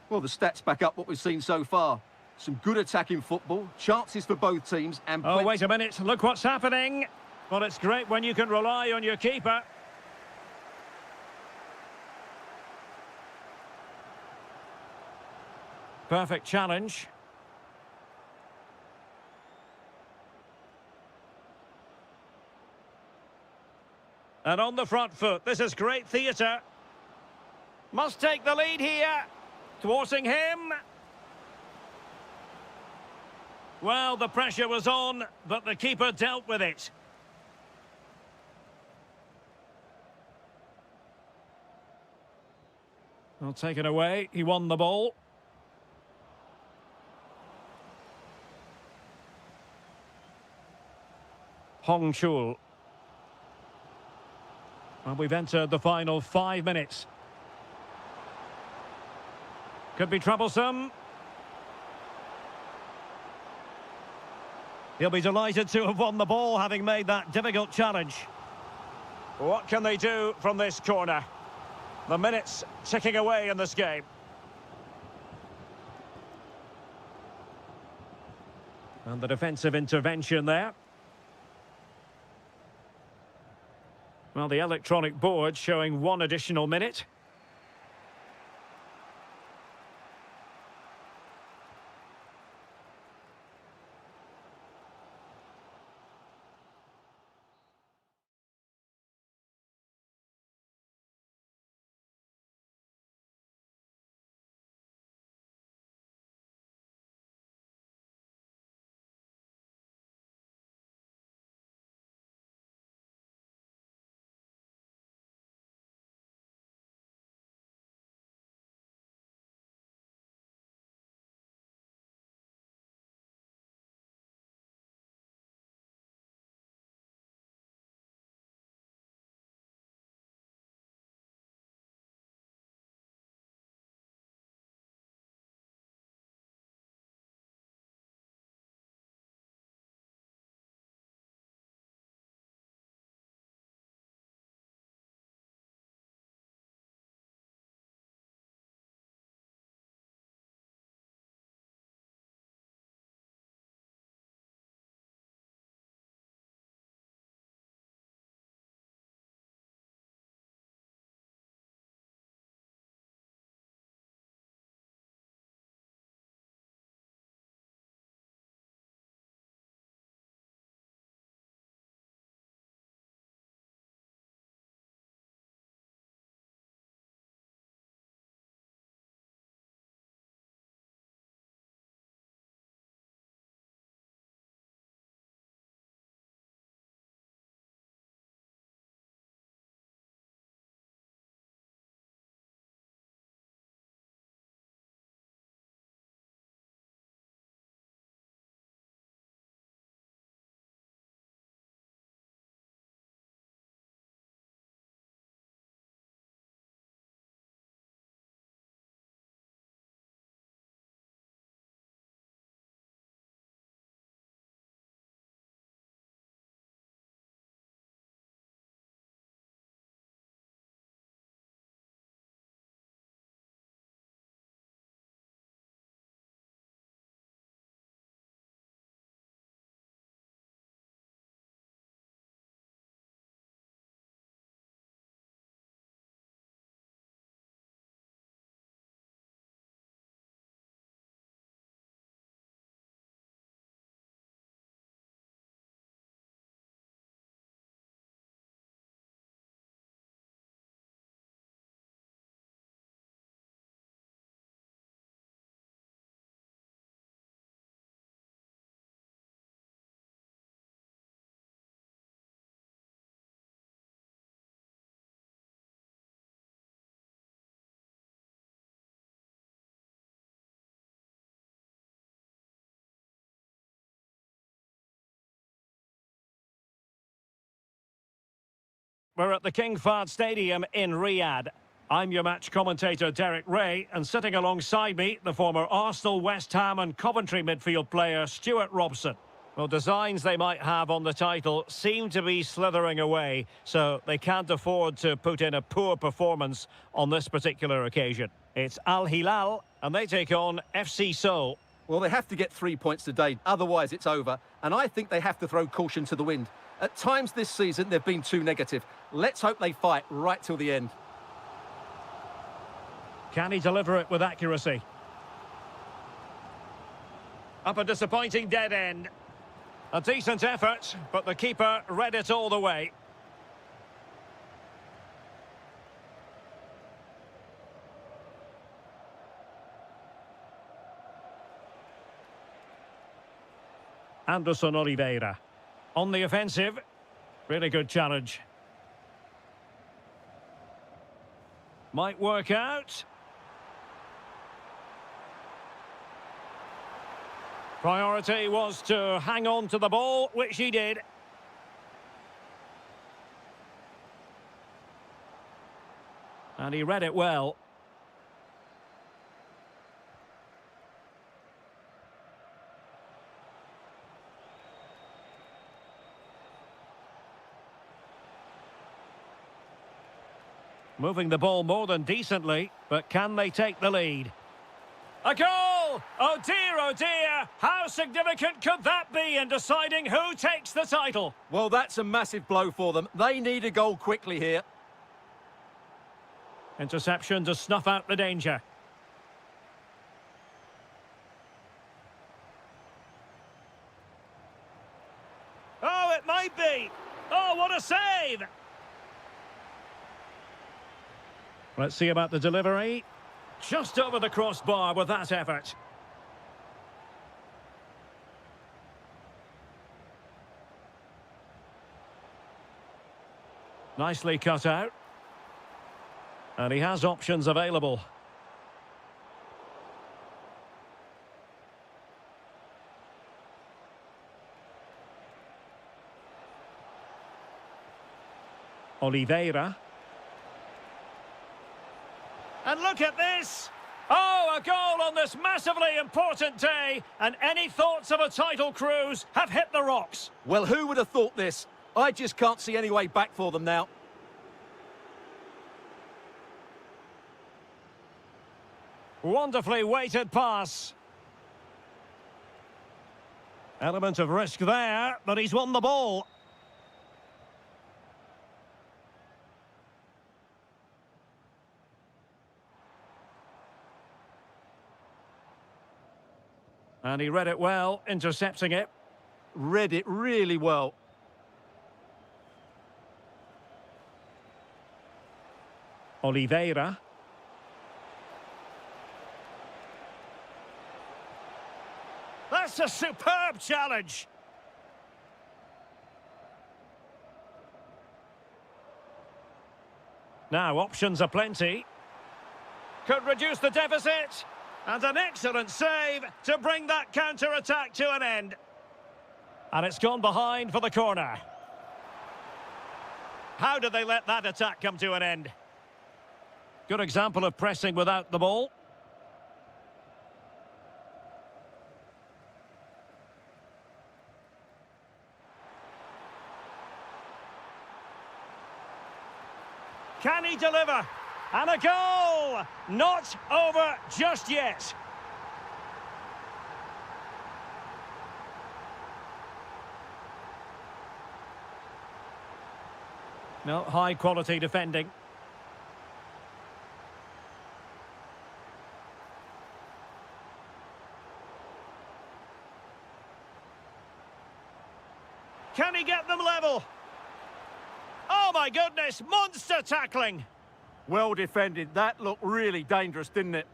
Well, the stats back up what we've seen so far. Some good attacking football, chances for both teams, and... Oh, wait a minute. Look what's happening. Well, it's great when you can rely on your keeper. Perfect challenge. And on the front foot, this is great theatre. Must take the lead here. Thwarting him. Well, the pressure was on, but the keeper dealt with it. Well, taken away. He won the ball. Hong Chul. Well, we've entered the final 5 minutes. Could be troublesome. He'll be delighted to have won the ball, having made that difficult challenge. What can they do from this corner? The minutes ticking away in this game. And the defensive intervention there. Well, the electronic board showing 1 additional minute. we're at the King Fahd Stadium in Riyadh. I'm your match commentator, Derek Ray, and sitting alongside me, the former Arsenal, West Ham and Coventry midfield player, Stuart Robson. Well, designs they might have on the title seem to be slithering away, so they can't afford to put in a poor performance on this particular occasion. It's Al Hilal, and they take on FC Seoul. Well, they have to get 3 points today, otherwise it's over. And I think they have to throw caution to the wind. At times this season, they've been too negative. Let's hope they fight right till the end. Can he deliver it with accuracy? Up a disappointing dead end. A decent effort, but the keeper read it all the way. Anderson Oliveira. On the offensive. Really good challenge. Might work out. Priority was to hang on to the ball, which he did. And he read it well. Moving the ball more than decently, but can they take the lead? A goal! Oh dear, how significant could that be in deciding who takes the title? Well, that's a massive blow for them. They need a goal quickly here. Interception to snuff out the danger. Oh, it might be! Oh, what a save! Let's see about the delivery. Just over the crossbar with that effort. Nicely cut out. And he has options available. Oliveira. And look at this! Oh, a goal on this massively important day, and any thoughts of a title cruise have hit the rocks. Well, who would have thought this? I just can't see any way back for them now. Wonderfully weighted pass. Element of risk there, but he's won the ball. And he read it well, intercepting it. Read it really well. Oliveira. That's a superb challenge. Now, options are plenty. Could reduce the deficit. And an excellent save to bring that counter-attack to an end. And it's gone behind for the corner. How did they let that attack come to an end? Good example of pressing without the ball. Can he deliver? And a goal! Not over just yet. No, high quality defending. Can he get them level? Oh my goodness, monster tackling! Well defended. That looked really dangerous, didn't it?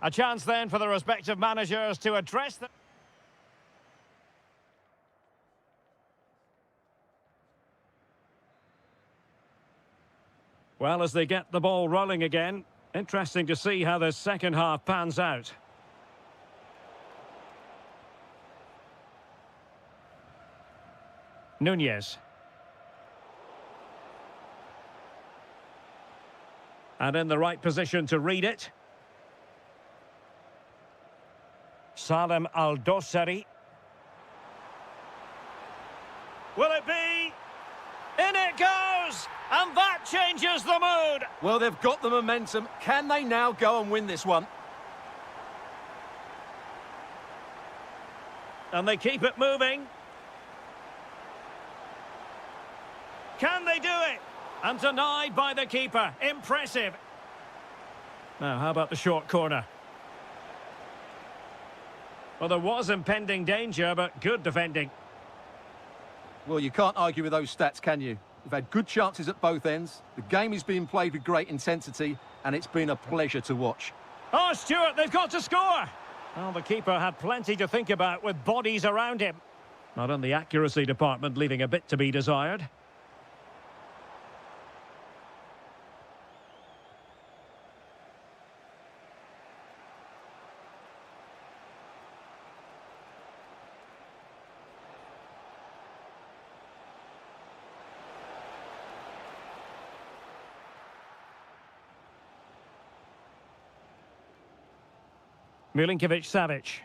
A chance then for the respective managers to address them. Well, as they get the ball rolling again, interesting to see how the second half pans out. Nunez. And in the right position to read it. Salem Al-Dosari. Will it be? In it goes! And that changes the mood! Well, they've got the momentum. Can they now go and win this one? And they keep it moving. Can they do it? And denied by the keeper. Impressive. Now, how about the short corner? Well, there was impending danger, but good defending. Well, you can't argue with those stats, can you? We've had good chances at both ends. The game is being played with great intensity, and it's been a pleasure to watch. Oh, Stuart, they've got to score! Well, the keeper had plenty to think about with bodies around him. Not in the accuracy department, leaving a bit to be desired. Milinkovic-Savic.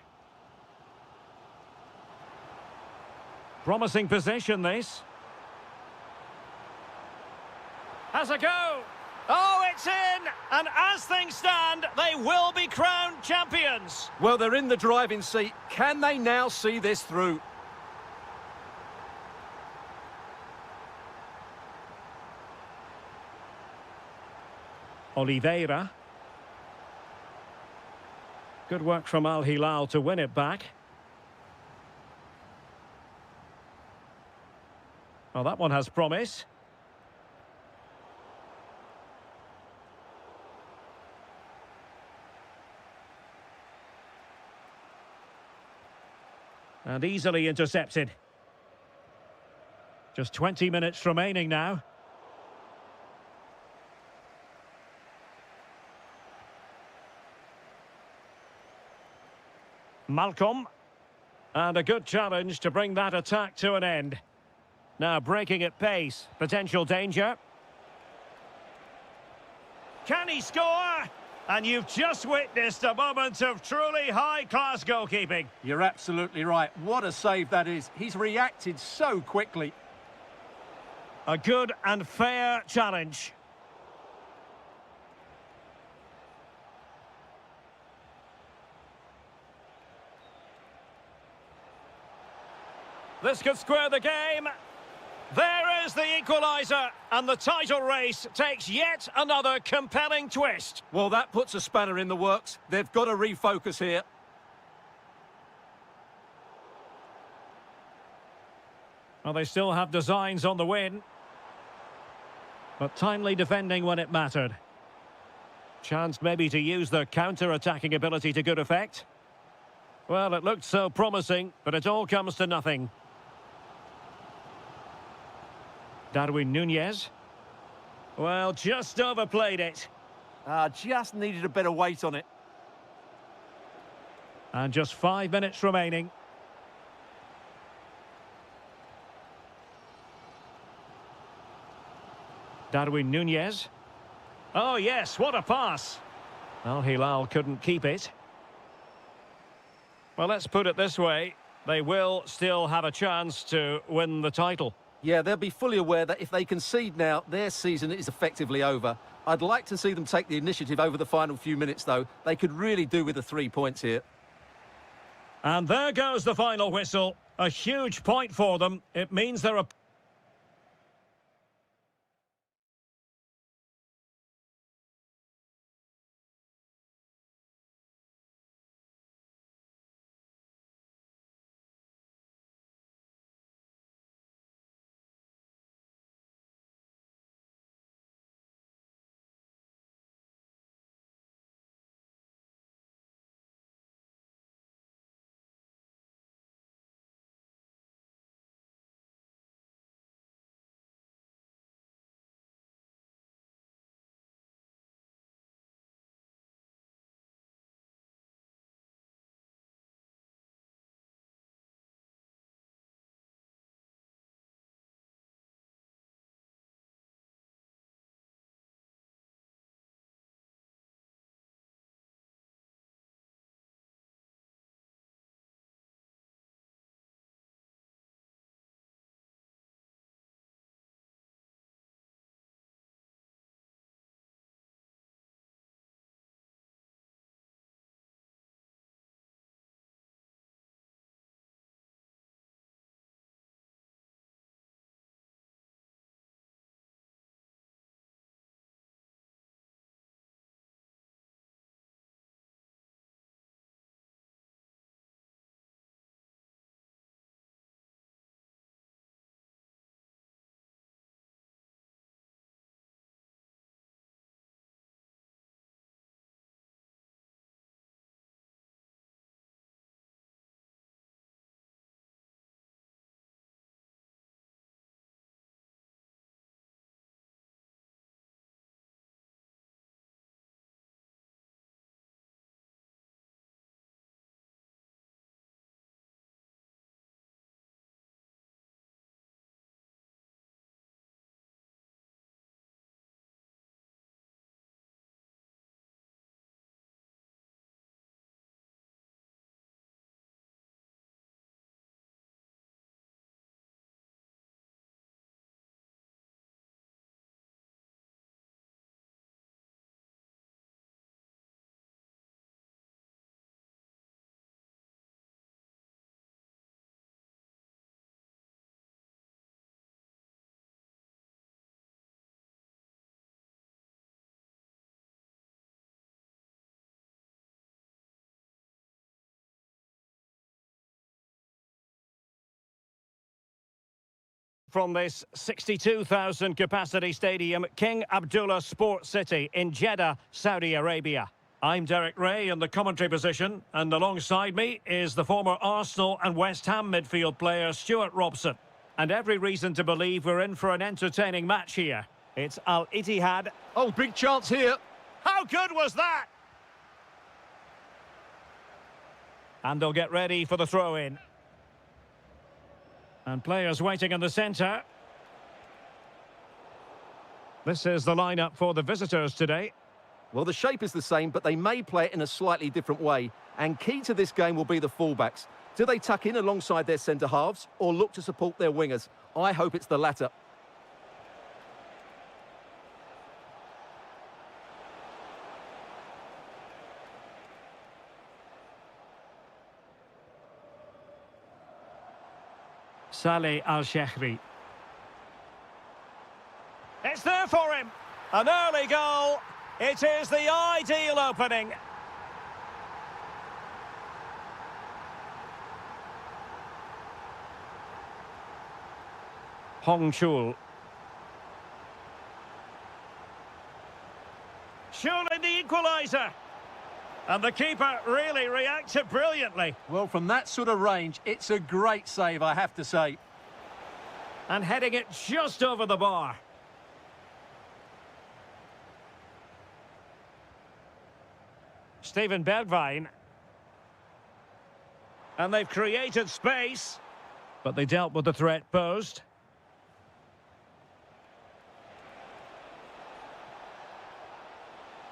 Promising possession, this. Has a go. Oh, it's in! And as things stand, they will be crowned champions. Well, they're in the driving seat. Can they now see this through? Oliveira. Good work from Al Hilal to win it back. Well, that one has promise. And easily intercepted. Just 20 minutes remaining now. Malcolm. And a good challenge to bring that attack to an end. Now breaking at pace. Potential danger. Can he score? And you've just witnessed a moment of truly high-class goalkeeping. You're absolutely right. What a save that is. He's reacted so quickly. A good and fair challenge. This could square the game. There is the equaliser, and the title race takes yet another compelling twist. Well, that puts a spanner in the works. They've got to refocus here. Well, they still have designs on the win. But timely defending when it mattered. Chance maybe to use their counter-attacking ability to good effect. Well, it looked so promising, but it all comes to nothing. Darwin Núñez. Well, just overplayed it. Just needed a better weight on it. And just 5 minutes remaining. Darwin Núñez. Oh, yes, what a pass. Al Hilal couldn't keep it. Well, let's put it this way. They will still have a chance to win the title. Yeah, they'll be fully aware that if they concede now, their season is effectively over. I'd like to see them take the initiative over the final few minutes, though. They could really do with the 3 points here. And there goes the final whistle. A huge point for them. It means they're a from this 62,000 capacity stadium, King Abdullah Sports City in Jeddah, Saudi Arabia. I'm Derek Ray in the commentary position, and alongside me is the former Arsenal and West Ham midfield player Stuart Robson. And every reason to believe we're in for an entertaining match here. It's Al Ittihad. Oh, big chance here. How good was that? And they'll get ready for the throw-in. And players waiting in the centre. This is the lineup for the visitors today. Well, the shape is the same, but they may play it in a slightly different way. And key to this game will be the fullbacks. Do they tuck in alongside their centre-halves or look to support their wingers? I hope it's the latter. Saleh Al-Shehri. It's there for him. An early goal. It is the ideal opening. Hong Chul. Chul in the equaliser. And the keeper really reacted brilliantly. Well, from that sort of range, it's a great save, I have to say. And heading it just over the bar. Steven Bergwijn. And they've created space, but they dealt with the threat posed.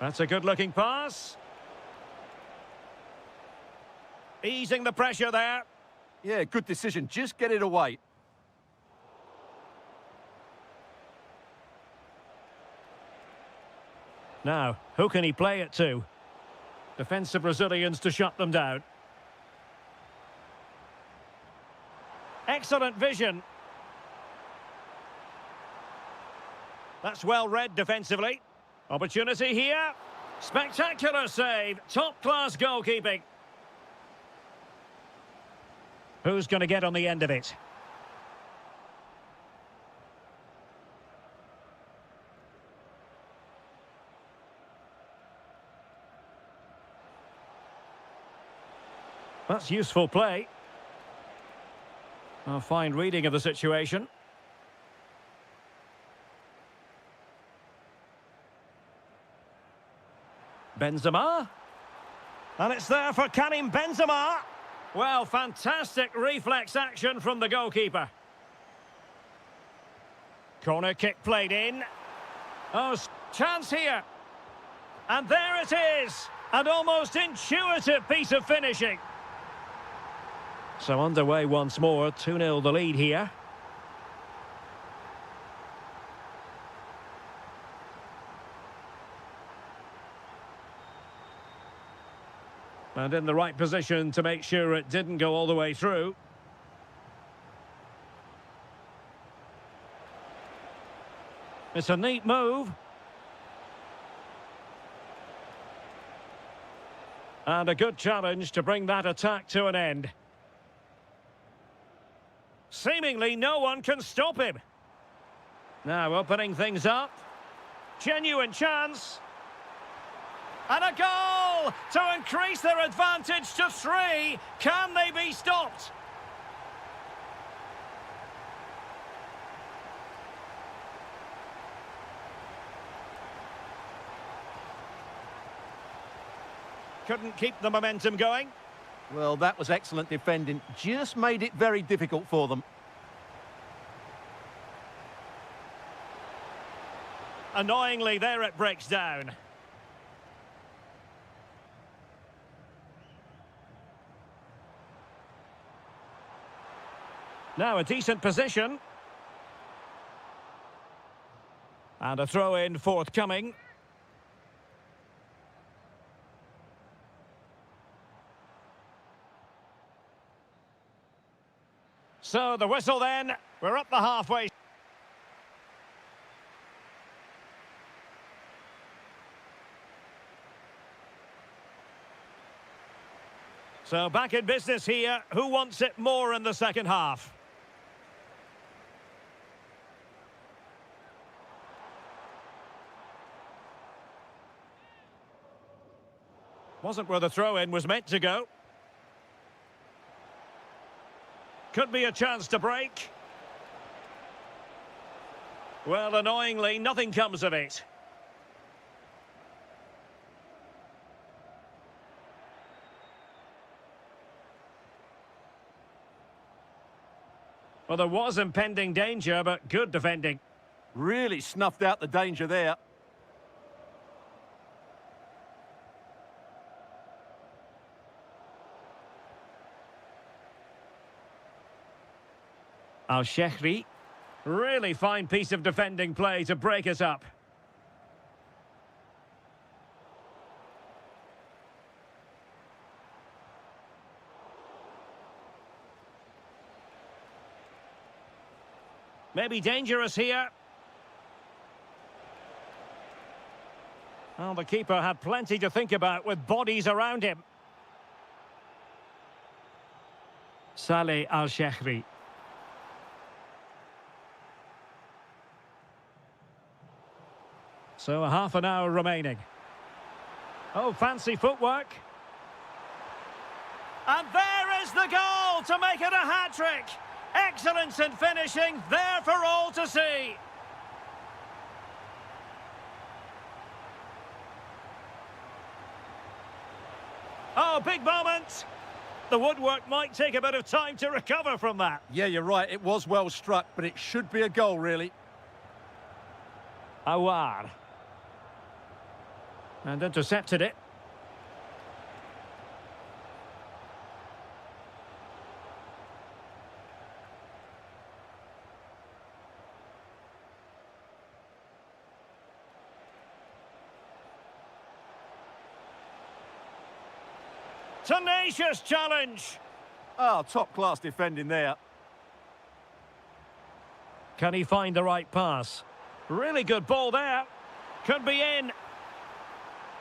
That's a good-looking pass. Easing the pressure there. Yeah, good decision. Just get it away. Now, who can he play it to? Defensive Brazilians to shut them down. Excellent vision. That's well read defensively. Opportunity here. Spectacular save. Top-class goalkeeping. Who's going to get on the end of it? That's useful play. A fine reading of the situation. Benzema. And it's there for Karim Benzema. Well, fantastic reflex action from the goalkeeper. Corner kick played in. Oh, chance here. And there it is. An almost intuitive piece of finishing. So underway once more. 2-0 the lead here. And in the right position to make sure it didn't go all the way through. It's a neat move. And a good challenge to bring that attack to an end. Seemingly no one can stop him. Now opening things up. Genuine chance. And a goal to increase their advantage to 3. Can they be stopped? Couldn't keep the momentum going. Well, that was excellent defending. Just made it very difficult for them. Annoyingly, there it breaks down. Now a decent position. And a throw-in forthcoming. So the whistle then. We're up the halfway. So back in business here. Who wants it more in the second half? Wasn't where the throw-in was meant to go. Could be a chance to break. Well, annoyingly, nothing comes of it. Well, there was impending danger, but good defending. Really snuffed out the danger there. Al-Shehri. Really fine piece of defending play to break us up. Maybe dangerous here. Well, the keeper had plenty to think about with bodies around him. Saleh Al-Shehri. So a half an hour remaining. Oh, fancy footwork. And there is the goal to make it a hat-trick. Excellence in finishing, there for all to see. Oh, big moment. The woodwork might take a bit of time to recover from that. Yeah, you're right. It was well struck, but it should be a goal, really. Awar. And intercepted it. Tenacious challenge. Oh, top-class defending there. Can he find the right pass? Really good ball there. Could be in.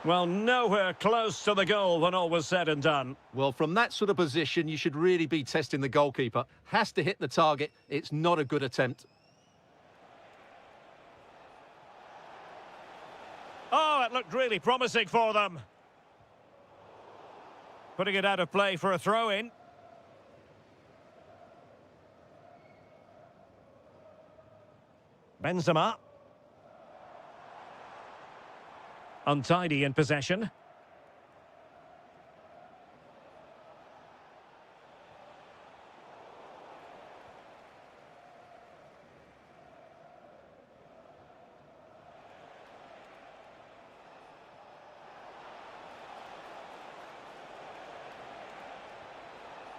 Well, nowhere close to the goal when all was said and done. Well, from that sort of position, you should really be testing the goalkeeper. Has to hit the target. It's not a good attempt. Oh, it looked really promising for them. Putting it out of play for a throw-in. Benzema. Untidy in possession.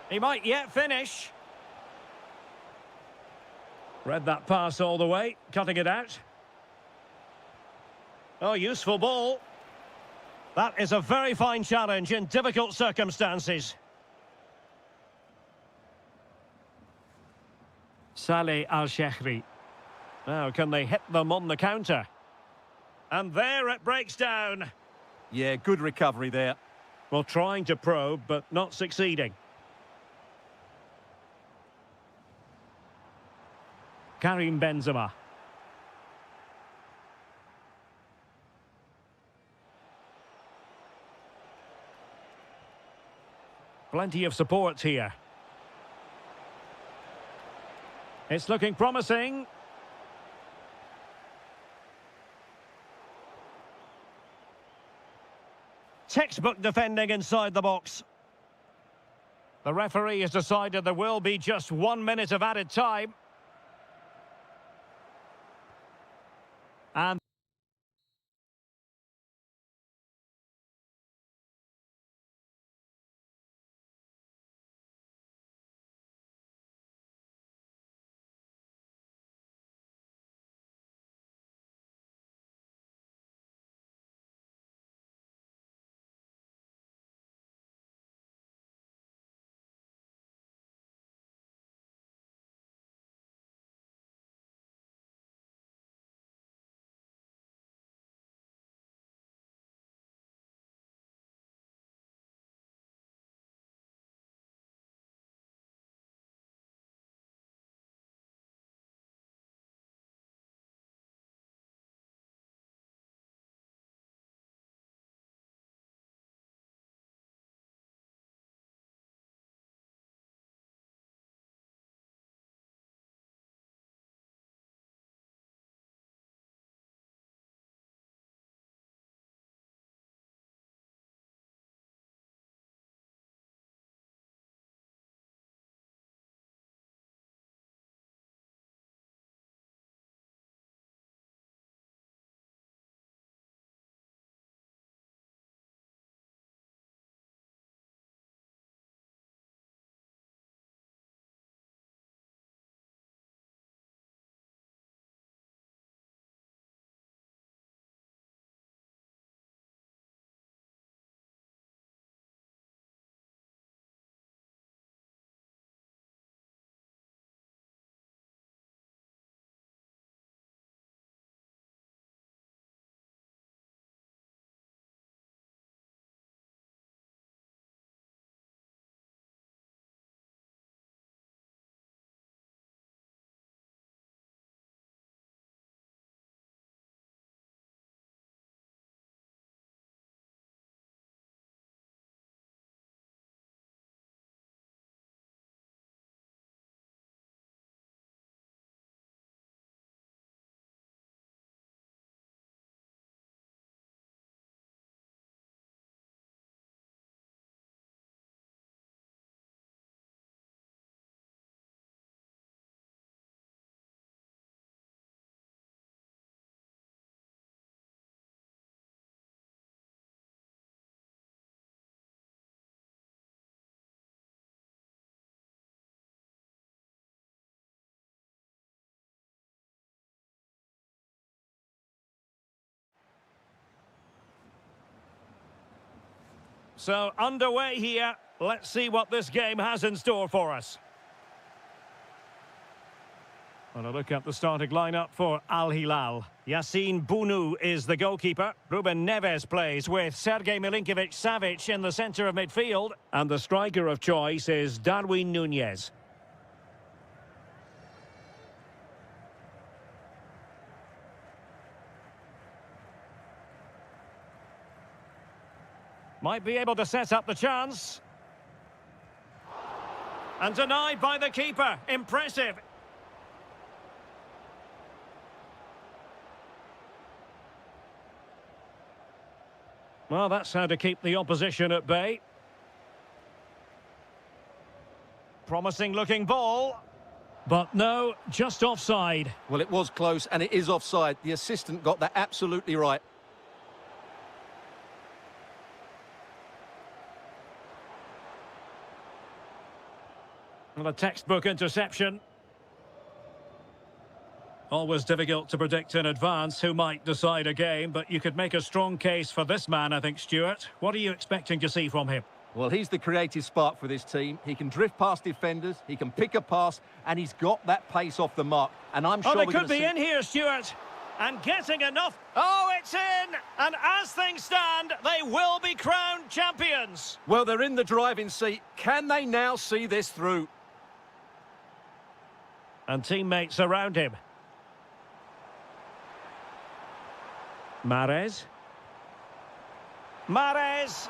He might yet finish. Read that pass all the way, cutting it out. Oh, useful ball. That is a very fine challenge in difficult circumstances. Saleh Al-Shehri. Now, can they hit them on the counter? And there it breaks down. Yeah, good recovery there. Well, trying to probe, but not succeeding. Karim Benzema. Plenty of support here. It's looking promising. Textbook defending inside the box. The referee has decided there will be just 1 minute of added time. And So, underway here. Let's see what this game has in store for us. And a look at the starting lineup for Al Hilal. Yassine Bounou is the goalkeeper. Ruben Neves plays with Sergej Milinkovic-Savic in the centre of midfield. And the striker of choice is Darwin Núñez. Might be able to set up the chance. And denied by the keeper. Impressive. Well, that's how to keep the opposition at bay. Promising looking ball. But no, just offside. Well, it was close and it is offside. The assistant got that absolutely right. Well, a textbook interception. Always difficult to predict in advance who might decide a game, but you could make a strong case for this man, I think, Stuart. What are you expecting to see from him? Well, he's the creative spark for this team. He can drift past defenders, he can pick a pass, and he's got that pace off the mark. And I'm sure they we're could be see... in here, Stuart. And getting enough. Oh, it's in! And as things stand, they will be crowned champions. Well, they're in the driving seat. Can they now see this through? And teammates around him. Mahrez. Mahrez.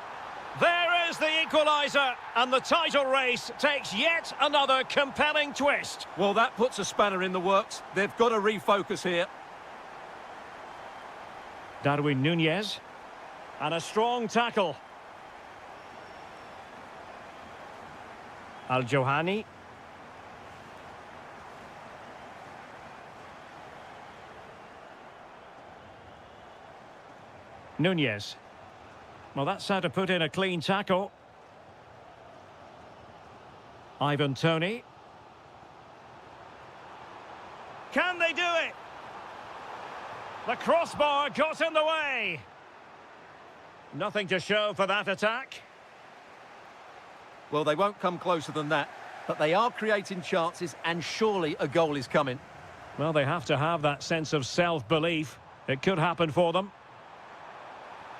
There is the equaliser. And the title race takes yet another compelling twist. Well, that puts a spanner in the works. They've got to refocus here. Darwin Núñez. And a strong tackle. Al-Johani. Núñez. Well, that's how to put in a clean tackle. Ivan Toney. Can they do it? The crossbar got in the way. Nothing to show for that attack. Well, they won't come closer than that, but they are creating chances, and surely a goal is coming. Well, they have to have that sense of self-belief. It could happen for them.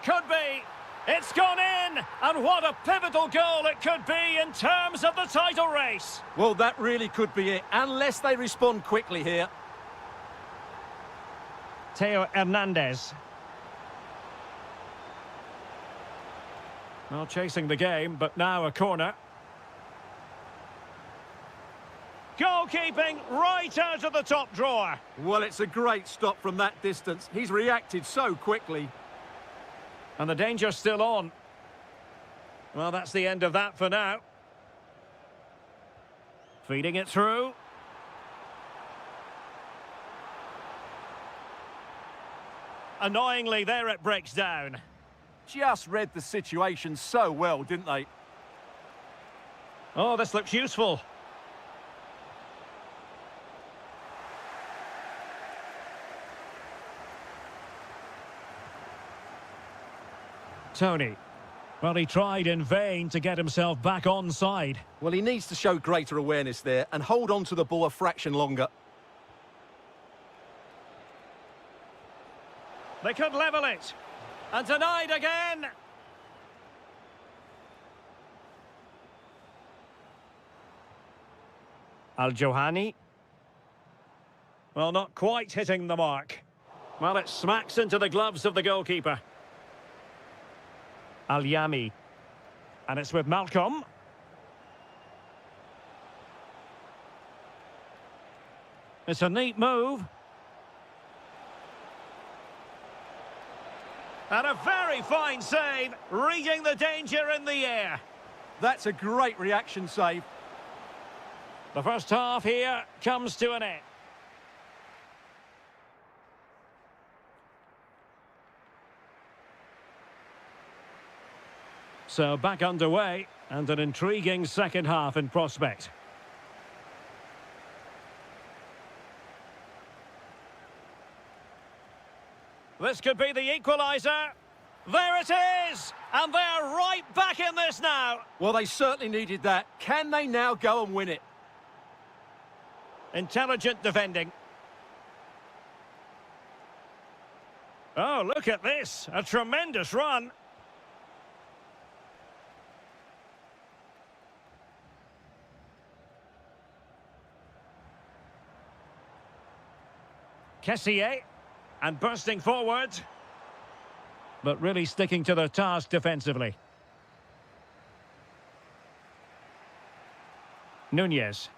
Could be. It's gone in. And what a pivotal goal it could be in terms of the title race. Well, that really could be it, unless they respond quickly here. Theo Hernandez. Well, chasing the game, but now a corner. Goalkeeping right out of the top drawer. Well, it's a great stop from that distance. He's reacted so quickly. And the danger's still on. Well, that's the end of that for now. Feeding it through. Annoyingly, there it breaks down. Just read the situation so well, didn't they? Oh, this looks useful. Toney. Well, he tried in vain to get himself back onside. Well, he needs to show greater awareness there and hold on to the ball a fraction longer. They could level it. And denied again. Al-Johani. Well, not quite hitting the mark. Well, it smacks into the gloves of the goalkeeper. Al-Yami. And it's with Malcolm. It's a neat move. And a very fine save, reading the danger in the air. That's a great reaction save. The first half here comes to an end. So back underway, and an intriguing second half in prospect. This could be the equaliser. There it is! And they're right back in this now. Well, they certainly needed that. Can they now go and win it? Intelligent defending. Oh, look at this. A tremendous run. Kessier. And bursting forward. But really sticking to their task defensively. Nunez.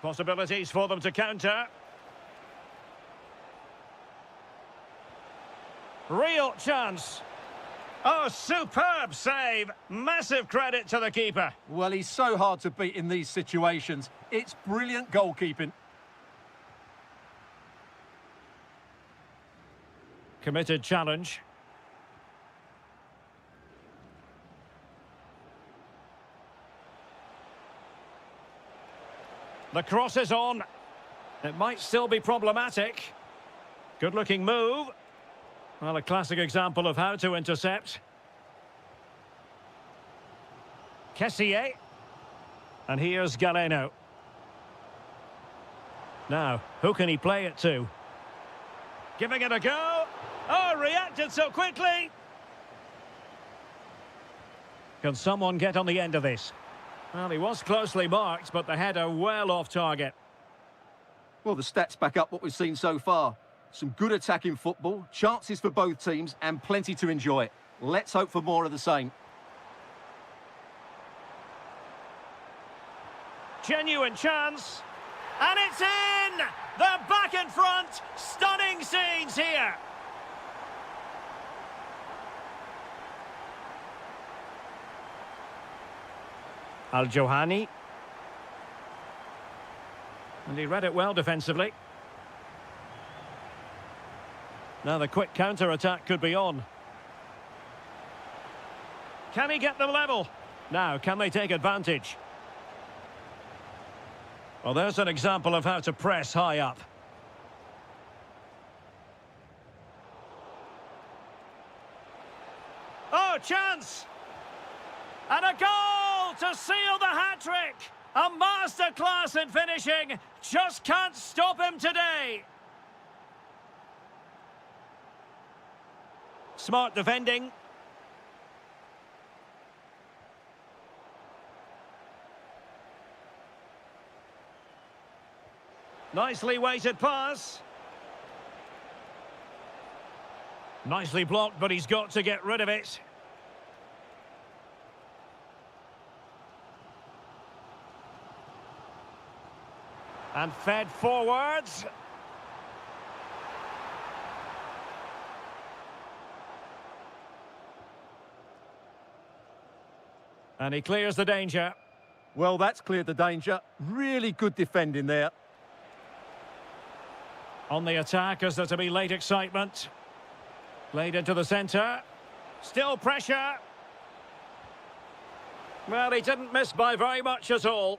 Possibilities for them to counter. Real chance. Oh, superb save. Massive credit to the keeper. Well, he's so hard to beat in these situations. It's brilliant goalkeeping. Committed challenge. The cross is on. It might still be problematic. Good-looking move. Well, a classic example of how to intercept. Kessier. And here's Galeno. Now, who can he play it to? Giving it a go. Oh, reacted so quickly. Can someone get on the end of this? Well, he was closely marked, but the header well off target. Well, the stats back up what we've seen so far. Some good attacking football, chances for both teams, and plenty to enjoy. Let's hope for more of the same. Genuine chance. And it's in! They're back in front. Stunning scenes here. Al-Johani. And he read it well defensively. Now the quick counter-attack could be on. Can he get them level? Now, can they take advantage? Well, there's an example of how to press high up. Oh, chance! And a goal to seal the hat-trick! A masterclass in finishing. Just can't stop him today. Smart defending. Nicely weighted pass. Nicely blocked, but he's got to get rid of it. And fed forwards. And he clears the danger. Well, that's cleared the danger. Really good defending there. On the attack, as there to be late excitement. Played into the centre. Still pressure. Well, he didn't miss by very much at all.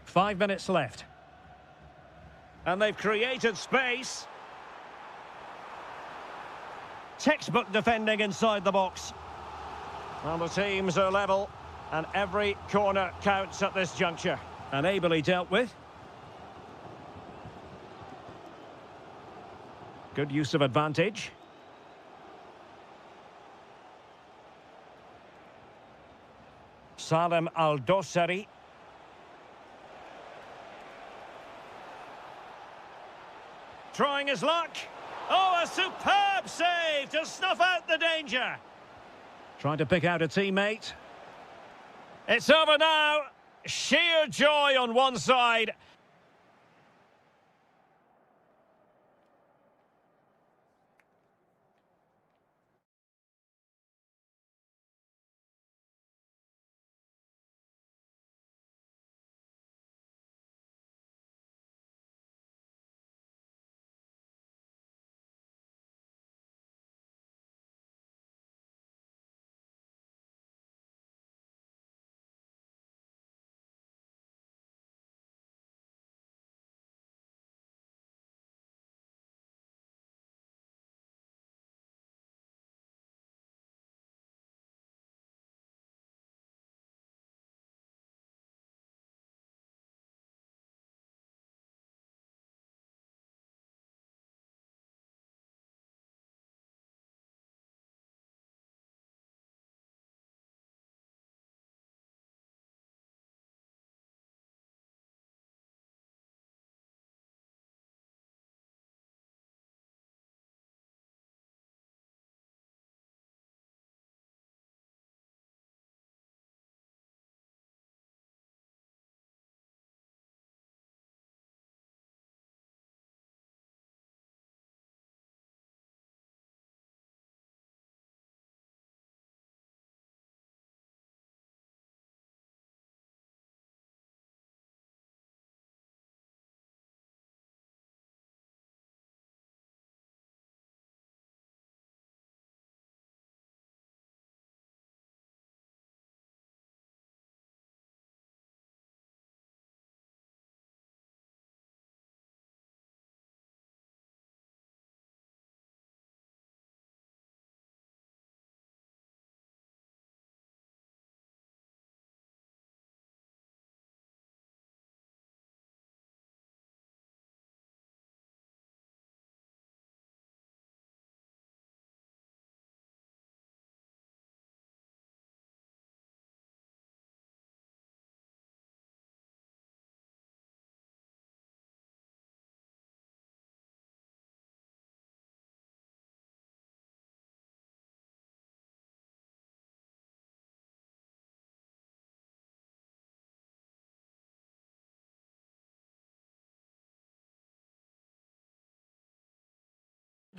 Five minutes left. And they've created space. Textbook defending inside the box. Well, the teams are level, and every corner counts at this juncture. And ably dealt with. Good use of advantage. Salem Al-Dossari. Trying his luck. Oh, a superb save to snuff out the danger. Trying to pick out a teammate. It's over now. Sheer joy on one side.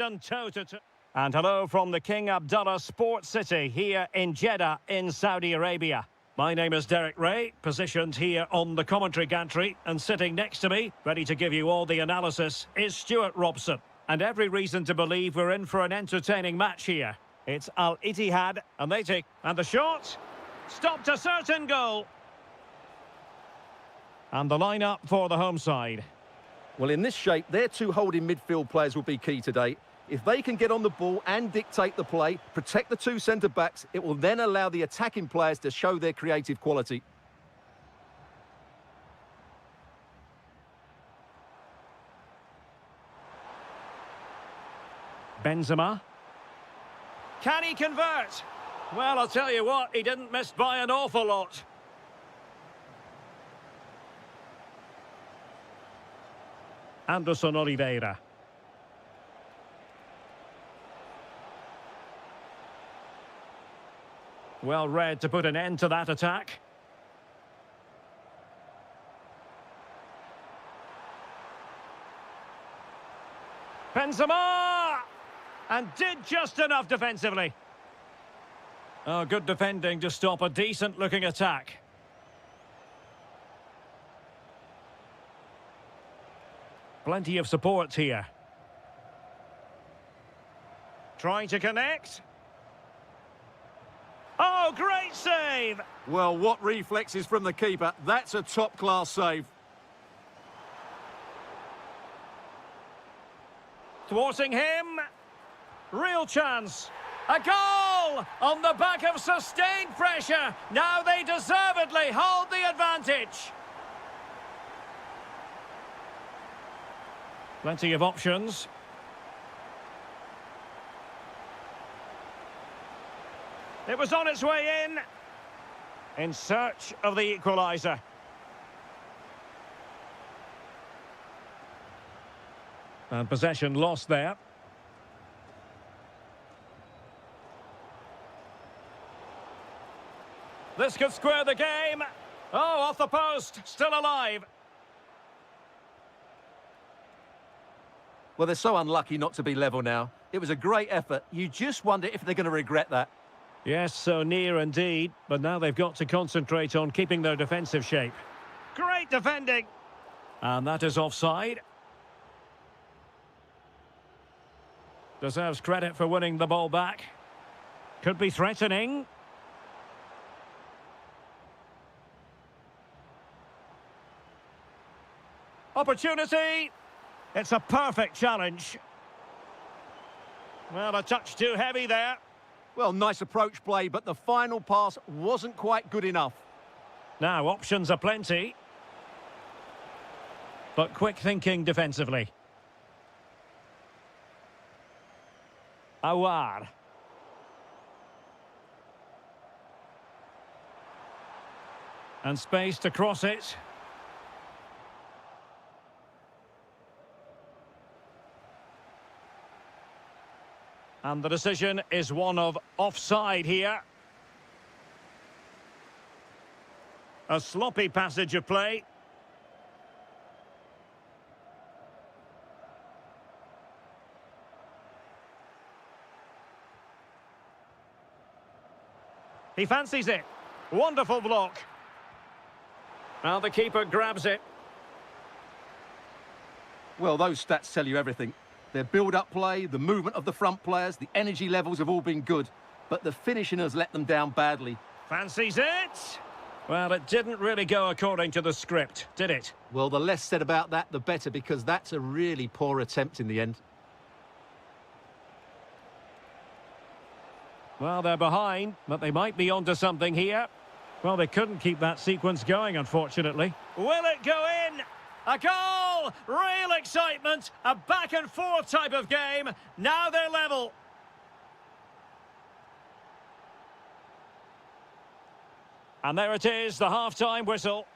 Done toe-to-toe. And hello from the King Abdullah Sports City here in Jeddah in Saudi Arabia. My name is Derek Ray, positioned here on the commentary gantry, and sitting next to me, ready to give you all the analysis, is Stuart Robson. And every reason to believe we're in for an entertaining match here. It's Al Ittihad, and they take... And the shot! Stopped a certain goal! And the lineup for the home side. Well, in this shape, their two holding midfield players will be key today. If they can get on the ball and dictate the play, protect the two centre-backs, it will then allow the attacking players to show their creative quality. Benzema. Can he convert? Well, I'll tell you what, he didn't miss by an awful lot. Anderson Oliveira. Well read to put an end to that attack. Benzema! And did just enough defensively. Oh, good defending to stop a decent-looking attack. Plenty of support here. Trying to connect. Oh, great save! Well, what reflexes from the keeper. That's a top-class save. Thwarting him. Real chance. A goal! On the back of sustained pressure. Now they deservedly hold the advantage. Plenty of options. It was on its way in search of the equaliser. And possession lost there. This could square the game. Oh, off the post, still alive. Well, they're so unlucky not to be level now. It was a great effort. You just wonder if they're going to regret that. Yes, so near indeed, but now they've got to concentrate on keeping their defensive shape. Great defending! And that is offside. Deserves credit for winning the ball back. Could be threatening. Opportunity! It's a perfect challenge. Well, a touch too heavy there. Well, nice approach play, but the final pass wasn't quite good enough. Now, options are plenty. But quick thinking defensively. Awar. And space to cross it. And the decision is one of offside here. A sloppy passage of play. He fancies it. Wonderful block. Now the keeper grabs it. Well, those stats tell you everything. Their build-up play, the movement of the front players, the energy levels have all been good. But the finishing has let them down badly. Fancies it? Well, it didn't really go according to the script, did it? Well, the less said about that, the better, because that's a really poor attempt in the end. Well, they're behind, but they might be onto something here. Well, they couldn't keep that sequence going, unfortunately. Will it go in? A goal! Real excitement! A back-and-forth type of game. Now they're level. And there it is, the half-time whistle.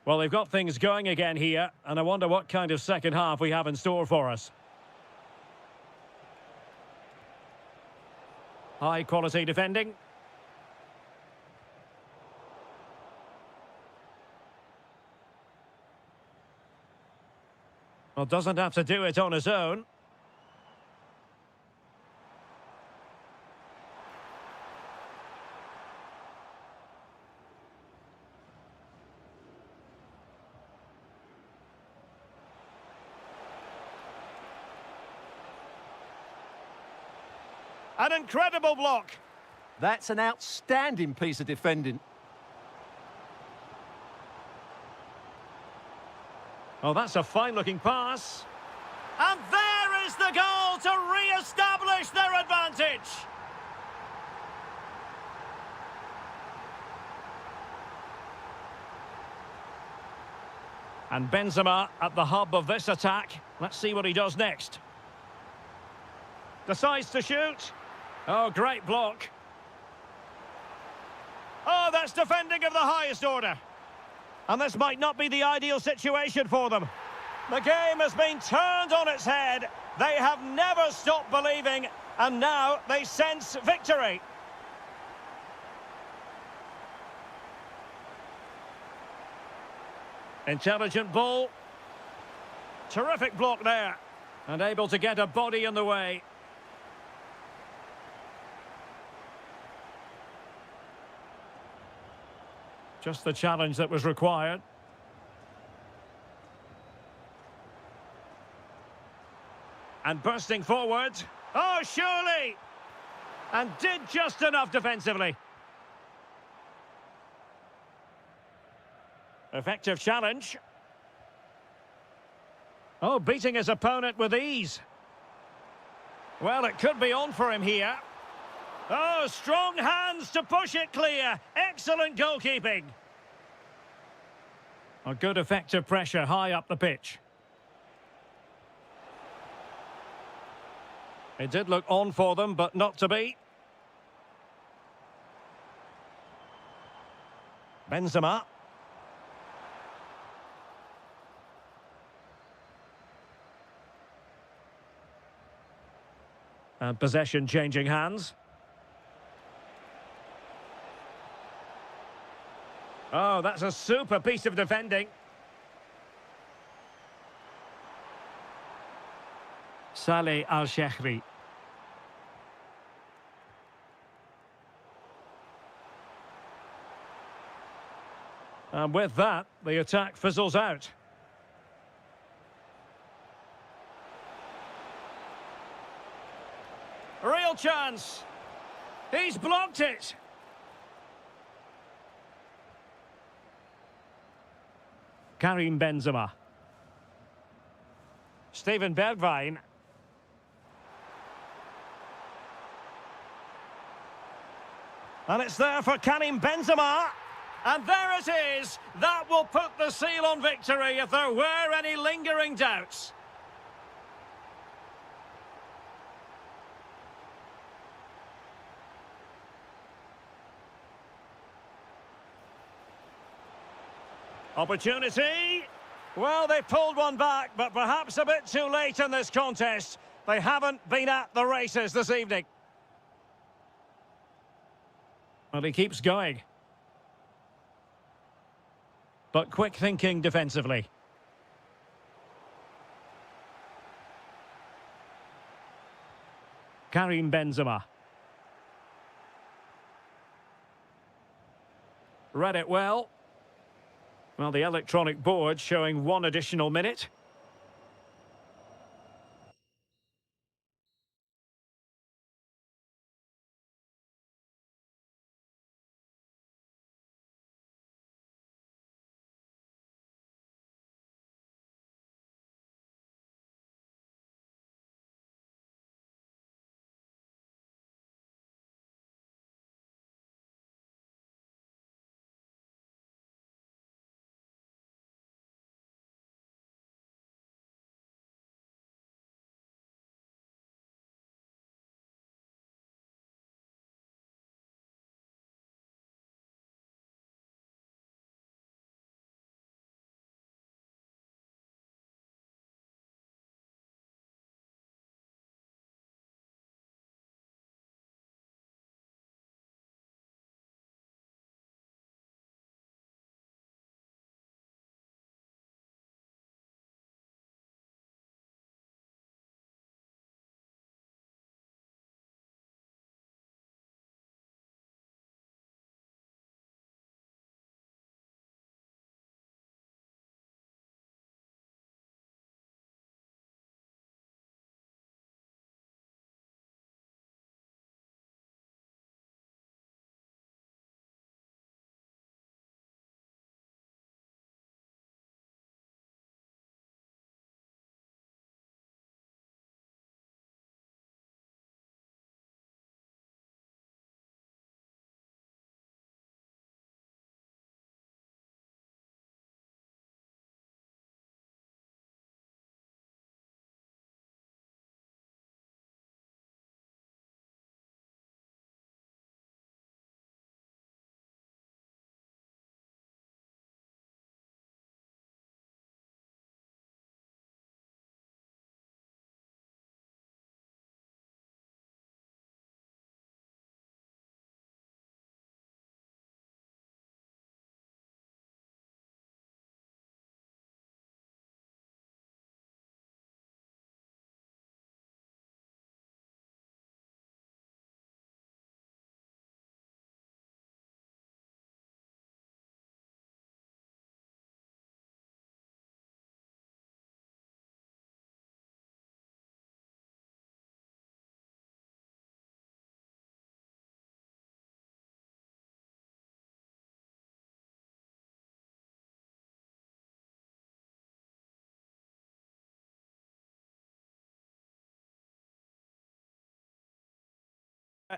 Well, they've got things going again here, and I wonder what kind of second half we have in store for us. High-quality defending. Well, doesn't have to do it on his own. An incredible block. That's an outstanding piece of defending. Oh, that's a fine-looking pass. And there is the goal to re-establish their advantage. And Benzema at the hub of this attack. Let's see what he does next. Decides to shoot. Oh, great block. Oh, that's defending of the highest order. And this might not be the ideal situation for them. The game has been turned on its head. They have never stopped believing, and now they sense victory. Intelligent ball. Terrific block there. And able to get a body in the way. Just the challenge that was required. And bursting forward. Oh, surely! And did just enough defensively. Effective challenge. Oh, beating his opponent with ease. Well, it could be on for him here. Oh, strong hands to push it clear. Excellent goalkeeping. A good effective pressure high up the pitch. It did look on for them, but not to be. Benzema. And possession changing hands. Oh, that's a super piece of defending. Saleh Al-Shehri. And with that, the attack fizzles out. Real chance. He's blocked it. Karim Benzema. Steven Bergwijn. And it's there for Karim Benzema. And there it is. That will put the seal on victory if there were any lingering doubts. Opportunity. Well, they pulled one back, but perhaps a bit too late in this contest. They haven't been at the races this evening. Well, he keeps going. But quick thinking defensively. Karim Benzema. Read it well. Well, the electronic board showing 1 additional minute.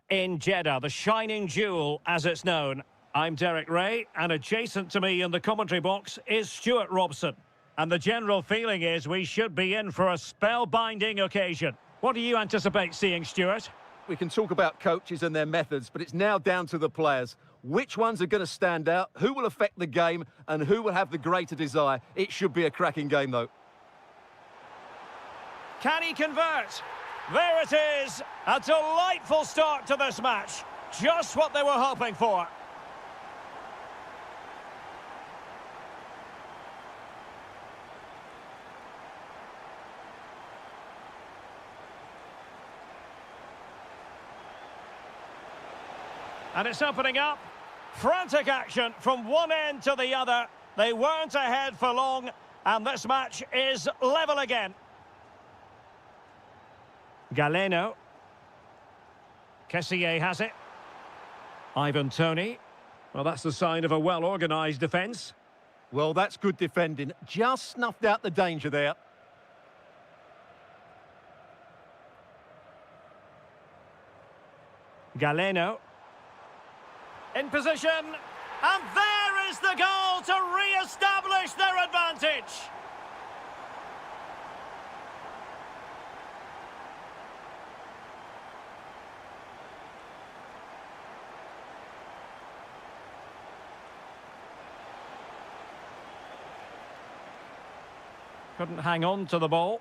In Jeddah, the shining jewel, as it's known. I'm Derek Ray, and adjacent to me in the commentary box is Stuart Robson. And the general feeling is we should be in for a spellbinding occasion. What do you anticipate seeing, Stuart? We can talk about coaches and their methods, but it's now down to the players. Which ones are going to stand out, who will affect the game, and who will have the greater desire? It should be a cracking game, though. Can he convert? There it is! A delightful start to this match. Just what they were hoping for. And it's opening up. Frantic action from one end to the other. They weren't ahead for long, and this match is level again. Galeno. Kessier has it. Ivan Toney. Well, that's the sign of a well-organised defence. Well, that's good defending. Just snuffed out the danger there. Galeno. In position. And there is the goal to re-establish their advantage. Couldn't hang on to the ball.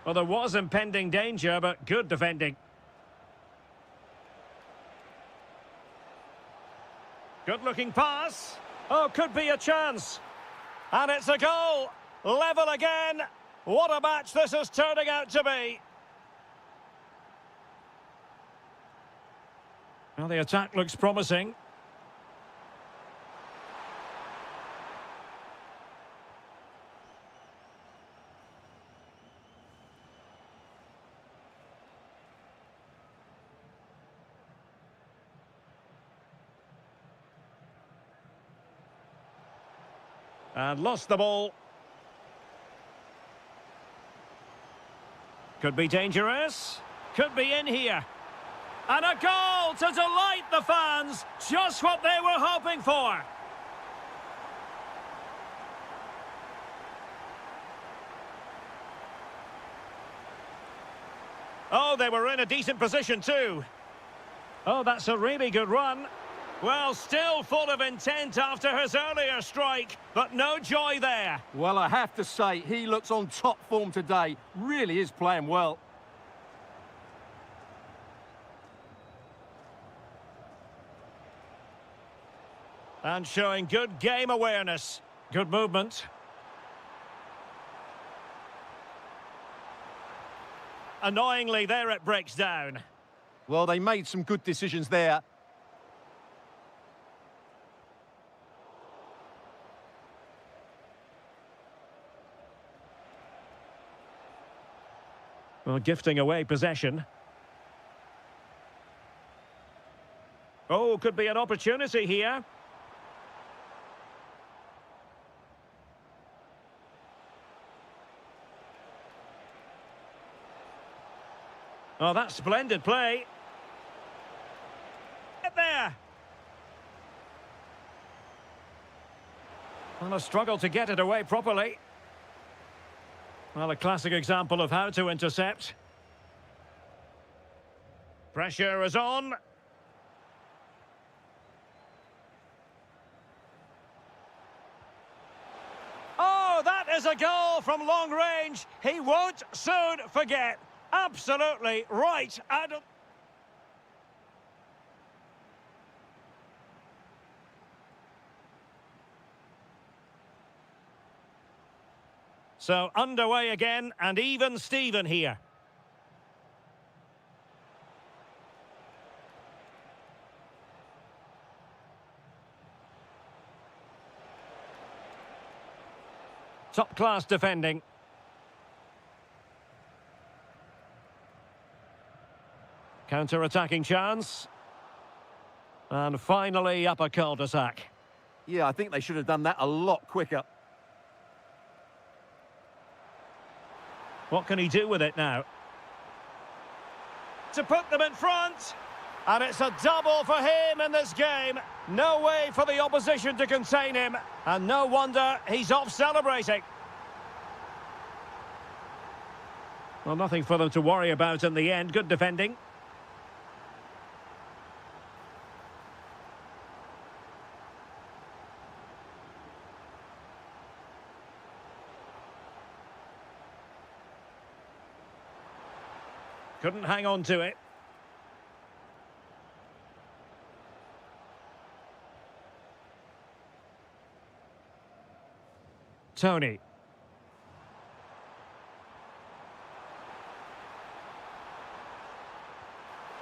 Well, there was impending danger, but good defending. Good-looking pass. Oh, could be a chance. And it's a goal. Level again. What a match this is turning out to be. Well, the attack looks promising. And lost the ball. Could be dangerous. Could be in here. And a goal to delight the fans. Just what they were hoping for. Oh, they were in a decent position too. Oh, that's a really good run. Well, still full of intent after his earlier strike, but no joy there. Well, I have to say, he looks on top form today. Really is playing well. And showing good game awareness. Good movement. Annoyingly, there it breaks down. Well, they made some good decisions there. Well, gifting away possession. Oh, could be an opportunity here. Oh, that's splendid play. Get there. Well, a struggle to get it away properly. Well, a classic example of how to intercept. Pressure is on. Oh, that is a goal from long range. He won't soon forget. Absolutely right. So underway again, and even Steven here. Top-class defending. Counter-attacking chance. And finally up a cul-de-sac. Yeah, I think they should have done that a lot quicker. What can he do with it now? To put them in front. And it's a double for him in this game. No way for the opposition to contain him. And no wonder he's off celebrating. Well, nothing for them to worry about in the end. Good defending. Couldn't hang on to it. Tony.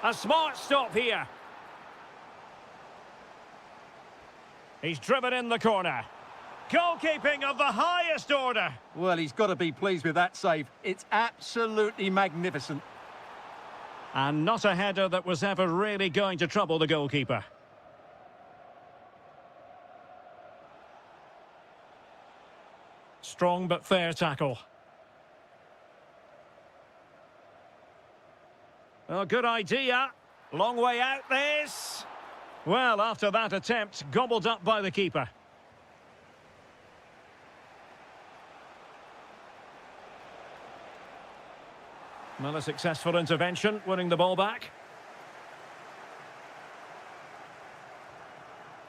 A smart stop here. He's driven in the corner. Goalkeeping of the highest order. Well, he's got to be pleased with that save. It's absolutely magnificent. And not a header that was ever really going to trouble the goalkeeper. Strong but fair tackle. Oh, good idea. Long way out this. Well, after that attempt, gobbled up by the keeper. Well, a successful intervention, winning the ball back.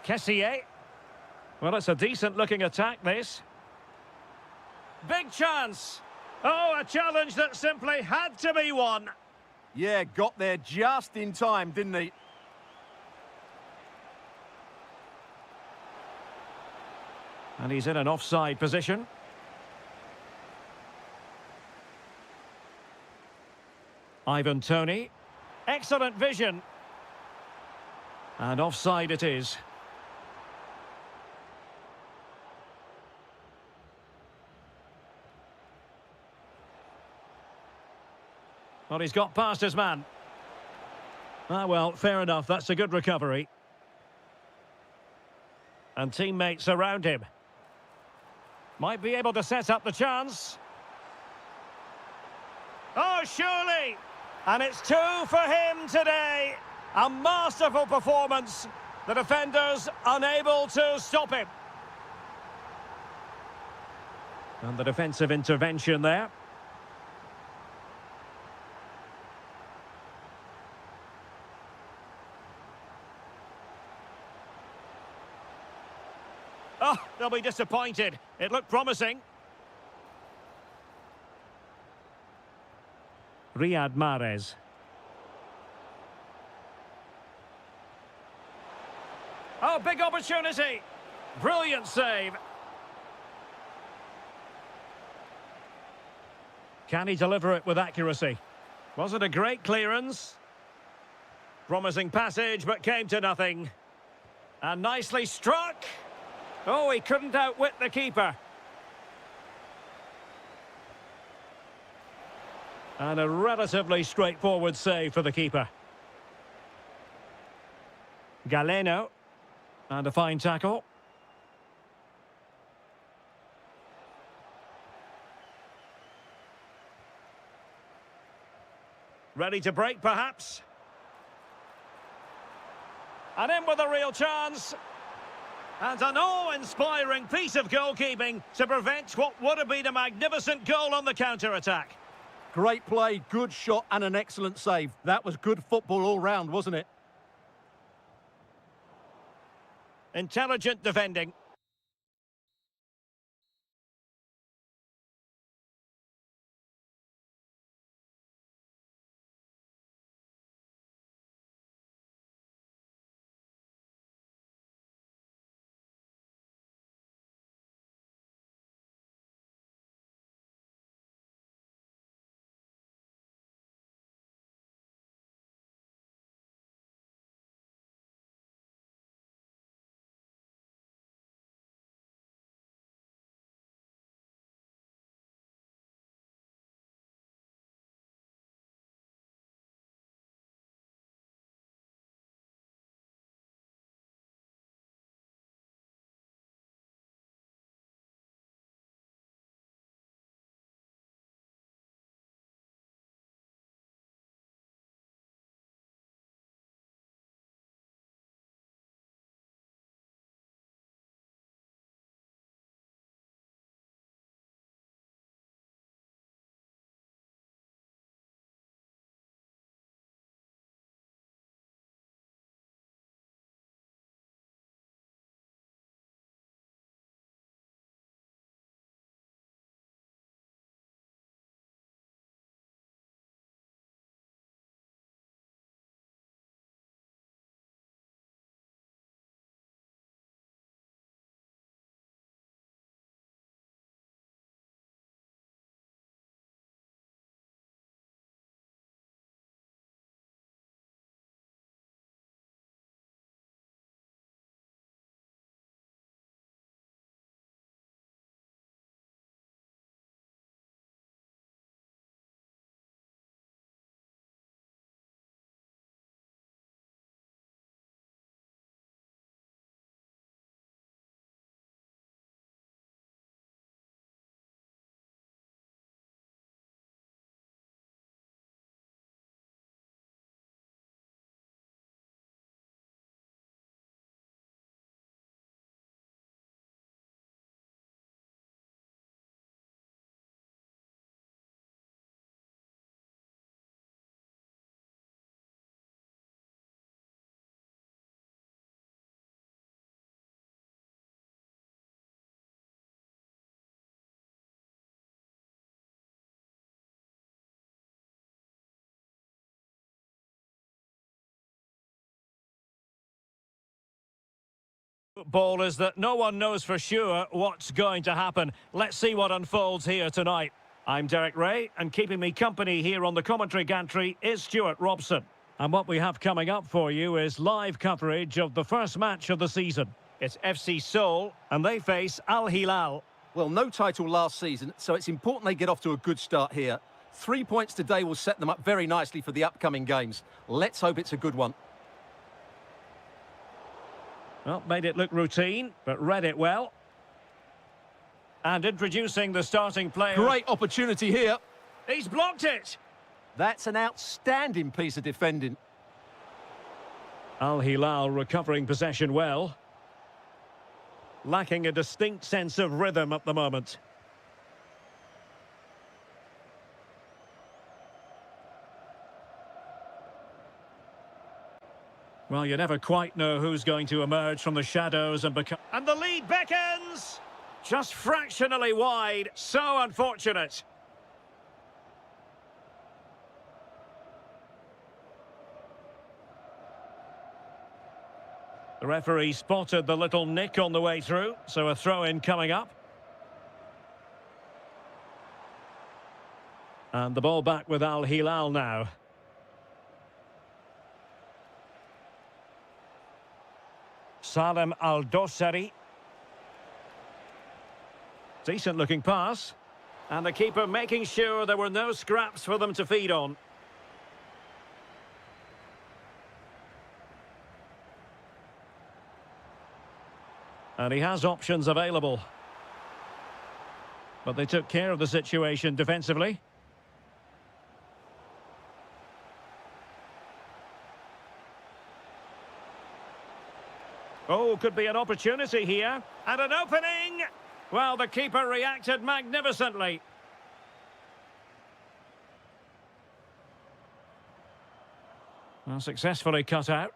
Kessier. Well, it's a decent-looking attack, this. Big chance. Oh, a challenge that simply had to be won. Yeah, got there just in time, didn't he? And he's in an offside position. Ivan Toney. Excellent vision. And offside it is. Well, he's got past his man. Ah, well, fair enough. That's a good recovery. And teammates around him. Might be able to set up the chance. Oh, surely! And it's 2 for him today. A masterful performance. The defenders unable to stop him. And the defensive intervention there. Oh, they'll be disappointed. It looked promising. Riyad Mahrez. Oh, big opportunity. Brilliant save. Can he deliver it with accuracy? Was it a great clearance? Promising passage, but came to nothing. And nicely struck. Oh, he couldn't outwit the keeper. And a relatively straightforward save for the keeper. Galeno. And a fine tackle. Ready to break, perhaps? And in with a real chance. And an awe-inspiring piece of goalkeeping to prevent what would have been a magnificent goal on the counter-attack. Great play, good shot and an excellent save. That was good football all round, wasn't it? Intelligent defending. Ball is that no one knows for sure what's going to happen. Let's see what unfolds here tonight. I'm Derek Ray, and keeping me company here on the commentary gantry is Stuart Robson. And what we have coming up for you is live coverage of the first match of the season. It's FC Seoul, and they face Al Hilal. Well, no title last season, so it's important they get off to a good start here. 3 points today will set them up very nicely for the upcoming games. Let's hope it's a good one. Well, made it look routine, but read it well. And introducing the starting player. Great opportunity here. He's blocked it. That's an outstanding piece of defending. Al Hilal recovering possession well. Lacking a distinct sense of rhythm at the moment. Well, you never quite know who's going to emerge from the shadows and become... And the lead beckons! Just fractionally wide. So unfortunate. The referee spotted the little nick on the way through, so a throw-in coming up. And the ball back with Al Hilal now. Salem Al-Dosari. Decent looking pass. And the keeper making sure there were no scraps for them to feed on. And he has options available. But they took care of the situation defensively. Oh, could be an opportunity here. And an opening! Well, the keeper reacted magnificently. Well, successfully cut out.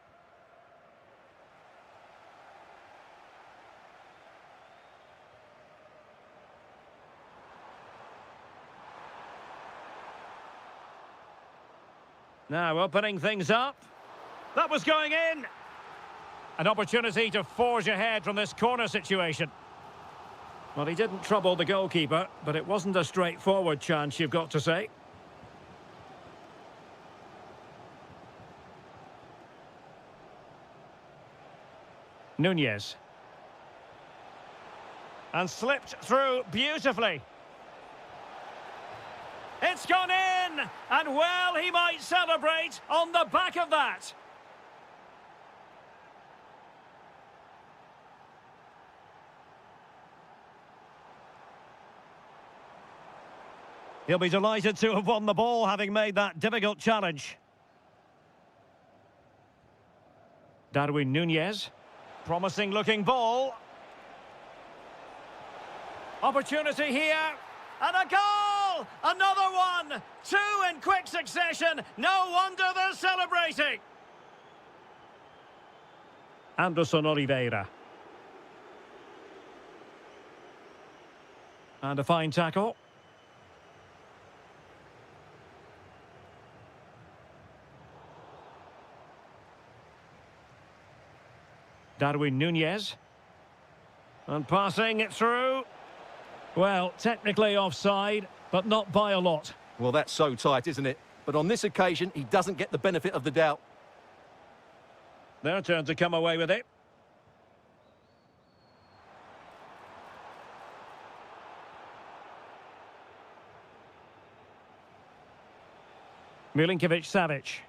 Now opening things up. That was going in. An opportunity to forge ahead from this corner situation. Well, he didn't trouble the goalkeeper, but it wasn't a straightforward chance, you've got to say. Nunez. And slipped through beautifully. It's gone in! And well, he might celebrate on the back of that. He'll be delighted to have won the ball, having made that difficult challenge. Darwin Nunez. Promising looking ball. Opportunity here. And a goal! Another one! Two in quick succession. No wonder they're celebrating. Anderson Oliveira. And a fine tackle. Darwin Nunez. And passing it through. Well, technically offside, but not by a lot. Well, that's so tight, isn't it? But on this occasion, he doesn't get the benefit of the doubt. Their turn to come away with it. Milinkovic-Savic.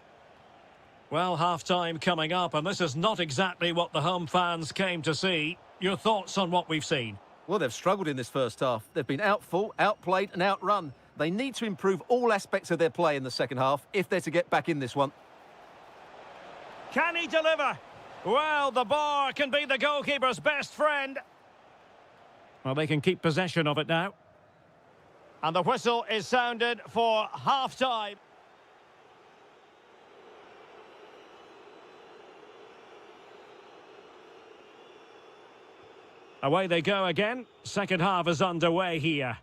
Well, half-time coming up, and this is not exactly what the home fans came to see. Your thoughts on what we've seen? Well, they've struggled in this first half. They've been outfought, outplayed and outrun. They need to improve all aspects of their play in the second half if they're to get back in this one. Can he deliver? Well, the bar can be the goalkeeper's best friend. Well, they can keep possession of it now. And the whistle is sounded for half-time. Away they go again. Second half is underway here.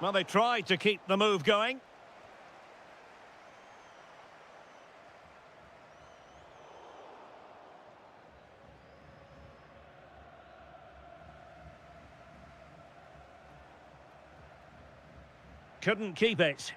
Well, they tried to keep the move going. couldn't keep it.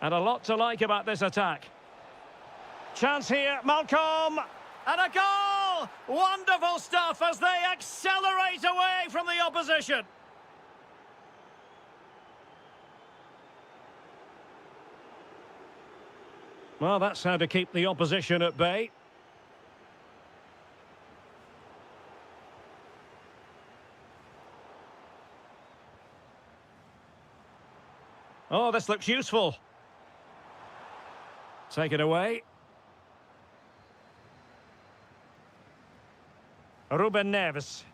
And a lot to like about this attack. Chance here, Malcolm! And a goal! Wonderful stuff as they accelerate away from the opposition. Well, that's how to keep the opposition at bay. Oh, this looks useful. Take it away. Ruben Neves.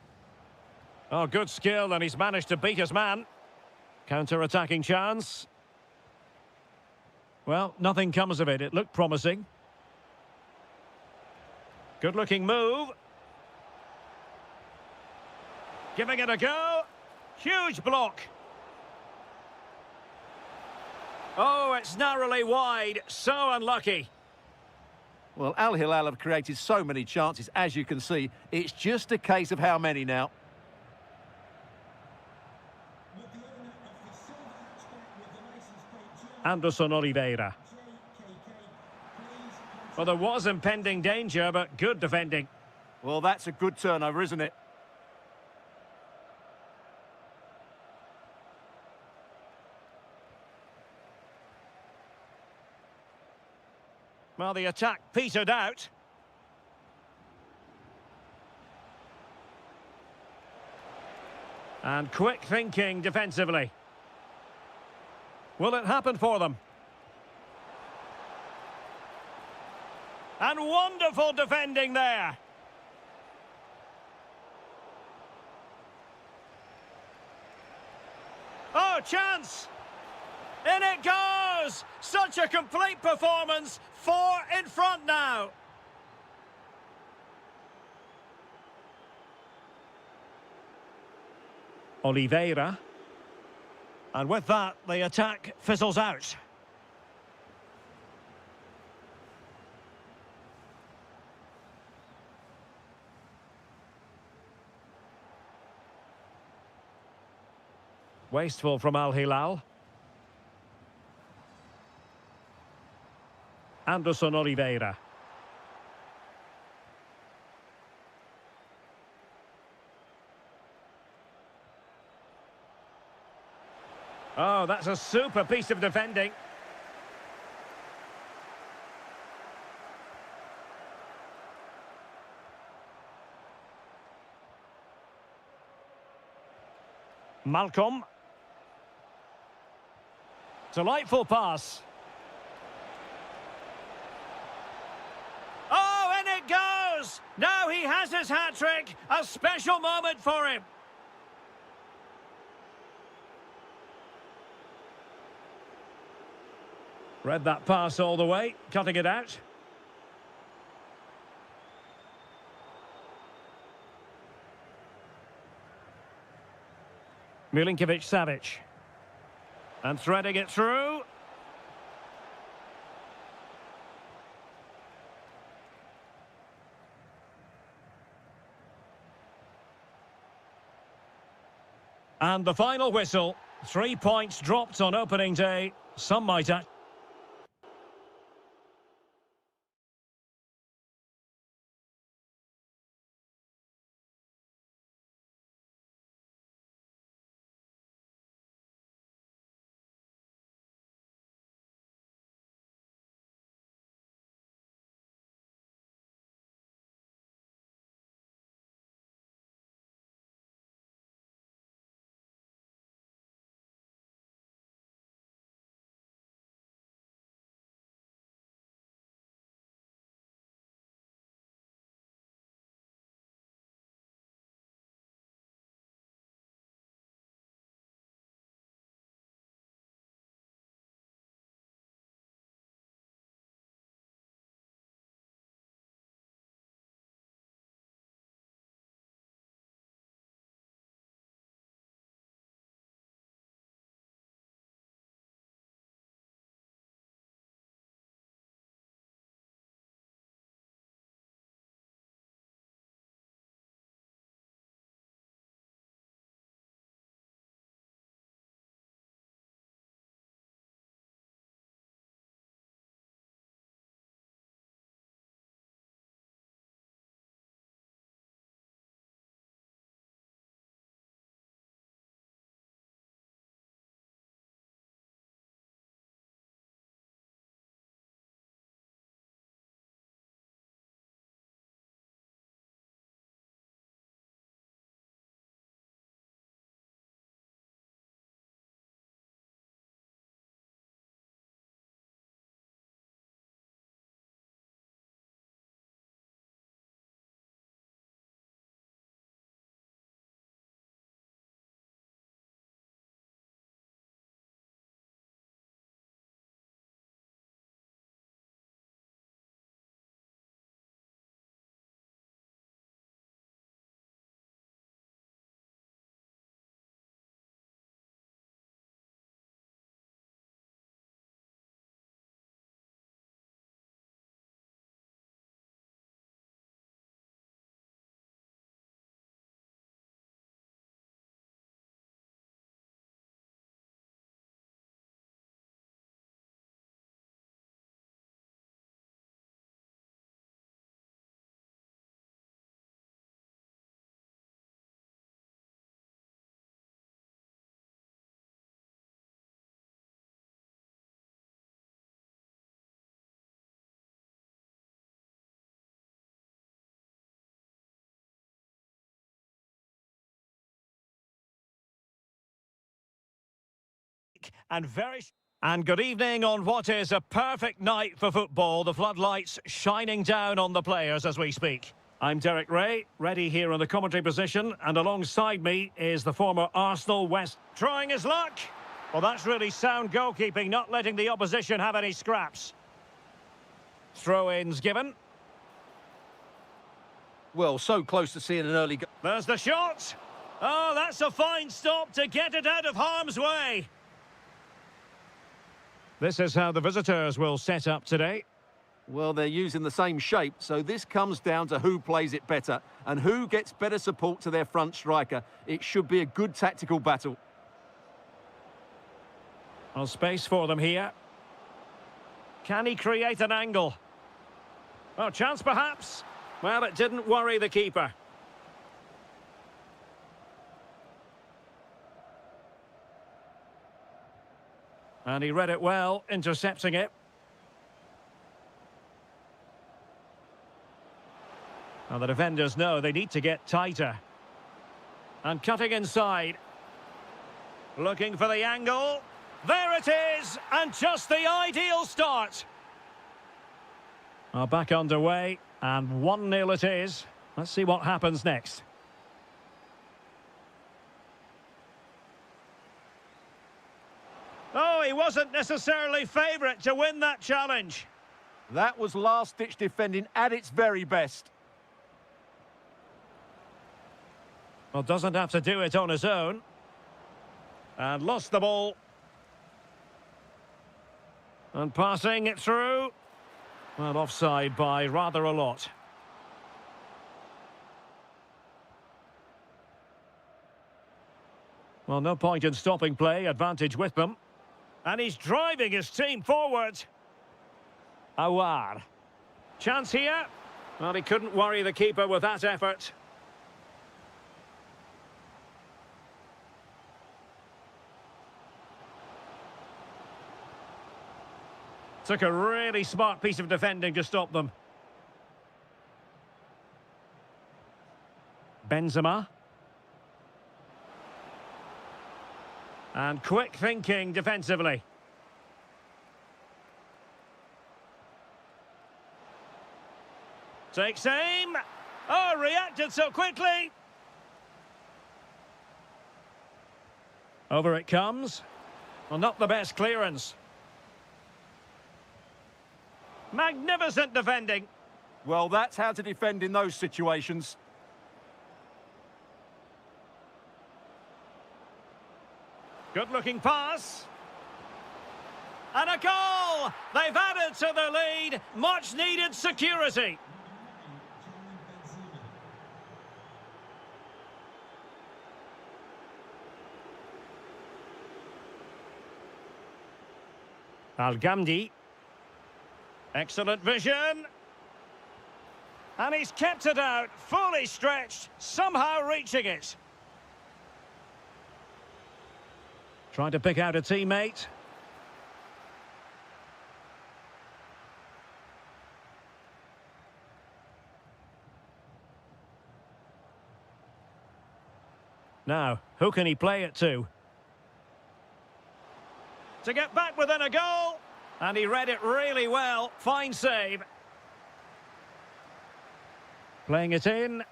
Oh, good skill, and he's managed to beat his man. Counter-attacking chance. Well, nothing comes of it. It looked promising. Good-looking move. Giving it a go. Huge block. Oh, it's narrowly wide. So unlucky. Well, Al Hilal have created so many chances, as you can see. It's just a case of how many now. With the owner of the silver hatchback with the license plate Anderson Oliveira. JKK, please. Well, there was impending danger, but good defending. Well, that's a good turnover, isn't it? Well, the attack petered out. And quick thinking defensively. Will it happen for them? And wonderful defending there. Oh, chance! In it goes! Such a complete performance. 4 in front now. Oliveira. And with that, the attack fizzles out. Wasteful from Al Hilal. Anderson Oliveira. Oh, that's a super piece of defending. Malcolm. Delightful pass. Oh, in it goes! Now he has his hat-trick. A special moment for him. Read that pass all the way, cutting it out. Milinkovic-Savic. And threading it through. And the final whistle. 3 points dropped on opening day. Some might act. quick and very... And good evening on what is a perfect night for football. The floodlights shining down on the players as we speak. I'm Derek Ray, ready here in the commentary position, and alongside me is the former Arsenal West... Trying his luck! Well, that's really sound goalkeeping, not letting the opposition have any scraps. Throw-ins given. Well, so close to seeing an early goal. There's the shot! Oh, that's a fine stop to get it out of harm's way. This is how the visitors will set up today. Well, they're using the same shape, so this comes down to who plays it better and who gets better support to their front striker. It should be a good tactical battle. Well, space for them here. Can he create an angle? Oh, chance perhaps? Well, it didn't worry the keeper. And he read it well, intercepting it. Now the defenders know they need to get tighter. And cutting inside. Looking for the angle. There it is! And just the ideal start. Back underway, and 1-0 it is. Let's see what happens next. Oh, he wasn't necessarily favourite to win that challenge. That was last-ditch defending at its very best. Well, doesn't have to do it on his own. And lost the ball. And passing it through. Well, offside by rather a lot. Well, no point in stopping play, advantage with them. And he's driving his team forward. Awar. Chance here. Well, he couldn't worry the keeper with that effort. Took a really smart piece of defending to stop them. Benzema. And quick thinking defensively. Takes aim. Oh, reacted so quickly. Over it comes. Well, not the best clearance. Magnificent defending. Well, that's how to defend in those situations. Good-looking pass. And a goal! They've added to the lead. Much-needed security. Al-Ghamdi. Excellent vision. And he's kept it out, fully stretched, somehow reaching it. Trying to pick out a teammate. Now, who can he play it to? To get back within a goal. And he read it really well. Fine save. Playing it in.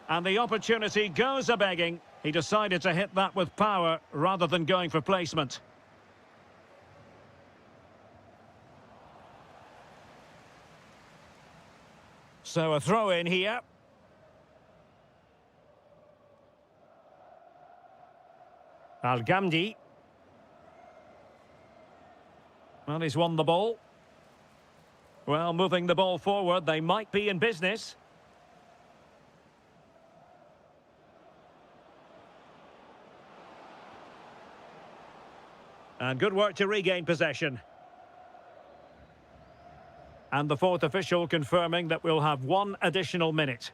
And the opportunity goes a-begging. He decided to hit that with power rather than going for placement. So a throw in here. Al-Ghamdi. Well, he's won the ball. Well, moving the ball forward, they might be in business. And good work to regain possession. And the fourth official confirming that we'll have one additional minute.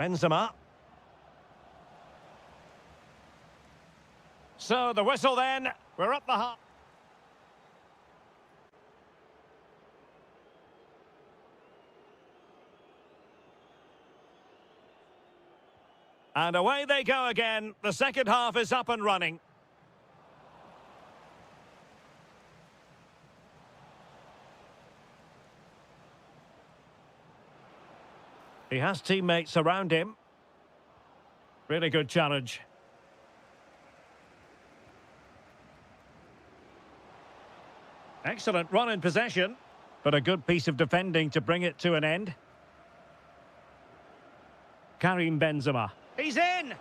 Benzema. So the whistle then. We're up the half. And away they go again. The second half is up and running. He has teammates around him. Really good challenge. Excellent run in possession, but a good piece of defending to bring it to an end. Karim Benzema. He's in!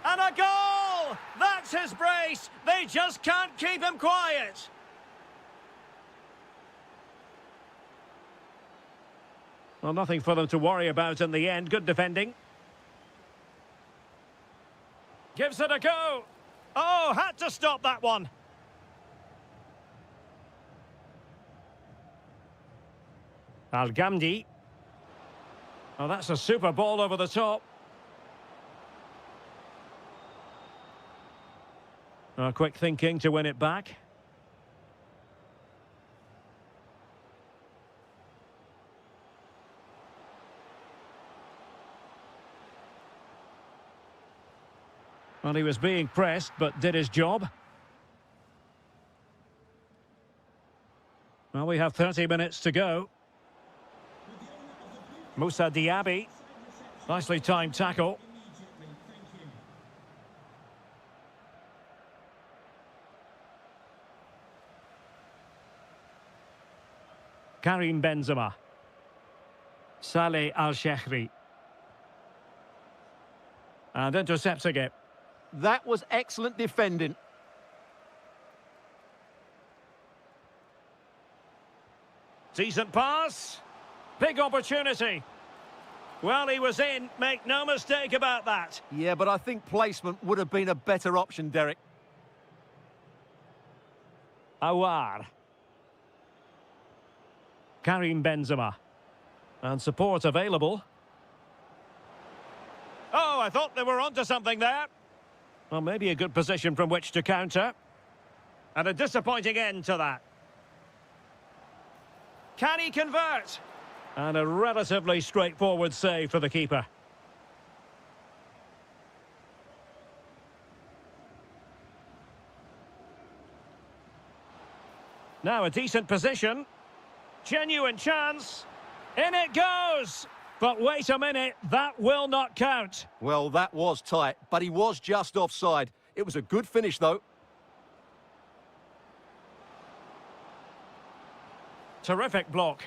And a goal! That's his brace! They just can't keep him quiet! Well, nothing for them to worry about in the end. Good defending. Gives it a go. Oh, had to stop that one. Al-Ghamdi. Oh, that's a super ball over the top. Oh, quick thinking to win it back. Well, he was being pressed, but did his job. Well, we have 30 minutes to go. Moussa Diaby. Nicely timed tackle. Karim Benzema. Saleh Al-Shehri. And intercepting it. That was excellent defending. Decent pass. Big opportunity. Well, he was in. Make no mistake about that. Yeah, but I think placement would have been a better option, Derek. Awar. Karim Benzema. And support available. Oh, I thought they were onto something there. Well, maybe a good position from which to counter. And a disappointing end to that. Can he convert? And a relatively straightforward save for the keeper. Now a decent position. Genuine chance. In it goes! But wait a minute, that will not count. Well, that was tight, but he was just offside. It was a good finish, though. Terrific block.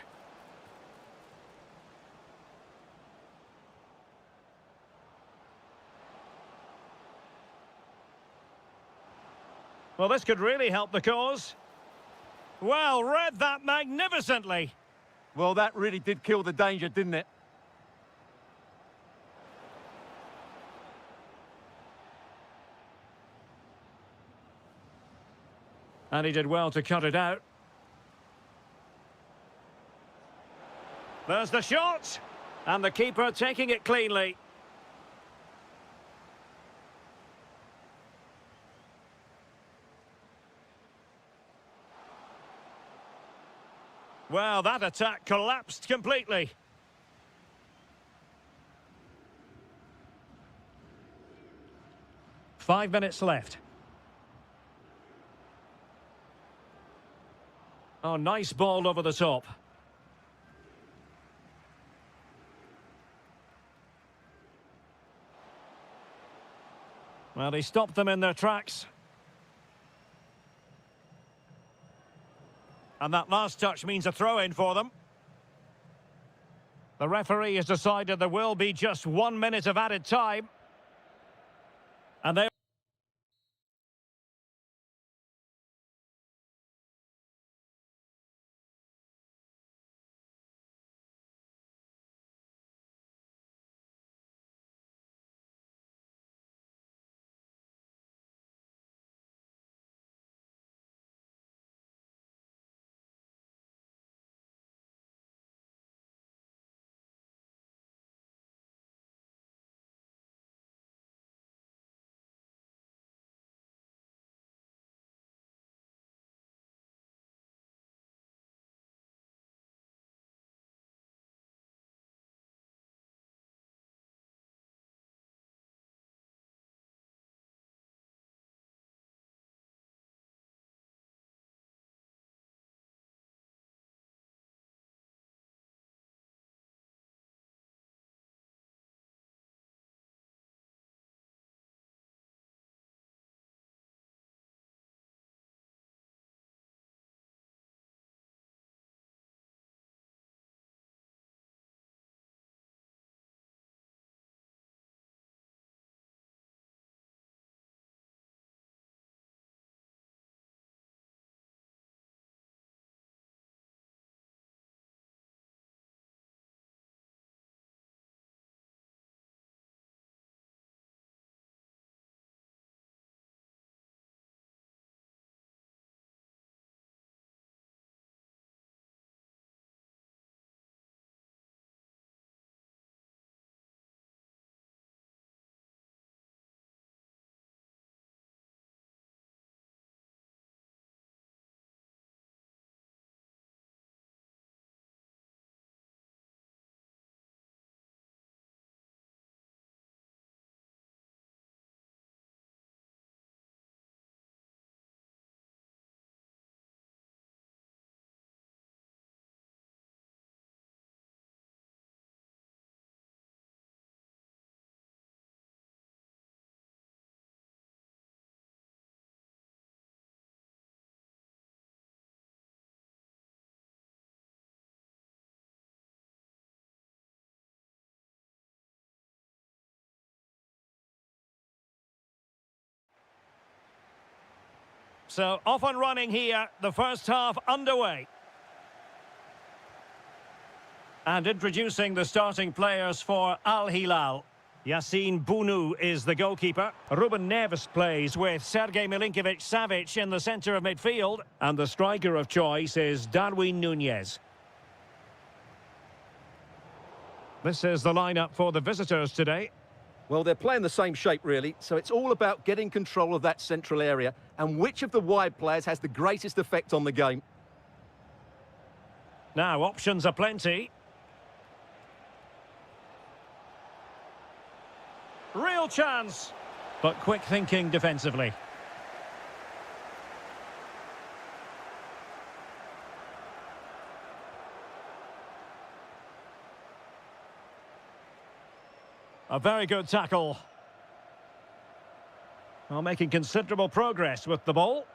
Well, this could really help the cause. Well, read that magnificently. Well, that really did kill the danger, didn't it? And he did well to cut it out. There's the shot. And the keeper taking it cleanly. Well, that attack collapsed completely. Five minutes left. Oh, nice ball over the top. Well, he stopped them in their tracks. And that last touch means a throw-in for them. The referee has decided there will be just 1 minute of added time. And they So off and running here, the first half underway. And introducing the starting players for Al Hilal. Yassine Bounou is the goalkeeper. Ruben Neves plays with Sergej Milinkovic-Savic in the centre of midfield. And the striker of choice is Darwin Núñez. This is the lineup for the visitors today. Well, they're playing the same shape, really, so it's all about getting control of that central area and which of the wide players has the greatest effect on the game. Now, options are plenty. Real chance, but quick thinking defensively. A very good tackle. Well, making considerable progress with the ball.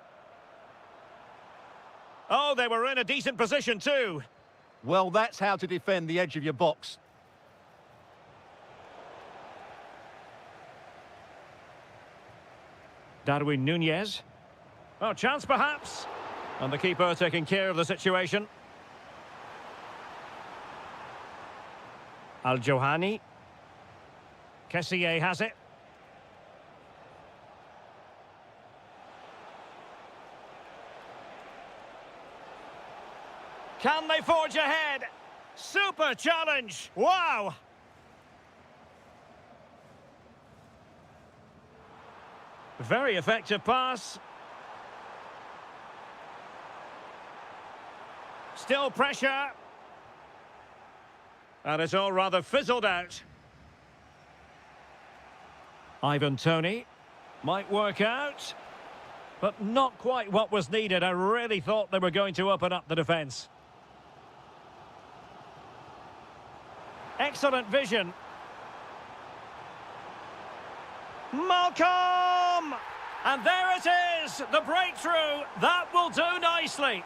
Oh, they were in a decent position too. Well, that's how to defend the edge of your box. Darwin Núñez. Oh, chance perhaps. And the keeper taking care of the situation. Al-Johani. Kessié has it. Can they forge ahead? Super challenge! Wow! Very effective pass. Still pressure. And it's all rather fizzled out. Ivan Toney might work out, but not quite what was needed. I really thought they were going to open up the defence. Excellent vision. Malcolm! And there it is, the breakthrough. That will do nicely.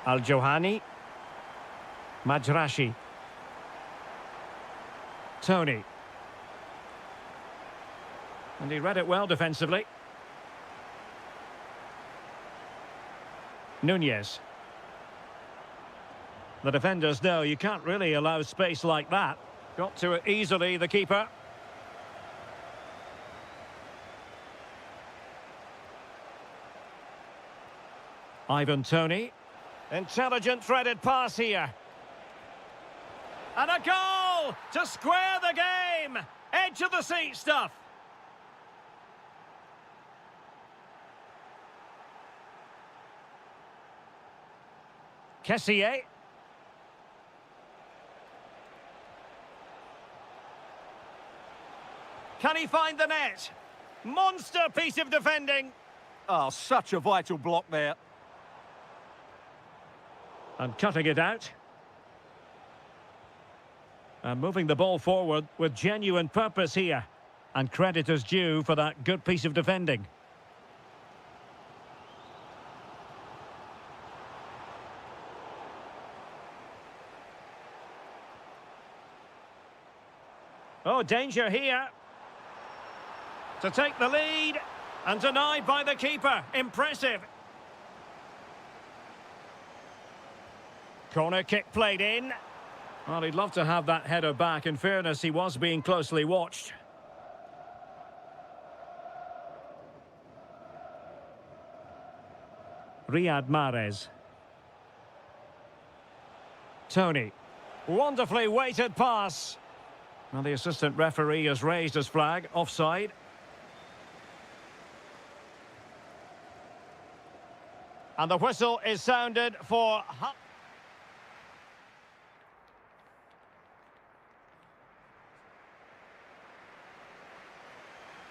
Al-Johani. Majrashi. Toney. And he read it well defensively. Núñez. The defenders know you can't really allow space like that. Got to it easily, the keeper. Ivan Toney. Intelligent threaded pass here. And a goal to square the game. Edge of the seat stuff. Kessié. Can he find the net? Monster piece of defending. Oh, such a vital block there. And cutting it out. And moving the ball forward with genuine purpose here. And credit is due for that good piece of defending. Oh, danger here. To take the lead. And denied by the keeper. Impressive. Corner kick played in. Well, he'd love to have that header back. In fairness, he was being closely watched. Riyad Mahrez. Toney. Wonderfully weighted pass. Well, the assistant referee has raised his flag. Offside. And the whistle is sounded for...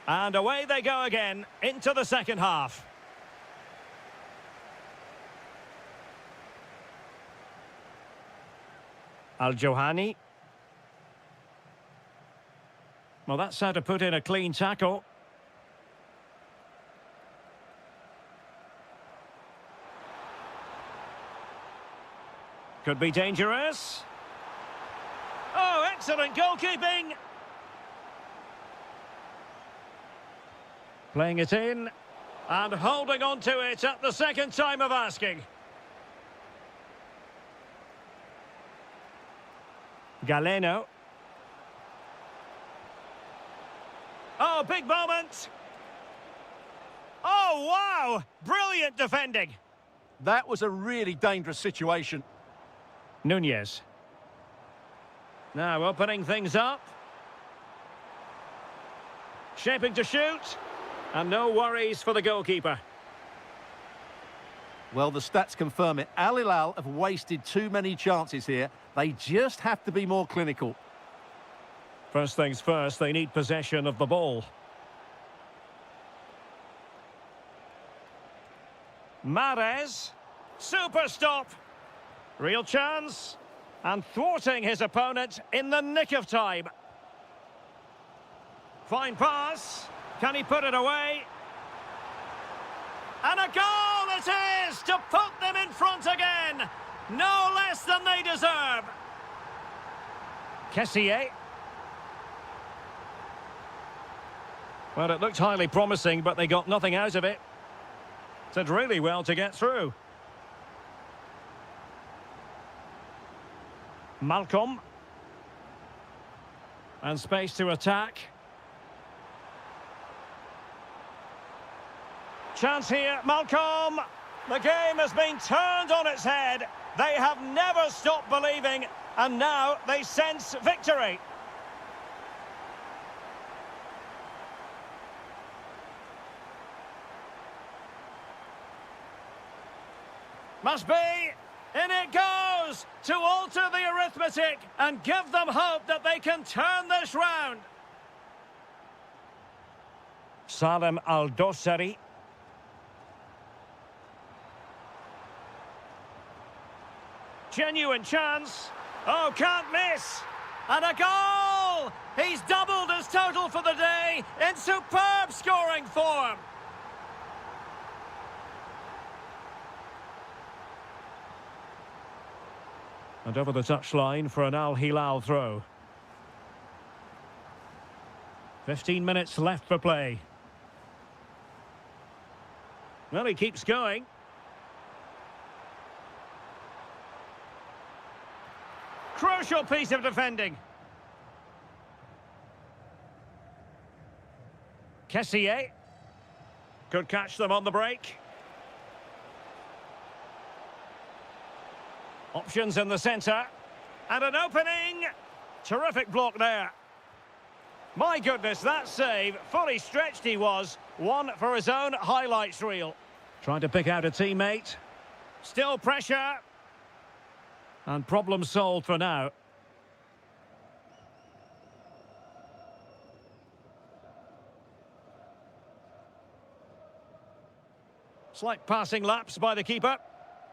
And away they go again, into the second half. Al-Johani. Well, that's how to put in a clean tackle. Could be dangerous. Oh, excellent goalkeeping. Playing it in and holding on to it at the second time of asking. Galeno. Oh, big moment. Oh, wow! Brilliant defending. That was a really dangerous situation. Nunez. Now opening things up. Shaping to shoot. And no worries for the goalkeeper. Well, the stats confirm it. Al Hilal have wasted too many chances here. They just have to be more clinical. First things first, they need possession of the ball. Mahrez. Super stop. Real chance. And thwarting his opponent in the nick of time. Fine pass. Can he put it away? And a goal it is to put them in front again. No less than they deserve. Kessié. Well, it looked highly promising, but they got nothing out of it. Did really well to get through. Malcolm. And space to attack. Chance here, Malcolm. The game has been turned on its head. They have never stopped believing, and now they sense victory. Must be. In it goes to alter the arithmetic and give them hope that they can turn this round. Salem Al-Dossari. Genuine chance. Oh, can't miss. And a goal! He's doubled his total for the day in superb scoring form. And over the touchline for an Al Hilal throw. 15 minutes left for play. Well, he keeps going. Crucial piece of defending. Kessié. Could catch them on the break. Options in the centre. And an opening. Terrific block there. My goodness, that save. Fully stretched he was. One for his own highlights reel. Trying to pick out a teammate. Still pressure. And problem solved for now. Slight passing lapse by the keeper.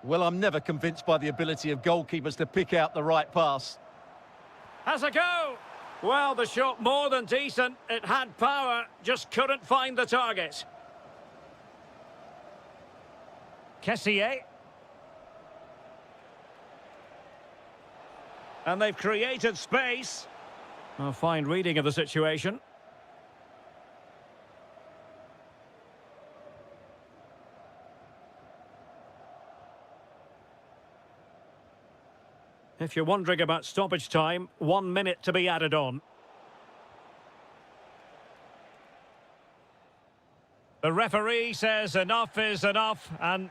Well, I'm never convinced by the ability of goalkeepers to pick out the right pass. Has a go. Well, the shot more than decent. It had power, just couldn't find the target. Kessié. And they've created space. A fine reading of the situation. If you're wondering about stoppage time, 1 minute to be added on. The referee says enough is enough and...